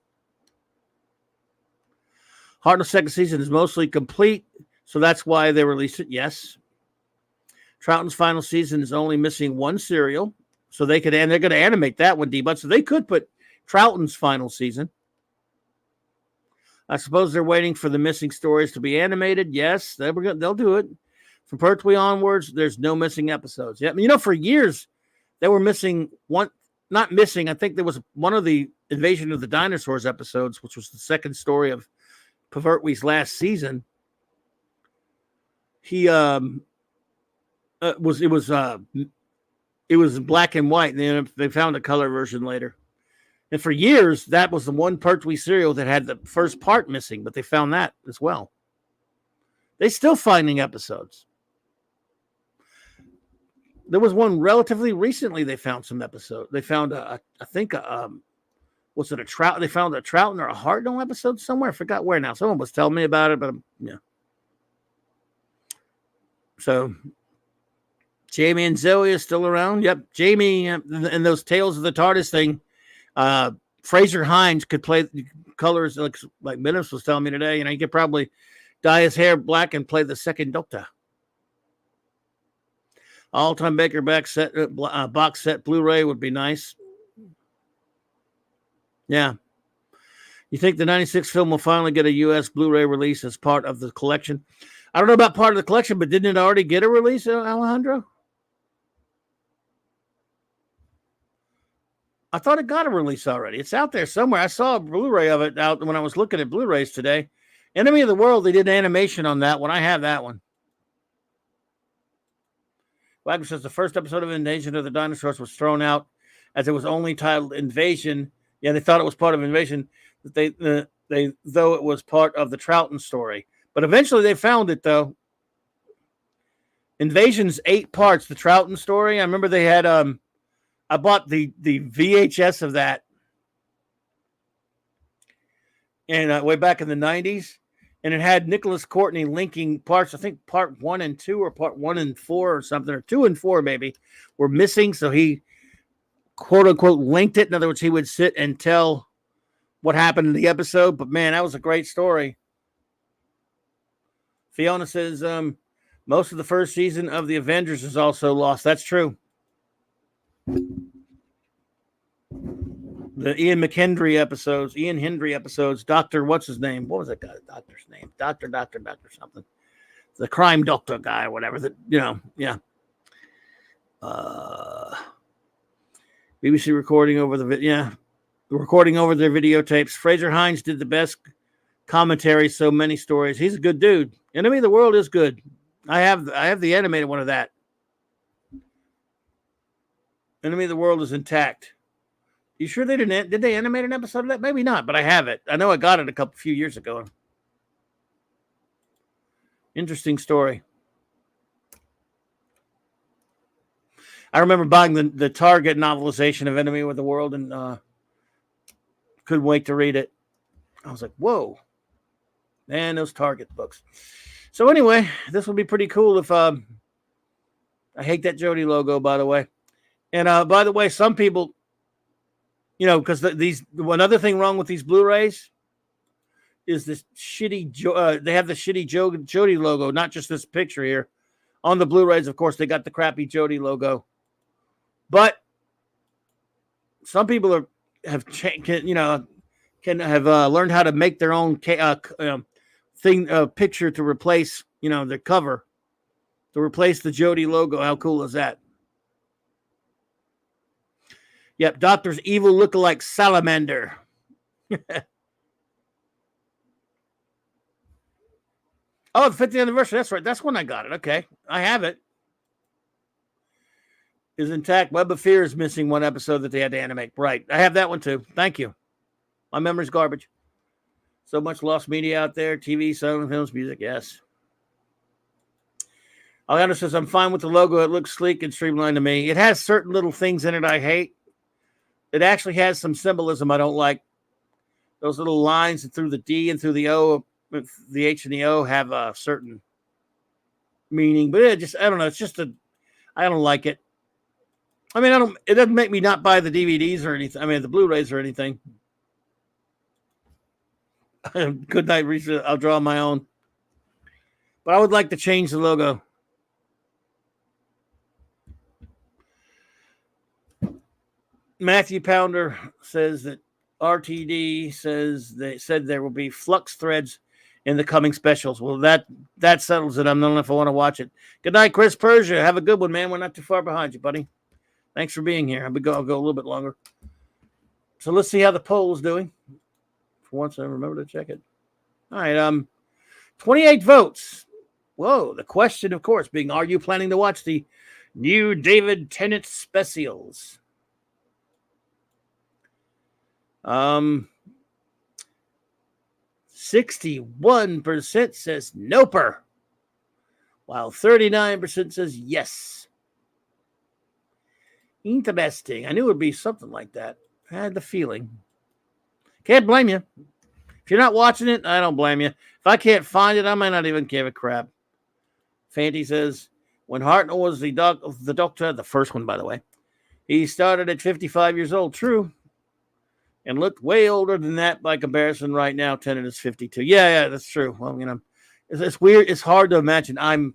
Hartnell's second season is mostly complete, so that's why they released it. Yes. Troughton's final season is only missing one serial. So they're going to animate that one, D-Bud. So they could put Troughton's final season. I suppose they're waiting for the missing stories to be animated. Yes, they'll do it. From Pertwee onwards, there's no missing episodes. Yeah, for years they were missing one. Not missing. I think there was one of the Invasion of the Dinosaurs episodes, which was the second story of Pertwee's last season. He it was black and white, and then they found a color version later. And for years, that was the one Pertwee serial that had the first part missing, but they found that as well. They're still finding episodes. There was one relatively recently. They found some episodes. They found was it a Trout? They found a Troughton or a Hartnell episode somewhere. I forgot where now. Someone was telling me about it, but yeah. So Jamie and Zoe is still around. Yep, Jamie and those Tales of the TARDIS thing. Fraser Hines could play colors like Minnis was telling me today. He could probably dye his hair black and play the second Doctor. All-time Baker box set Blu-ray would be nice. Yeah. You think the 96 film will finally get a U.S. Blu-ray release as part of the collection? I don't know about part of the collection, but didn't it already get a release, Alejandro? I thought it got a release already. It's out there somewhere. I saw a Blu-ray of it out when I was looking at Blu-rays today. Enemy of the World, they did animation on that one. I have that one. Wagner says the first episode of Invasion of the Dinosaurs was thrown out as it was only titled Invasion. Yeah, they thought it was part of Invasion, that though it was part of the Troughton story. But eventually they found it, though. Invasion's 8 parts, the Troughton story. I remember they had I bought the VHS of that and way back in the 90s, and it had Nicholas Courtney linking parts. I think part 1 and 2 or part 1 and 4 or something, or 2 and 4 maybe, were missing. So he, quote unquote, linked it. In other words, he would sit and tell what happened in the episode. But man, that was a great story. Fiona says most of the first season of The Avengers is also lost. That's true. The Ian Hendry episodes, Dr. What's his name? What was that guy? Doctor's name? Doctor something. the crime doctor guy or whatever. That yeah. BBC recording over recording over their videotapes. Fraser Hines did the best commentary. So many stories. He's a good dude. Enemy of the World is good. I have the animated one of that. Enemy of the World is intact. You sure they didn't? Did they animate an episode of that? Maybe not, but I have it. I know I got it a few years ago. Interesting story. I remember buying the Target novelization of Enemy of the World and couldn't wait to read it. I was like, whoa. Man, those Target books. So anyway, this will be pretty cool if I hate that Jody logo, by the way. And by the way, some people, because another thing wrong with these Blu-rays is this shitty, they have the shitty Jody logo, not just this picture here. On the Blu-rays, of course, they got the crappy Jody logo. But some people can have learned how to make their own picture to replace, their cover, to replace the Jody logo. How cool is that? Yep, Doctor's evil lookalike salamander. Oh, the 50th anniversary. That's right. That's when I got it. Okay. I have it. Is intact. Web of Fear is missing one episode that they had to animate. Right. I have that one too. Thank you. My memory's garbage. So much lost media out there. TV, sound, films, music. Yes. Alejandro says, I'm fine with the logo. It looks sleek and streamlined to me. It has certain little things in it I hate. It actually has some symbolism I don't like. Those little lines through the D and through the O, the H and the O have a certain meaning, but I don't know. It's just I don't like it. I mean, it doesn't make me not buy the DVDs or anything. I mean, the Blu-rays or anything. Good night, Risa. I'll draw my own. But I would like to change the logo. Matthew Pounder says that RTD says they said there will be flux threads in the coming specials. Well, that settles it. I don't know if I want to watch it. Good night, Chris Persia. Have a good one, man. We're not too far behind you, buddy. Thanks for being here. I'll go a little bit longer. So let's see how the poll is doing. For once, I remember to check it. All right. 28 votes. Whoa. The question, of course, being, are you planning to watch the new David Tennant specials? 61% says noper, while 39% says yes. Interesting. I knew it would be something like that. I had the feeling. Can't blame you. If you're not watching it, I don't blame you. If I can't find it, I might not even give a crap. Fanty says, when Hartnell was the doctor, the first one, by the way, he started at 55 years old. True. And looked way older than that by comparison. Right now, Tennant is 52. Yeah, that's true. Well, it's weird. It's hard to imagine. I'm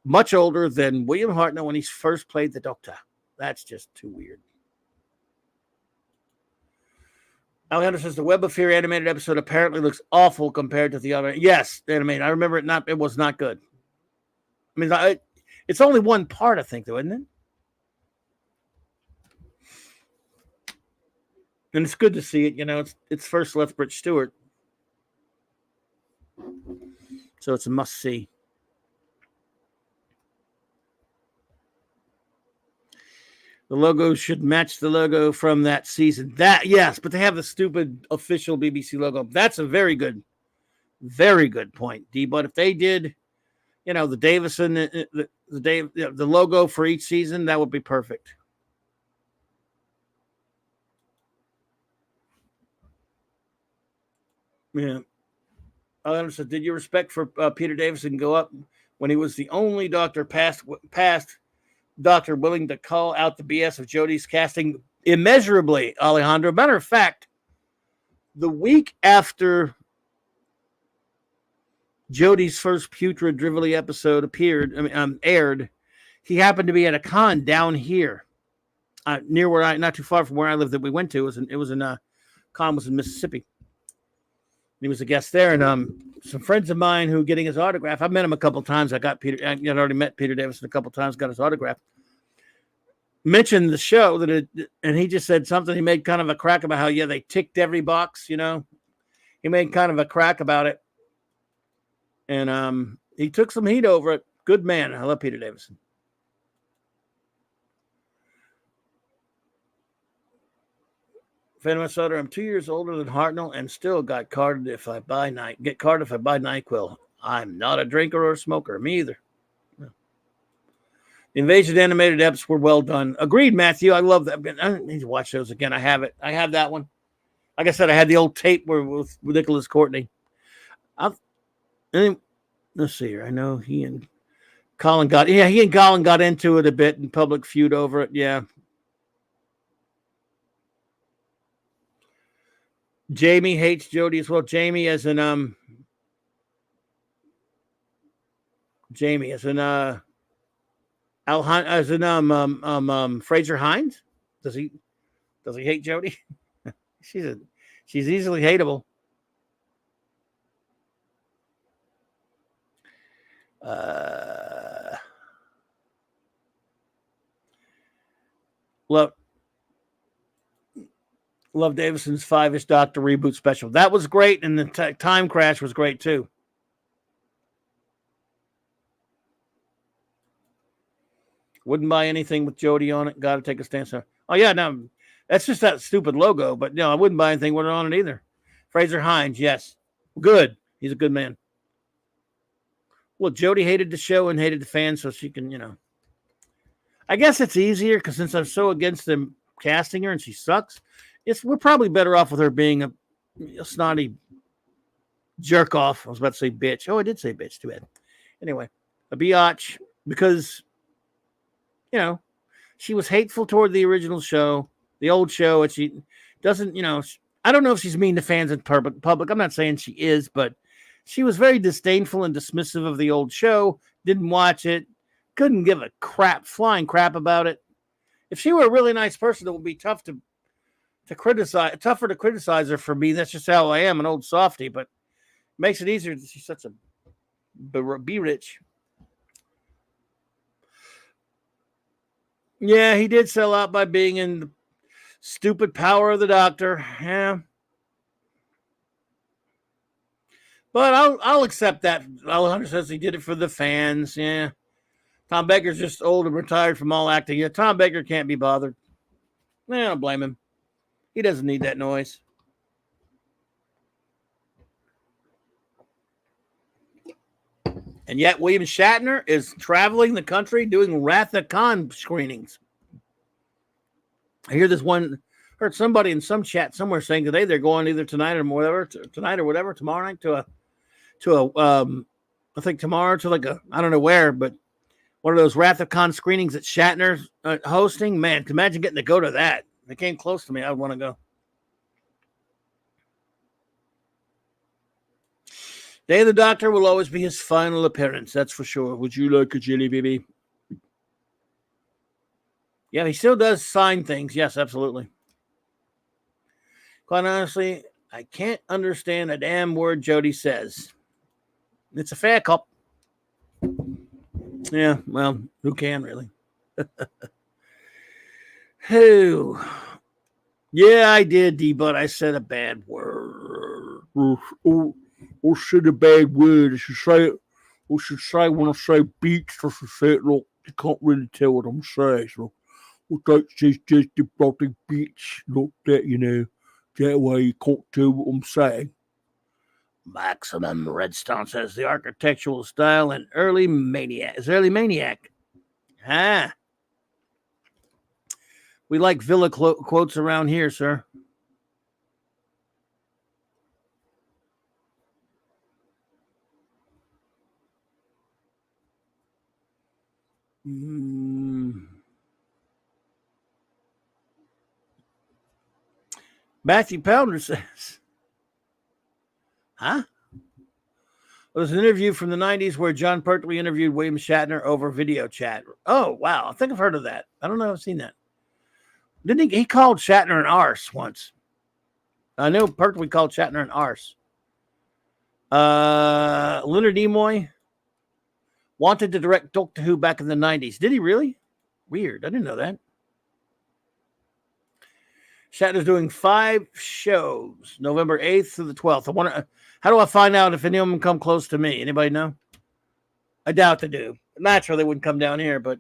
much older than William Hartnell when he first played the Doctor. That's just too weird. Alejandro says the Web of Fear animated episode apparently looks awful compared to the other. Yes, animated. I remember it was not good. I mean, it's only one part, I think, though, isn't it? And it's good to see it. It's first Lethbridge Stewart. So it's a must-see. The logo should match the logo from that season. Yes, but they have the stupid official BBC logo. That's a very good point, D. But if they did, the Davison, the logo for each season, that would be perfect. Yeah. I said, did your respect for Peter Davison go up when he was the only doctor past doctor willing to call out the BS of Jodie's casting? Immeasurably, Alejandro. Matter of fact, the week after Jodie's first putrid drivelly episode aired, he happened to be at a con down here, near where not too far from where I live that we went to. Con was in Mississippi. He was a guest there, and some friends of mine who getting his autograph. I've met him a couple times. I had already met Peter Davison a couple times, got his autograph. Mentioned the show and he just said something. He made kind of a crack about how, they ticked every box, He made kind of a crack about it. And he took some heat over it. Good man. I love Peter Davison. Phantom Sutter, I'm 2 years older than Hartnell and still got carded if I buy NyQuil. I'm not a drinker or a smoker. Me either. No. The Invasion animated eps were well done. Agreed, Matthew. I love that. I need to watch those again. I have it. I have that one. Like I said, I had the old tape with Nicholas Courtney. Let's see here. I know he and Colin got into it a bit in public feud over it. Yeah. Jamie hates Jody as well. Jamie as in Fraser Hines. Does he hate Jody? She's easily hateable. Love Davison's 5-ish Doctor reboot special. That was great, and the Time Crash was great too. Wouldn't buy anything with Jody on it. Got to take a stance. Oh yeah, no, that's just that stupid logo. But no, I wouldn't buy anything with it on it either. Fraser Hines, yes, good. He's a good man. Well, Jody hated the show and hated the fans, so she can, I guess it's easier because since I'm so against them casting her and she sucks. We're probably better off with her being a snotty jerk off. I was about to say bitch. Oh, I did say bitch. Too bad. Anyway, a biatch because, she was hateful toward the original show, the old show, and she doesn't, I don't know if she's mean to fans in public. I'm not saying she is, but she was very disdainful and dismissive of the old show. Didn't watch it. Couldn't give a flying crap about it. If she were a really nice person, it would be tougher to criticize her for me. That's just how I am, an old softy, but it makes it easier that she's such a be-rich. Yeah, he did sell out by being in the stupid power of the Doctor. Yeah. But I'll accept that. Alejandro says he did it for the fans. Yeah. Tom Baker's just old and retired from all acting. Yeah, Tom Baker can't be bothered. I don't blame him. He doesn't need that noise. And yet William Shatner is traveling the country doing Wrath of Khan screenings. I heard somebody in some chat somewhere saying today they're going either tonight or whatever, tomorrow night to I think tomorrow to I don't know where, but one of those Wrath of Khan screenings that Shatner's hosting. Man, imagine getting to go to that. They came close to me. I would want to go. Day of the Doctor will always be his final appearance. That's for sure. Would you like a jelly baby? Yeah, he still does sign things. Yes, absolutely. Quite honestly, I can't understand a damn word Jody says. It's a fair cop. Yeah, well, who can really? Who? Yeah, I did, D-But. I said a bad word. Or said a bad word. I should say when I say beach, I should say it like you can't really tell what I'm saying. So that says just the bloody beach, like that, That way you can't tell what I'm saying. Maximum Redstone says the architectural style and early maniac. Is early maniac? Ah. We like villa quotes around here, sir. Matthew Pounder says, huh? There's an interview from the 90s where John Pertwee interviewed William Shatner over video chat. Oh, wow. I think I've heard of that. I don't know if I've seen that. Didn't he called Shatner an arse once? I know Pertwee called Shatner an arse. Leonard Nimoy wanted to direct Doctor Who back in the 90s. Did he really? Weird. I didn't know that. Shatner's doing 5 shows, November 8th through the 12th. I wonder, how do I find out if any of them come close to me? Anybody know? I doubt they do. Naturally, they wouldn't come down here, but.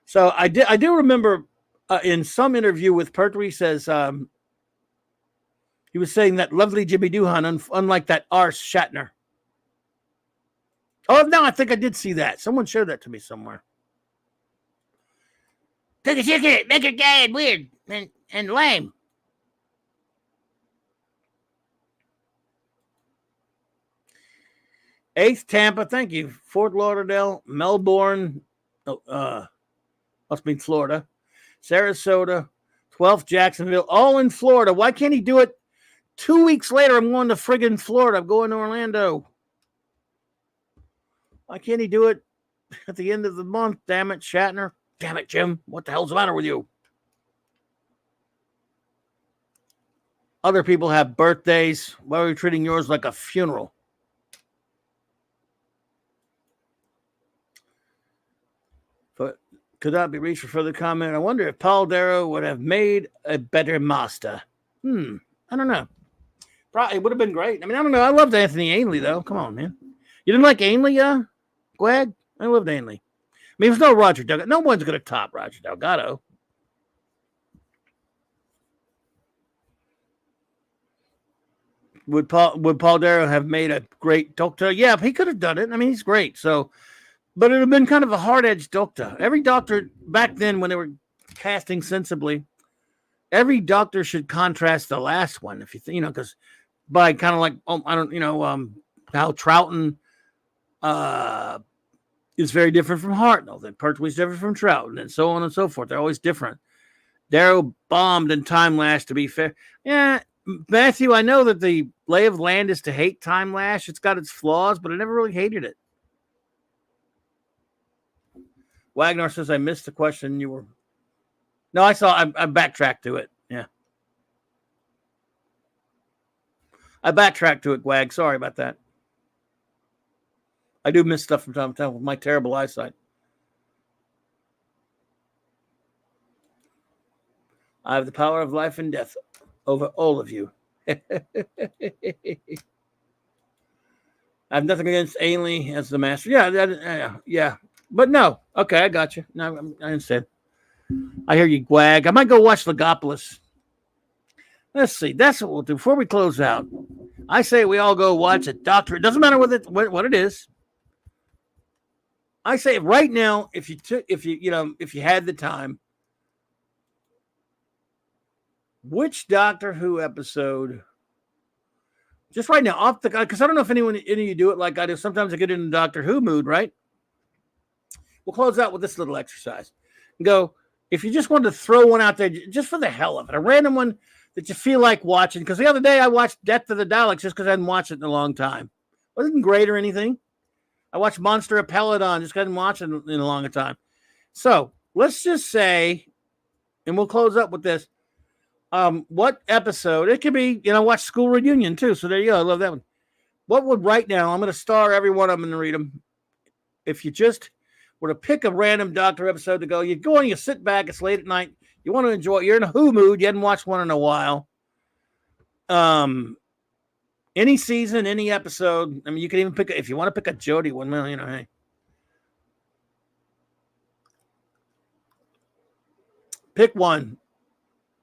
So I do remember in some interview with Pertwee, he says he was saying that lovely Jimmy Doohan, unlike that arse Shatner. Oh, no, I think I did see that. Someone showed that to me somewhere. Take a ticket, make it gay and weird and lame. Eighth, Tampa, thank you. Fort Lauderdale, Melbourne, must be Florida, Sarasota, 12th, Jacksonville, all in Florida. Why can't he do it 2 weeks later? I'm going to friggin' Florida. I'm going to Orlando. Why can't he do it at the end of the month? Damn it, Shatner. Damn it, Jim. What the hell's the matter with you? Other people have birthdays. Why are you treating yours like a funeral? But could not be reached for further comment. I wonder if Paul Darrow would have made a better master. I don't know. Probably would have been great. I mean, I don't know. I loved Anthony Ainley, though. Come on, man. You didn't like Ainley, Gwag? I loved Ainley. I mean, there's no Roger Delgado. No one's going to top Roger Delgado. Would Paul Darrow have made a great Doctor? Yeah, he could have done it. I mean, he's great. So, but it would have been kind of a hard-edged Doctor. Every Doctor back then, when they were casting sensibly, every Doctor should contrast the last one. If you think, because by kind of like, how Troughton is very different from Hartnell, then Pertwee's different from Troughton, and so on and so forth. They're always different. Darrow bombed in Time Lash, to be fair. Yeah, Matthew, I know that the lay of the land is to hate Time Lash. It's got its flaws, but I never really hated it. Wagner says, I missed the question. You were... No, I backtracked to it. Yeah. I backtracked to it, Wag. Sorry about that. I do miss stuff from time to time with my terrible eyesight. I have the power of life and death over all of you. I have nothing against Ainley as the master. Yeah. But no. Okay, I got you. No, I understand. I hear you, Gwag. I might go watch Legopolis. Let's see. That's what we'll do. Before we close out, I say we all go watch a Doctor. It doesn't matter what it is. I say right now, if you had the time, which Doctor Who episode? Just right now, because I don't know if any of you do it like I do. Sometimes I get in the Doctor Who mood, right? We'll close out with this little exercise. And go, if you just wanted to throw one out there, just for the hell of it, a random one that you feel like watching. Because the other day I watched Death of the Daleks just because I hadn't watched it in a long time. Wasn't great or anything. I watched Monster of Peladon, just hadn't watched it in a long time. So let's just say, and we'll close up with this. What episode? It could be, watch School Reunion too. So there you go. I love that one. What would right now? I'm going to star every one of them and read them. If you just were to pick a random Doctor episode to go, you go and you sit back. It's late at night. You want to enjoy it. You're in a Who mood. You hadn't watched one in a while. Any season, any episode. I mean, you can even pick if you want to pick a Jodie one. Well, hey. Pick one.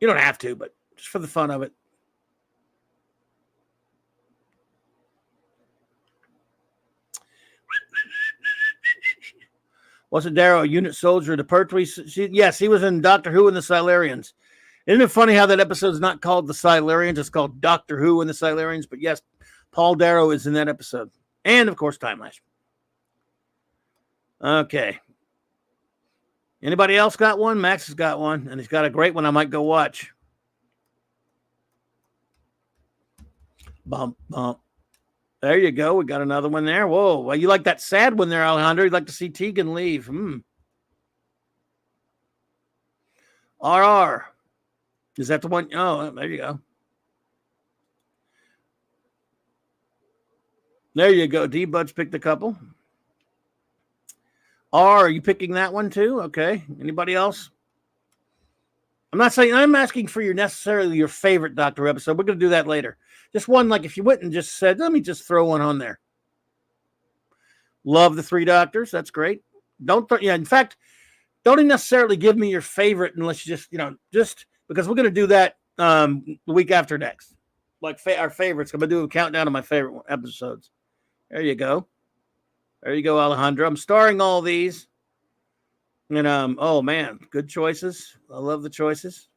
You don't have to, but just for the fun of it. Wasn't Darrow a unit soldier to Pertwee? Yes, he was in Doctor Who and the Silurians. Isn't it funny how that episode's not called the Silurians? It's called Doctor Who and the Silurians. But yes, Paul Darrow is in that episode. And, of course, Time Lash. Okay. Anybody else got one? Max has got one, and he's got a great one I might go watch. Bump, bump. There you go. We got another one there. Whoa. Well, you like that sad one there, Alejandro. You'd like to see Tegan leave. RR. Is that the one? Oh, there you go. There you go. D-Buds picked a couple. Are you picking that one too? Okay. Anybody else? I'm not saying I'm asking for necessarily your favorite Doctor episode. We're going to do that later. Just one, like if you went and just said, let me just throw one on there. Love the Three Doctors. That's great. In fact, don't necessarily give me your favorite unless you just because we're going to do that the week after next. Like our favorites. I'm going to do a countdown of my favorite episodes. There you go. There you go, Alejandro. I'm starring all these. And oh man, good choices. I love the choices.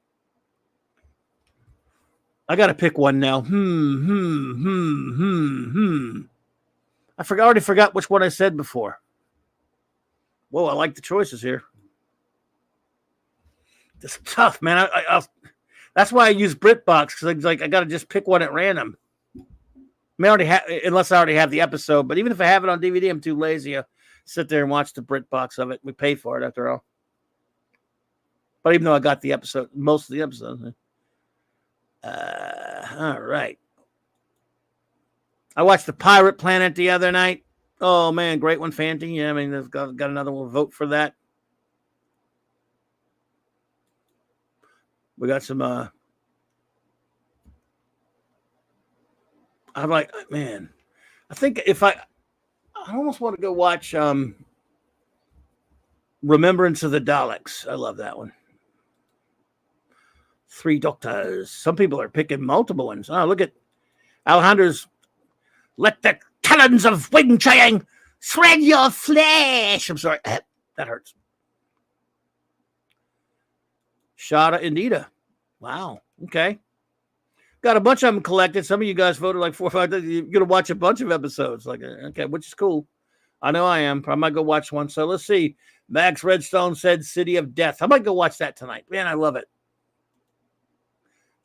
I gotta pick one now. I already forgot which one I said before. Whoa, I like the choices here. This is tough, man. That's why I use BritBox, because I gotta just pick one at random. Unless I already have the episode, but even if I have it on DVD, I'm too lazy to sit there and watch the BritBox of it. We pay for it after all. But even though I got the episode, most of the episodes. All right. I watched The Pirate Planet the other night. Oh man, great one, Fanty. Yeah, I mean, they've got another one vote for that. We got some. I'm like, man, I think if I almost want to go watch Remembrance of the Daleks. I love that one. Three Doctors. Some people are picking multiple ones. Oh, look at Alejandro's. Let the talons of Wing Chang shred your flesh. I'm sorry. That hurts. Shada Indita. Wow. Okay. Got a bunch of them collected. Some of you guys voted like 4 or 5. You're going to watch a bunch of episodes. Like, okay, which is cool. I know I am. I might go watch one. So let's see. Max Redstone said City of Death. I might go watch that tonight. Man, I love it.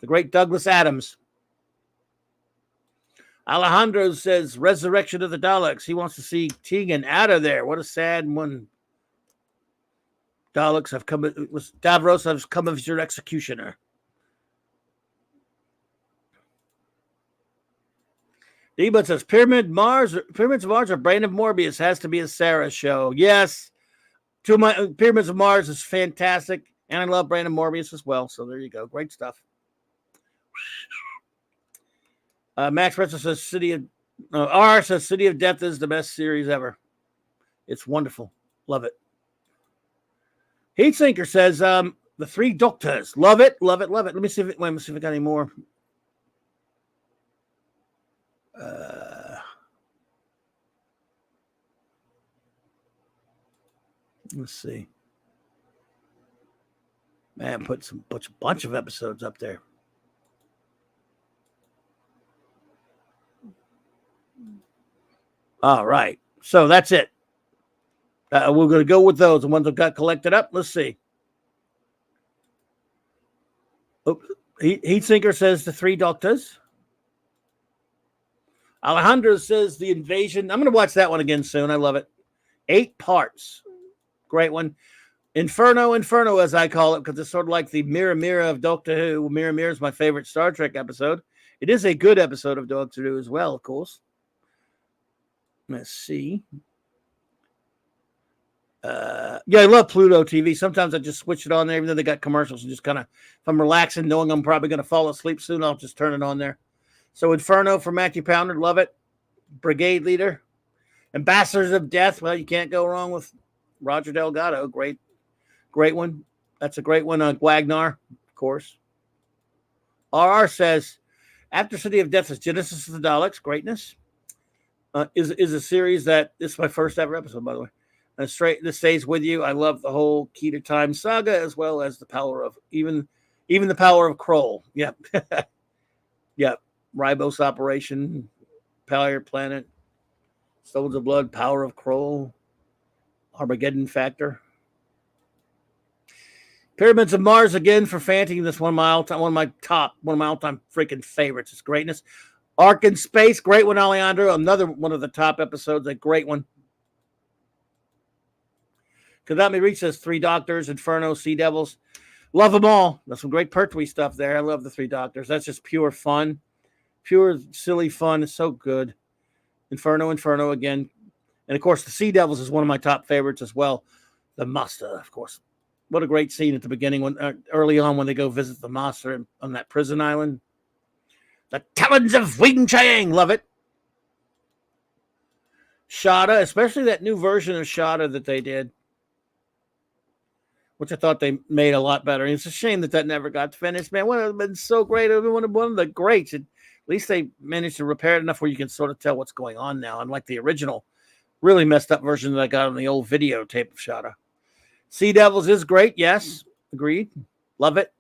The great Douglas Adams. Alejandro says Resurrection of the Daleks. He wants to see Tegan out of there. What a sad one. Daleks have come. Davros has come as your executioner. D-Bud says Pyramids of Mars or Brain of Morbius has to be a Sarah show. Yes. Pyramids of Mars is fantastic. And I love Brain of Morbius as well. So there you go. Great stuff. Max Retzer says R says City of Death is the best series ever. It's wonderful. Love it. Heatsinker says the Three Doctors. Love it. Love it. Love it. Let me see if I got any more. Let's see. Man, put a bunch of episodes up there. All right. So that's it. We're going to go with those. The ones that got collected up. Let's see. Heatsinker says the Three Doctors. Alejandro says the Invasion. I'm going to watch that one again soon. I love it. 8 parts. Great one. Inferno, as I call it, because it's sort of like the Mirror of Doctor Who. Mirror is my favorite Star Trek episode. It is a good episode of Doctor Who as well, of course. Let's see. I love Pluto TV. Sometimes I just switch it on there, even though they got commercials, and just kind of, if I'm relaxing, knowing I'm probably going to fall asleep soon, I'll just turn it on there. So Inferno for Matthew Pounder, love it. Brigade Leader. Ambassadors of Death. Well, you can't go wrong with Roger Delgado. Great one. That's a great one. Guagnar, of course. RR says, after City of Death is Genesis of the Daleks. Greatness. Is a series that, this is my first ever episode, by the way. This stays with you. I love the whole Key to Time saga, as well as the power of, even the power of Kroll. Yep. Yep. Ribose Operation, Pirate Planet, Stones of Blood, Power of Kroll, Armageddon Factor. Pyramids of Mars again for Fanting. This one of my all-time freaking favorites. It's greatness. Ark in Space, great one, Alejandro. Another one of the top episodes, a great one. Kadami Reach says Three Doctors, Inferno, Sea Devils. Love them all. That's some great Pertwee stuff there. I love the Three Doctors. That's just pure fun. Pure, silly fun. It's so good. Inferno again. And, of course, the Sea Devils is one of my top favorites as well. The Master, of course. What a great scene at the beginning, when early on when they go visit the Master on that prison island. The Talons of Wing Chang. Love it. Shada, especially that new version of Shada that they did, which I thought they made a lot better. And it's a shame that never got finished, man. It would have been so great. It would have been one of the greats. At least they managed to repair it enough where you can sort of tell what's going on now, unlike the original really messed up version that I got on the old videotape of Shada. Sea Devils is great. Yes, agreed. Love it.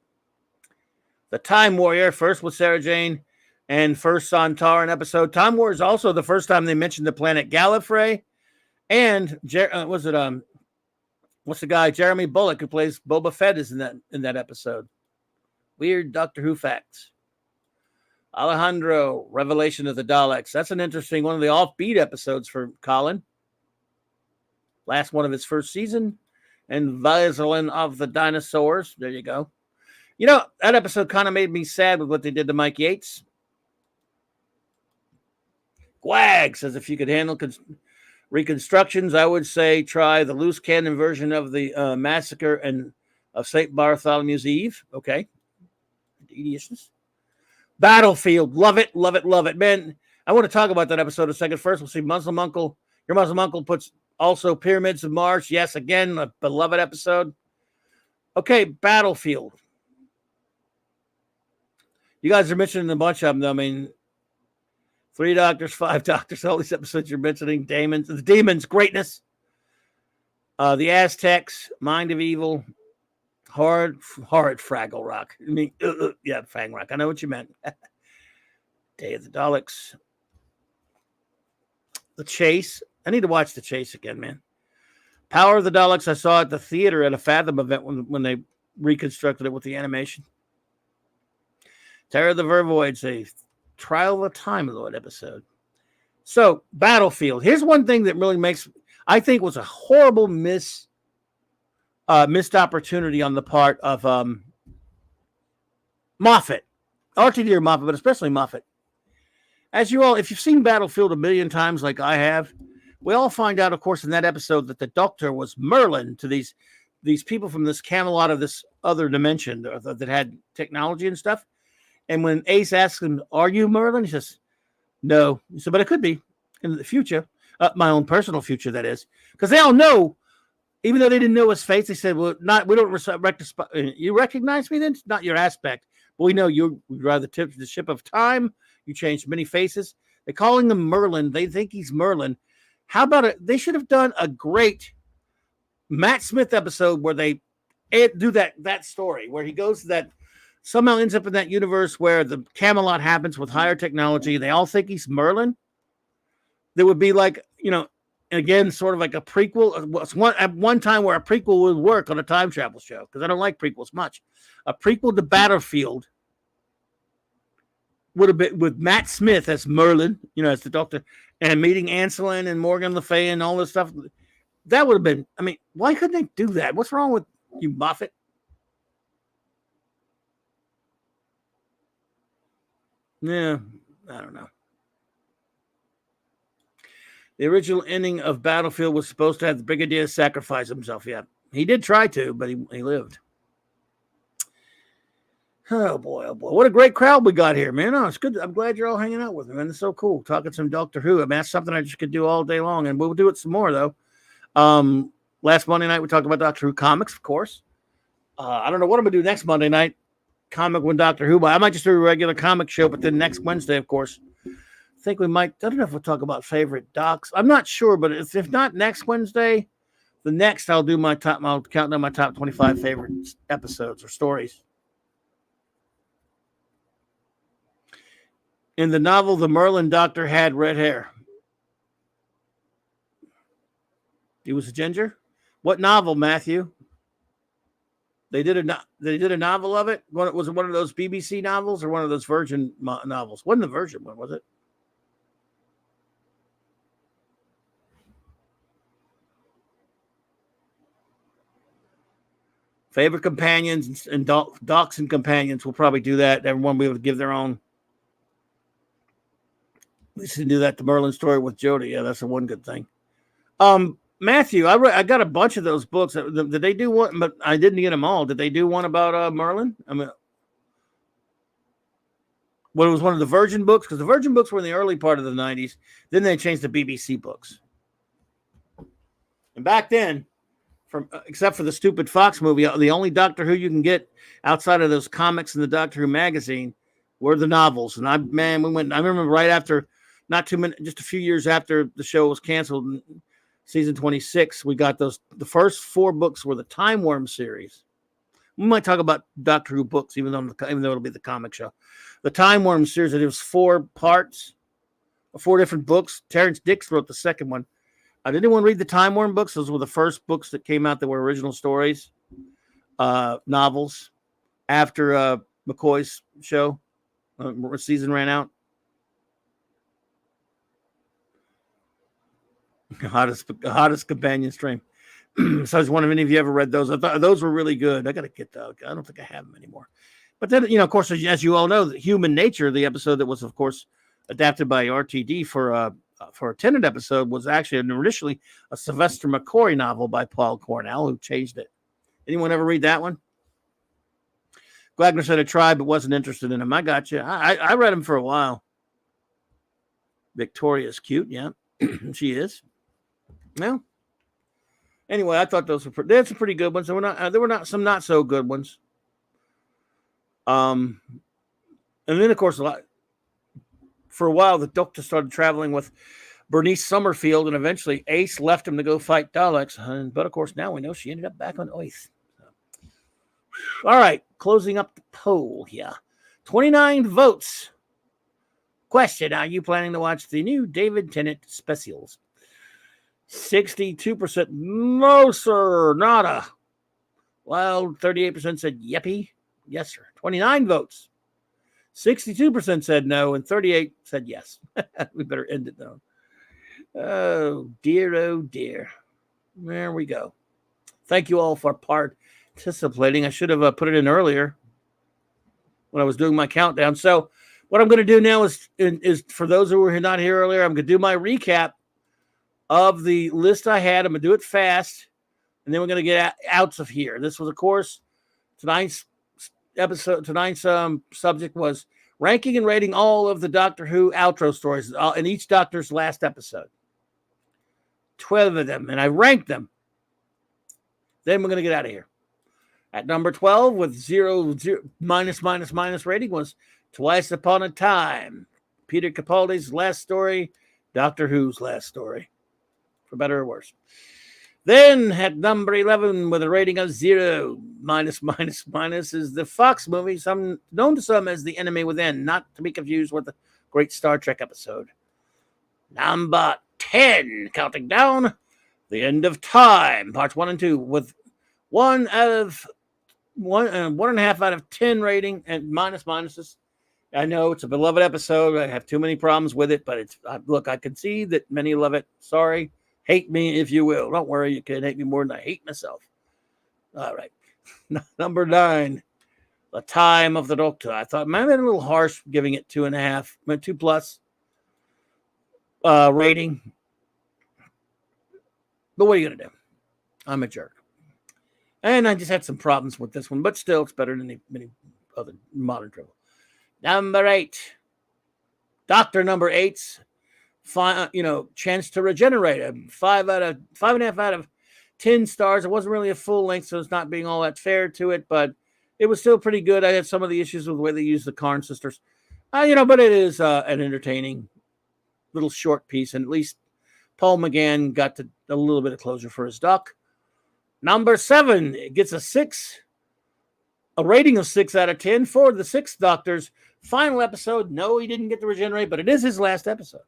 The Time Warrior, first with Sarah Jane and first Sontaran episode. Time Warrior is also the first time they mentioned the planet Gallifrey. And what's the guy? Jeremy Bullock, who plays Boba Fett, is in that episode. Weird Doctor Who facts. Alejandro, Revelation of the Daleks. That's an interesting one of the offbeat episodes for Colin. Last one of his first season. And Vaseline of the Dinosaurs. There you go. You know, that episode kind of made me sad with what they did to Mike Yates. Gwag says, if you could handle reconstructions, I would say try the loose cannon version of the massacre and of St. Bartholomew's Eve. Okay. Tediousness. Battlefield. Love it, love it, love it. Man, I want to talk about that episode a second. First, we'll see Muslim Uncle. Your Muslim Uncle puts also Pyramids of Mars. Yes, again, a beloved episode. Okay, Battlefield. You guys are mentioning a bunch of them, though. I mean, 3 Doctors, 5 Doctors, all these episodes you're mentioning. The Demons, greatness. The Aztecs, Mind of Evil. Horrid Fraggle Rock. I mean, yeah, Fang Rock. I know what you meant. Day of the Daleks. The Chase. I need to watch The Chase again, man. Power of the Daleks. I saw at the theater at a Fathom event when they reconstructed it with the animation. Terror of the Vervoids, a Trial of a Time Lord episode. So, Battlefield. Here's one thing that really I think was a horrible missed opportunity on the part of Moffat. RTD or Moffat, but especially Moffat. As you all, if you've seen Battlefield a million times like I have, we all find out, of course, in that episode that the Doctor was Merlin to these people from this Camelot of this other dimension that had technology and stuff. And when Ace asks him, "Are you Merlin?" he says, "No." He said, "But it could be in the future, my own personal future, that is," because they all know. Even though they didn't know his face, they said, "Well, we don't you recognize me then? It's not your aspect, but we know you drive the ship of time. You changed many faces." They're calling him Merlin. They think he's Merlin. How about it? They should have done a great Matt Smith episode where they do that story where he goes to that, somehow ends up in that universe where the Camelot happens with higher technology. They all think he's Merlin. There would be like, again, sort of like a prequel. At one time where a prequel would work on a time travel show, because I don't like prequels much. A prequel to Battlefield would have been with Matt Smith as Merlin, as the Doctor, and meeting Anselin and Morgan Le Fay and all this stuff. That would have been, why couldn't they do that? What's wrong with you, Moffat? Yeah, I don't know. The original ending of Battlefield was supposed to have the Brigadier sacrifice himself. Yeah, he did try to, but he lived. Oh boy, what a great crowd we got here, man. Oh, it's good. I'm glad you're all hanging out with me, man. It's so cool talking some Doctor Who. That's something I just could do all day long, and we'll do it some more though. Last Monday night we talked about Doctor Who comics, of course. I don't know what I'm gonna do next Monday night. Comic with Doctor Who, but I might just do a regular comic show. But then next Wednesday, of course, I think we might. I don't know if we'll talk about favorite docs. I'm not sure, but if not next Wednesday, the next I'll do my top. I'll count down my top 25 favorite episodes or stories. In the novel, the Merlin Doctor had red hair. He was a ginger. What novel, Matthew? They did a novel of it. Was it one of those BBC novels or one of those Virgin novels? Wasn't the Virgin one, was it? Favorite companions and docs and companions. We'll probably do that. Everyone will be able to give their own. At least didn't do that the Merlin story with Jody. Yeah, that's the one good thing. Matthew, I got a bunch of those books. Did they do one? But I didn't get them all. Did they do one about Merlin? I mean, well, it was one of the Virgin books, because the Virgin books were in the early part of the 90s. Then they changed to BBC books. And back then, except for the stupid Fox movie, the only Doctor Who you can get outside of those comics in the Doctor Who magazine were the novels. And I remember right after, just a few years after the show was canceled, season 26, we got those. The first 4 books were the Time Worm series. We might talk about Doctor Who books, even though it'll be the comic show. The Time Worm series, it was 4 parts, 4 different books. Terrence Dix wrote the second one. Did anyone read the Time Worm books? Those were the first books that came out that were original stories, novels, after McCoy's show season ran out. Hottest companion stream. So I was wondering if any of you ever read those. I thought those were really good. I got to get those. I don't think I have them anymore. But then, of course, as you all know, the Human Nature, the episode that was, of course, adapted by RTD for a Tennant episode, was actually initially a Sylvester McCoy novel by Paul Cornell, who changed it. Anyone ever read that one? Wagner said I tried, but wasn't interested in him. I got you. I read him for a while. Victoria's cute, yeah. She is. Well, anyway, I thought those were they had some pretty good ones. There were not some not so good ones. And then of course for a while the Doctor started traveling with Bernice Summerfield, and eventually Ace left him to go fight Daleks. But of course now we know she ended up back on Earth. All right, closing up the poll here. 29 votes. Question: are you planning to watch the new David Tennant specials? 62%. No, sir. Nada. Well, 38% said yeppy. Yes, sir. 29 votes. 62% said no, and 38 said yes. We better end it, though. Oh, dear. Oh, dear. There we go. Thank you all for participating. I should have put it in earlier when I was doing my countdown. So what I'm going to do now is for those who were not here earlier, I'm going to do my recap of the list I had. I'm going to do it fast, and then we're going to get outs of here. This was, of course, tonight's subject was ranking and rating all of the Doctor Who outro stories in each Doctor's last episode. 12 of them, and I ranked them. Then we're going to get out of here. At number 12, with zero minus rating, was Twice Upon a Time, Peter Capaldi's last story, Doctor Who's last story, for better or worse. Then at number 11, with a rating of 0, minus, is the Fox movie, known to some as The Enemy Within, not to be confused with the great Star Trek episode. Number 10, counting down, The End of Time, parts 1 and 2, with 1.5 out of 10 rating, and minuses. I know it's a beloved episode. I have too many problems with it, but look, I can see that many love it. Sorry. Hate me if you will. Don't worry, you can hate me more than I hate myself. All right. Number 9, The Time of the Doctor. I thought maybe a little harsh giving it 2.5, 2 plus rating. But what are you going to do? I'm a jerk. And I just had some problems with this one, but still it's better than many other modern travel. Number 8, Doctor number 8's Chance to Regenerate. 5.5 out of 10 stars. It wasn't really a full length, so it's not being all that fair to it, but it was still pretty good. I had some of the issues with the way they used the Karn sisters, but it is an entertaining little short piece, and at least Paul McGann got a little bit of closure for his Doc. Number 7, it gets a rating of 6 out of 10 for the 6th Doctor's final episode. No, he didn't get to regenerate, but it is his last episode.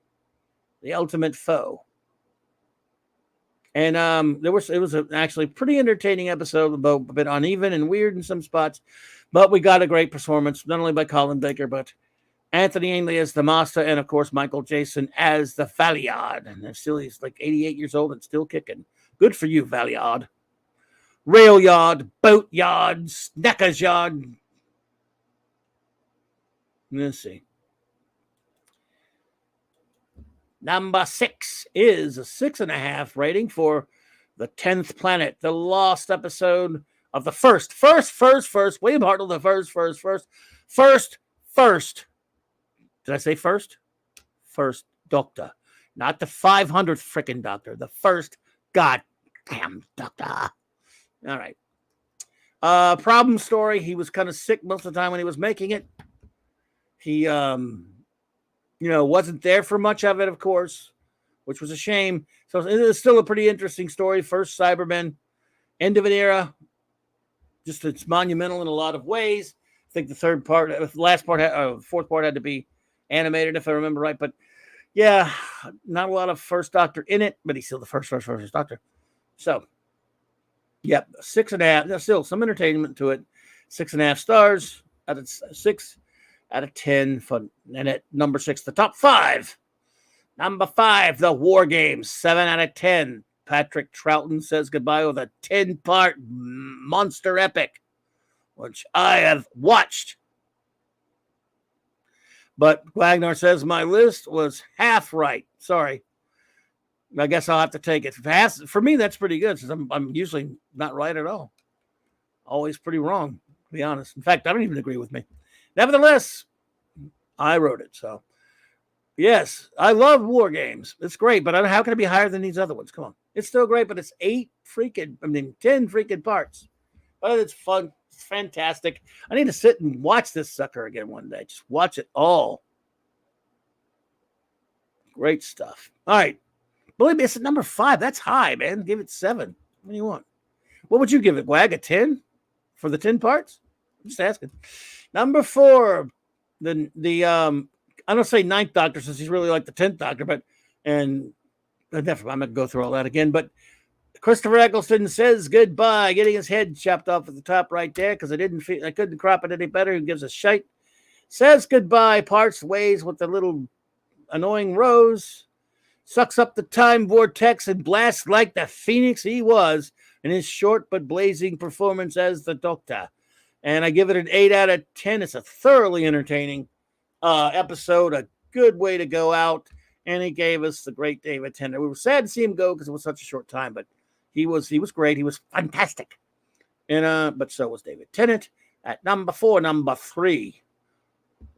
The Ultimate Foe. And it was actually a pretty entertaining episode, a bit uneven and weird in some spots, but we got a great performance, not only by Colin Baker, but Anthony Ainley as the Master, and of course Michael Jason as the Valiard. And he's like 88 years old and still kicking. Good for you, Valiard. Rail yard, boat yard, snackers yard. Let's see. Number 6 is a 6.5 rating for The 10th Planet, the lost episode of the first. William Hartnell, the first. Did I say first? First Doctor. Not the 500th frickin' Doctor. The first goddamn Doctor. All right. Problem story. He was kind of sick most of the time when he was making it. He, wasn't there for much of it, of course, which was a shame. So it is still a pretty interesting story. First Cybermen, end of an era. Just it's monumental in a lot of ways. I think the fourth part had to be animated, if I remember right. But yeah, not a lot of First Doctor in it, but he's still the first Doctor. So, yep, 6.5. There's still some entertainment to it. 6.5 stars out of 6 out of 10. Fun. And at number 6, the top 5. Number 5, the War Games, 7 out of 10. Patrick Troughton says goodbye with a 10-part monster epic, which I have watched. But Wagner says my list was half right. Sorry. I guess I'll have to take it. For me, that's pretty good, since I'm usually not right at all. Always pretty wrong, to be honest. In fact, I don't even agree with me. Nevertheless, I wrote it, so. Yes, I love War Games. It's great, but how can it be higher than these other ones? Come on. It's still great, but it's 10 freaking parts. But it's fun. It's fantastic. I need to sit and watch this sucker again one day. Just watch it all. Great stuff. All right. Believe me, it's at number 5. That's high, man. Give it 7. What do you want? What would you give it, Wag? A 10 for the 10 parts? I'm just asking. Number 4, I don't say 9th Doctor since he's really like the 10th Doctor, I'm going to go through all that again. But Christopher Eccleston says goodbye, getting his head chopped off at the top right there because I couldn't crop it any better. He gives a shite. Says goodbye, parts ways with the little annoying Rose. Sucks up the time vortex and blasts like the phoenix he was in his short but blazing performance as the Doctor. And I give it an 8 out of 10. It's a thoroughly entertaining episode, a good way to go out. And he gave us the great David Tennant. We were sad to see him go because it was such a short time, but he was great. He was fantastic. And but so was David Tennant. At number 4, number 3.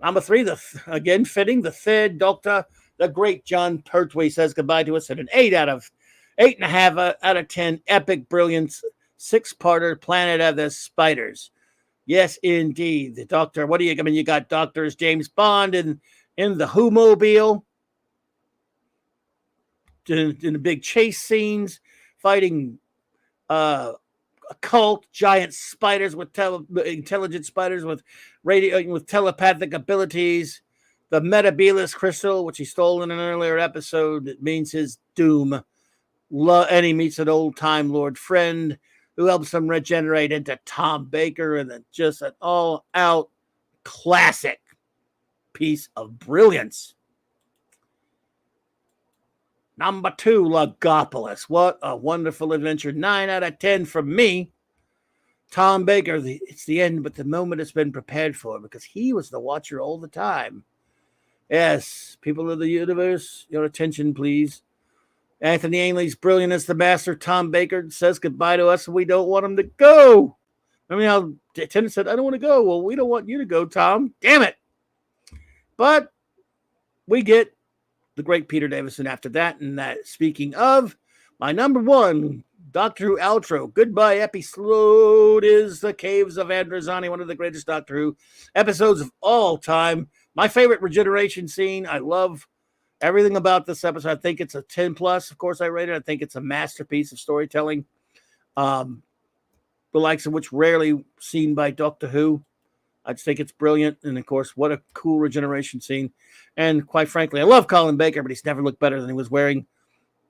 Number 3, again fitting, the 3rd Doctor, the great John Pertwee says goodbye to us at an 8.5 out of 10. Epic brilliance, 6-parter, Planet of the Spiders. Yes, indeed. The Doctor, you got Doctors James Bond in the Who-mobile, in the big chase scenes, fighting occult giant spiders with intelligent spiders with with telepathic abilities. The Metabelus crystal, which he stole in an earlier episode, it means his doom. And he meets an old Time Lord friend who helps him regenerate into Tom Baker, and then just an all-out classic piece of brilliance. Number 2, Logopolis. What a wonderful adventure. 9 out of 10 from me. Tom Baker, it's the end, but the moment it's been prepared for, because he was the Watcher all the time. Yes, people of the universe, your attention, please. Anthony Ainley's brilliant as the Master. Tom Baker says goodbye to us, and we don't want him to go. I mean, how Tennant said, I don't want to go. Well, we don't want you to go, Tom. Damn it. But we get the great Peter Davison after that. And that, speaking of, my number 1 Doctor Who outro, goodbye episode, is The Caves of Androzani, one of the greatest Doctor Who episodes of all time. My favorite regeneration scene. I love everything about this episode. I think it's a 10 plus. Of course, I rate it. I think it's a masterpiece of storytelling, the likes of which rarely seen by Doctor Who. I just think it's brilliant. And of course, what a cool regeneration scene. And quite frankly, I love Colin Baker, but he's never looked better than he was wearing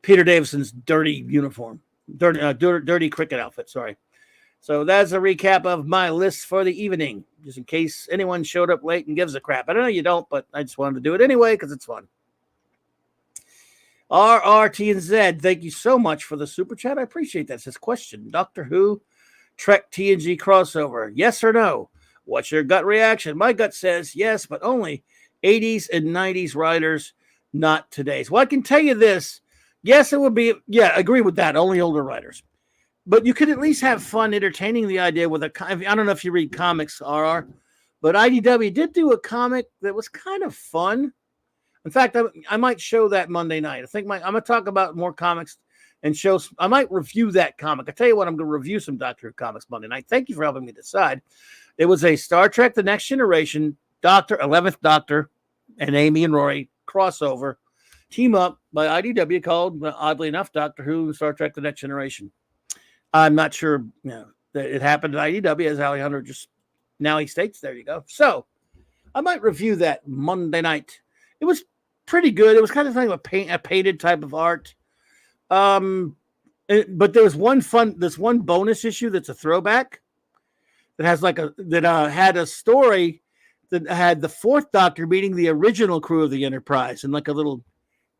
Peter Davison's dirty uniform, dirty cricket outfit. Sorry. So that's a recap of my list for the evening, just in case anyone showed up late and gives a crap. I don't know you don't, but I just wanted to do it anyway because it's fun. RRT and Z, thank you so much for the super chat. I appreciate that. It says, question, Doctor Who, Trek TNG crossover, yes or no? What's your gut reaction? My gut says yes, but only 80s and 90s writers not today's. Well, I can tell you this. Yes, it would be. Yeah, agree with that. Only older writers. But you could at least have fun entertaining the idea with a. I don't know if you read comics, RR, but IDW did do a comic that was kind of fun. In fact, I might show that Monday night. I think I'm going to talk about more comics and show. I might review that comic. I tell you what, I'm going to review some Doctor Who comics Monday night. Thank you for helping me decide. It was a Star Trek: The Next Generation 11th Doctor and Amy and Rory crossover team up by IDW called, oddly enough, Doctor Who Star Trek: The Next Generation. I'm not sure that it happened at IDW, as Alejandro just now he states. There you go. So I might review that Monday night. It was pretty good. It was kind of like a painted type of art. But there was this one bonus issue that's a throwback that has had a story that had the fourth Doctor meeting the original crew of the Enterprise and like a little,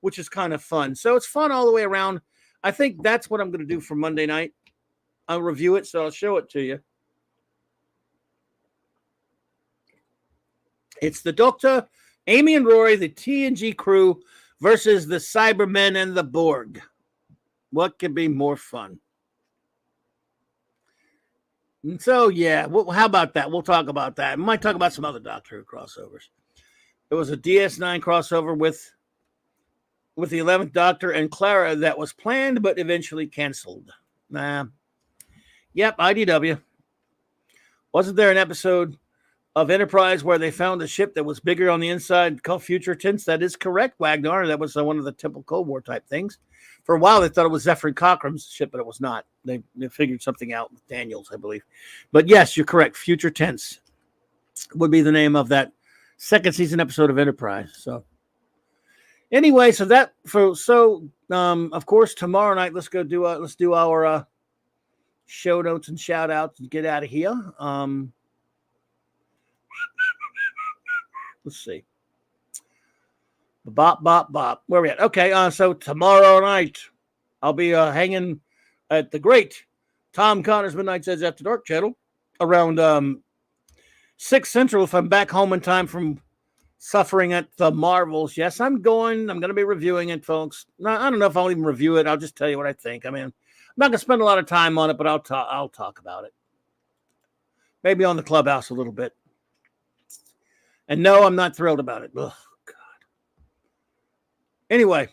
which is kind of fun. So it's fun all the way around. I think that's what I'm going to do for Monday night. I'll review it, so I'll show it to you. It's the Doctor, Amy and Rory, the TNG crew versus the Cybermen and the Borg. What could be more fun? And so, yeah, how about that? We'll talk about that. We might talk about some other Doctor Who crossovers. There was a DS9 crossover with the 11th Doctor and Clara that was planned but eventually canceled. Yep, IDW. Wasn't there an episode of Enterprise where they found a ship that was bigger on the inside called Future Tense? That is correct, Wagner. That was one of the Temple Cold War type things. For a while, they thought it was Zephyr Cochrane's ship, but it was not. They figured something out with Daniels, I believe. But yes, you're correct. Future Tense would be the name of that second season episode of Enterprise. So anyway, of course, tomorrow night, let's do our show notes and shout outs and get out of here. Let's see. Bop. Where are we at? Okay, so tomorrow night I'll be hanging at the great Tom Connor's Midnight Says After Dark channel around 6 Central if I'm back home in time from suffering at the Marvels. Yes, I'm going to be reviewing it, folks. No, I don't know if I'll even review it. I'll just tell you what I think. I mean, I'm not going to spend a lot of time on it, but I'll talk about it. Maybe on the Clubhouse a little bit. And no, I'm not thrilled about it. Ugh, God. Anyway,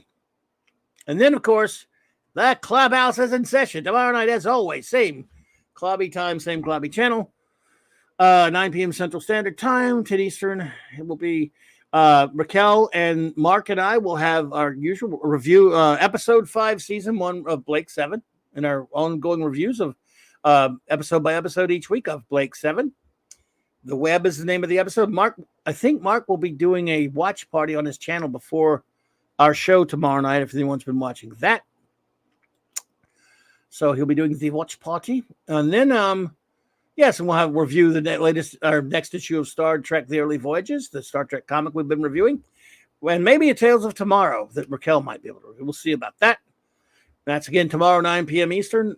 and then, of course, that Clubhouse is in session tomorrow night, as always. Same Clobby time, same Clobby channel. 9 p.m. Central Standard Time, 10 Eastern. It will be Raquel and Mark and I will have our usual review, episode 5, season 1 of Blake 7, and our ongoing reviews of episode by episode each week of Blake 7. The Web is the name of the episode. I think Mark will be doing a watch party on his channel before our show tomorrow night, if anyone's been watching that. So he'll be doing the watch party. And then, yes, and we'll have review our next issue of Star Trek: The Early Voyages, the Star Trek comic we've been reviewing. And maybe a Tales of Tomorrow that Raquel might be able to review. We'll see about that. That's again tomorrow, 9 p.m. Eastern.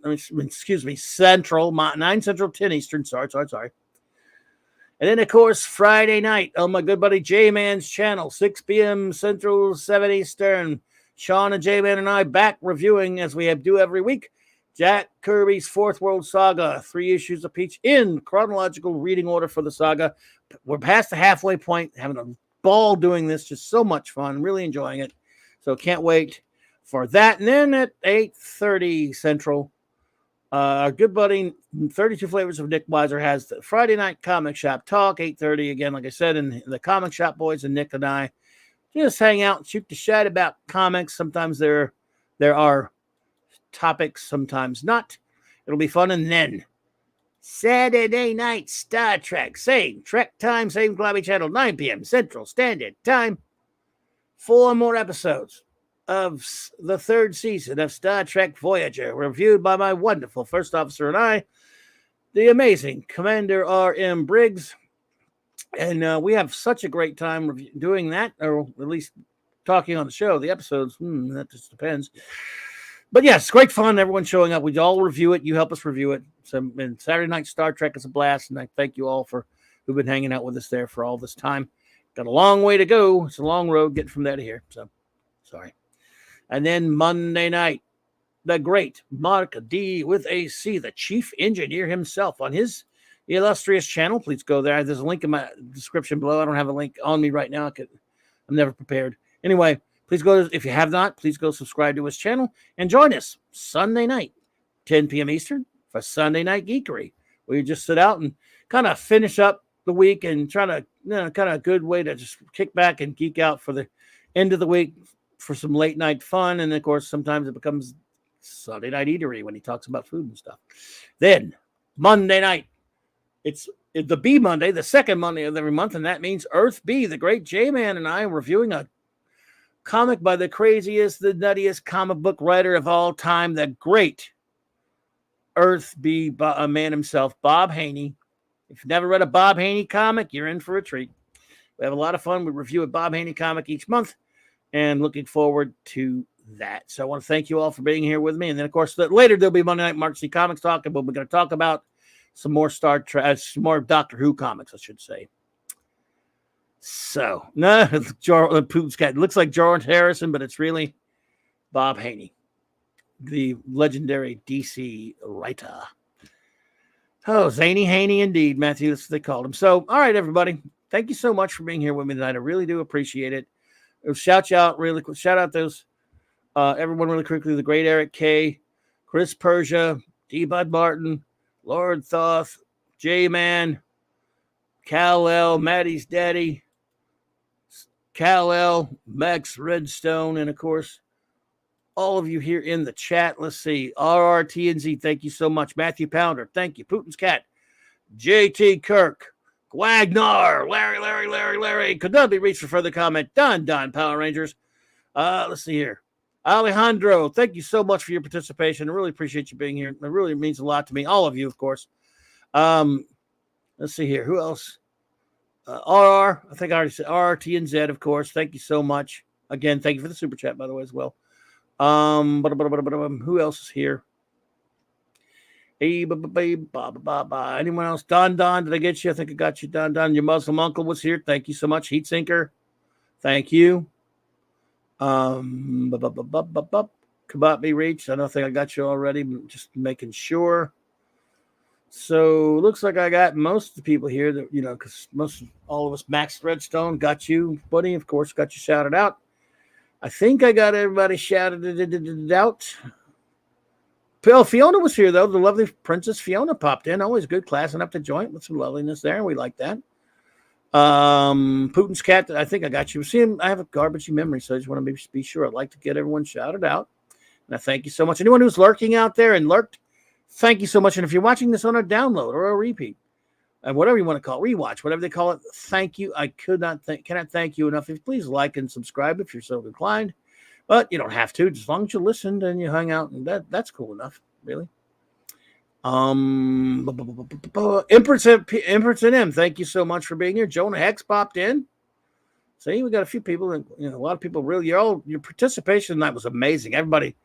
Central, 9 Central, 10 Eastern. Sorry. And then, of course, Friday night on my good buddy J-Man's channel, 6 p.m. Central, 7 Eastern. Sean and J-Man and I back reviewing, as we do every week, Jack Kirby's Fourth World Saga, 3 issues apiece in chronological reading order for the saga. We're past the halfway point, having a ball doing this, just so much fun, really enjoying it. So can't wait for that. And then at 8:30 Central, our good buddy 32 Flavors of Nick Weiser has the Friday Night Comic Shop Talk, 8:30 again, like I said, and the Comic Shop boys and Nick and I just hang out and shoot the shit about comics. Sometimes there are topics, sometimes not. It'll be fun. And then Saturday night Star Trek, same Trek time, same Clobby channel, 9 p.m. Central Standard Time. 4 more episodes of the 3rd season of Star Trek Voyager, reviewed by my wonderful first officer and I, the amazing Commander R.M. Briggs. And we have such a great time doing that, or at least talking on the show. The episodes, that just depends. But yes, great fun. Everyone showing up. We all review it. You help us review it. So, and Saturday night Star Trek is a blast, and I thank you all who've been hanging out with us there for all this time. Got a long way to go. It's a long road getting from there to here. So Sorry. And then Monday night, the great Mark D with a C, the chief engineer himself, on his illustrious channel. Please go there. There's a link in my description below. I don't have a link on me right now. I'm never prepared. Anyway, please go, if you have not, please go subscribe to his channel and join us Sunday night, 10 p.m. Eastern, for Sunday Night Geekery, where you just sit out and kind of finish up the week and try to, kind of a good way to just kick back and geek out for the end of the week for some late night fun. And of course, sometimes it becomes Sunday Night Eatery when he talks about food and stuff. Then Monday night, it's the B Monday, the second Monday of every month, and that means Earth B, the great J-Man and I are reviewing a comic by the craziest, the nuttiest comic book writer of all time, the great Earth B man himself, Bob Haney. If you've never read a Bob Haney comic, you're in for a treat. We have a lot of fun. We review a Bob Haney comic each month, and looking forward to that. So I want to thank you all for being here with me. And then, of course, later there'll be Monday Night Mark C Comics Talk, but we're going to talk about some more some more Doctor Who comics, I should say. So, no, Putin's cat looks like George Harrison, but it's really Bob Haney, the legendary DC writer. Oh, Zany Haney indeed, Matthew. That's what they called him. So, all right, everybody. Thank you so much for being here with me tonight. I really do appreciate it. Shout out those everyone really quickly. The great Eric K, Chris Persia, D. Bud Martin, Lord Thoth, J-Man, Kal-El, Maddie's Daddy, Kal-El, Max Redstone, and of course, all of you here in the chat. Let's see. RRTNZ, thank you so much. Matthew Pounder, thank you. Putin's Cat, JT Kirk, Gwagnar, Larry. Could not be reached for further comment. Done, Power Rangers. Let's see here. Alejandro, thank you so much for your participation. I really appreciate you being here. It really means a lot to me. All of you, of course. Let's see here. Who else? RR, I think I already said RRT and Z, of course. Thank you so much. Again, thank you for the super chat, by the way, as well. Who else is here? Anyone else? Don, did I get you? I think I got you, Don. Your Muslim uncle was here. Thank you so much. Heat Sinker. Thank you. Could not be reached. I don't think I got you already. Just making sure. So looks like I got most of the people here that, because all of us, Max Redstone, got you, buddy. Of course, got you shouted out. I think I got everybody shouted out. Fiona was here, though. The lovely Princess Fiona popped in. Always good, classing up the joint with some loveliness there. We like that. Putin's Cat, I think I got you. See, I have a garbage memory, so I just want to be sure. I'd like to get everyone shouted out. And I thank you so much. Anyone who's lurking out there and lurked, thank you so much. And if you're watching this on a download or a repeat, whatever you want to call it, rewatch, whatever they call it, thank you. I cannot thank you enough. Please like and subscribe if you're so inclined. But you don't have to, just as long as you listened and you hung out, and that's cool enough, really. Empress and M, thank you so much for being here. Jonah Hex popped in. See, we got a few people, and a lot of people. Really, your participation tonight was amazing. Everybody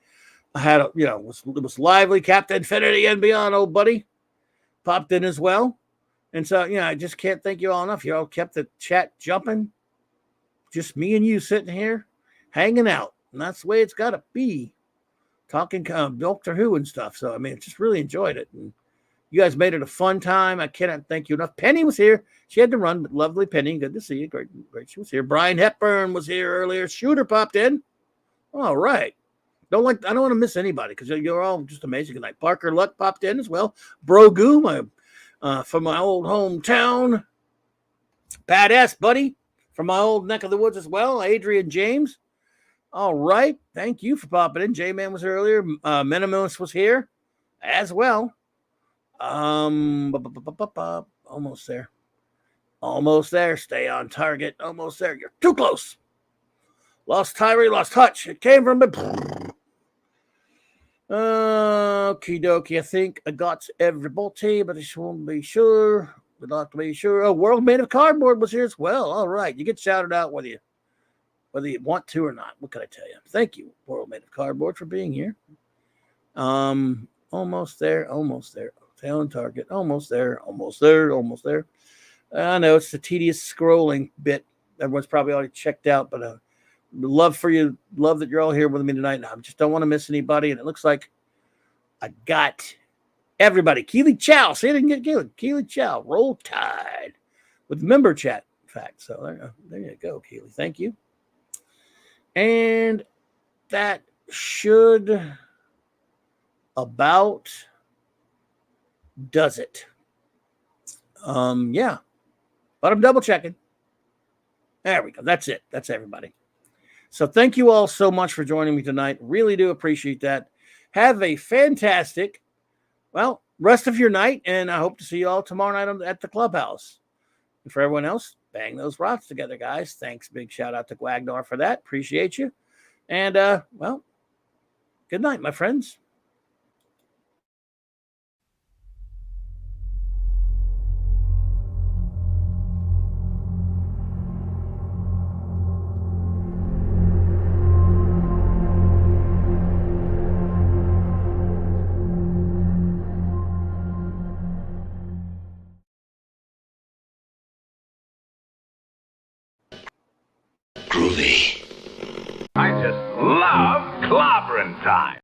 had, it was lively. Captain Infinity and Beyond, old buddy, popped in as well. And so, I just can't thank you all enough. You all kept the chat jumping. Just me and you sitting here, hanging out, and that's the way it's got to be. Talking Doctor Who and stuff. So, just really enjoyed it. And you guys made it a fun time. I cannot thank you enough. Penny was here. She had to run, but lovely Penny. Good to see you. Great she was here. Brian Hepburn was here earlier. Shooter popped in. All right. I don't want to miss anybody because you're all just amazing tonight. Parker Luck popped in as well. Brogu, from my old hometown. Badass buddy from my old neck of the woods as well. Adrian James. All right. Thank you for popping in. J-Man was here earlier. Minimalist was here as well. Almost there. Almost there. Stay on target. Almost there. You're too close. Lost Tyree, lost touch. It came from me. Okie dokie. I think I got everybody, but I just won't be sure. Would like to be sure. Oh, World Made of Cardboard was here as well. All right. You get shouted out whether you want to or not. What can I tell you? Thank you, World Made of Cardboard, for being here. Almost there. Stay on target. Almost there. I know it's the tedious scrolling bit. Everyone's probably already checked out, but love for you. Love that you're all here with me tonight. I just don't want to miss anybody. And it looks like I got everybody. Keely Chow. See, I didn't get Keely. Keely Chow. Roll Tide with member chat. In fact, so there you go, Keely. Thank you. And that should about does it. Yeah. But I'm double checking. There we go. That's it. That's everybody. So thank you all so much for joining me tonight. Really do appreciate that. Have a fantastic, well, rest of your night, and I hope to see you all tomorrow night at the clubhouse. And for everyone else, bang those rocks together, guys. Thanks. Big shout out to Gwagnar for that. Appreciate you. And, well, good night, my friends. Groovy. I just love clobbering time.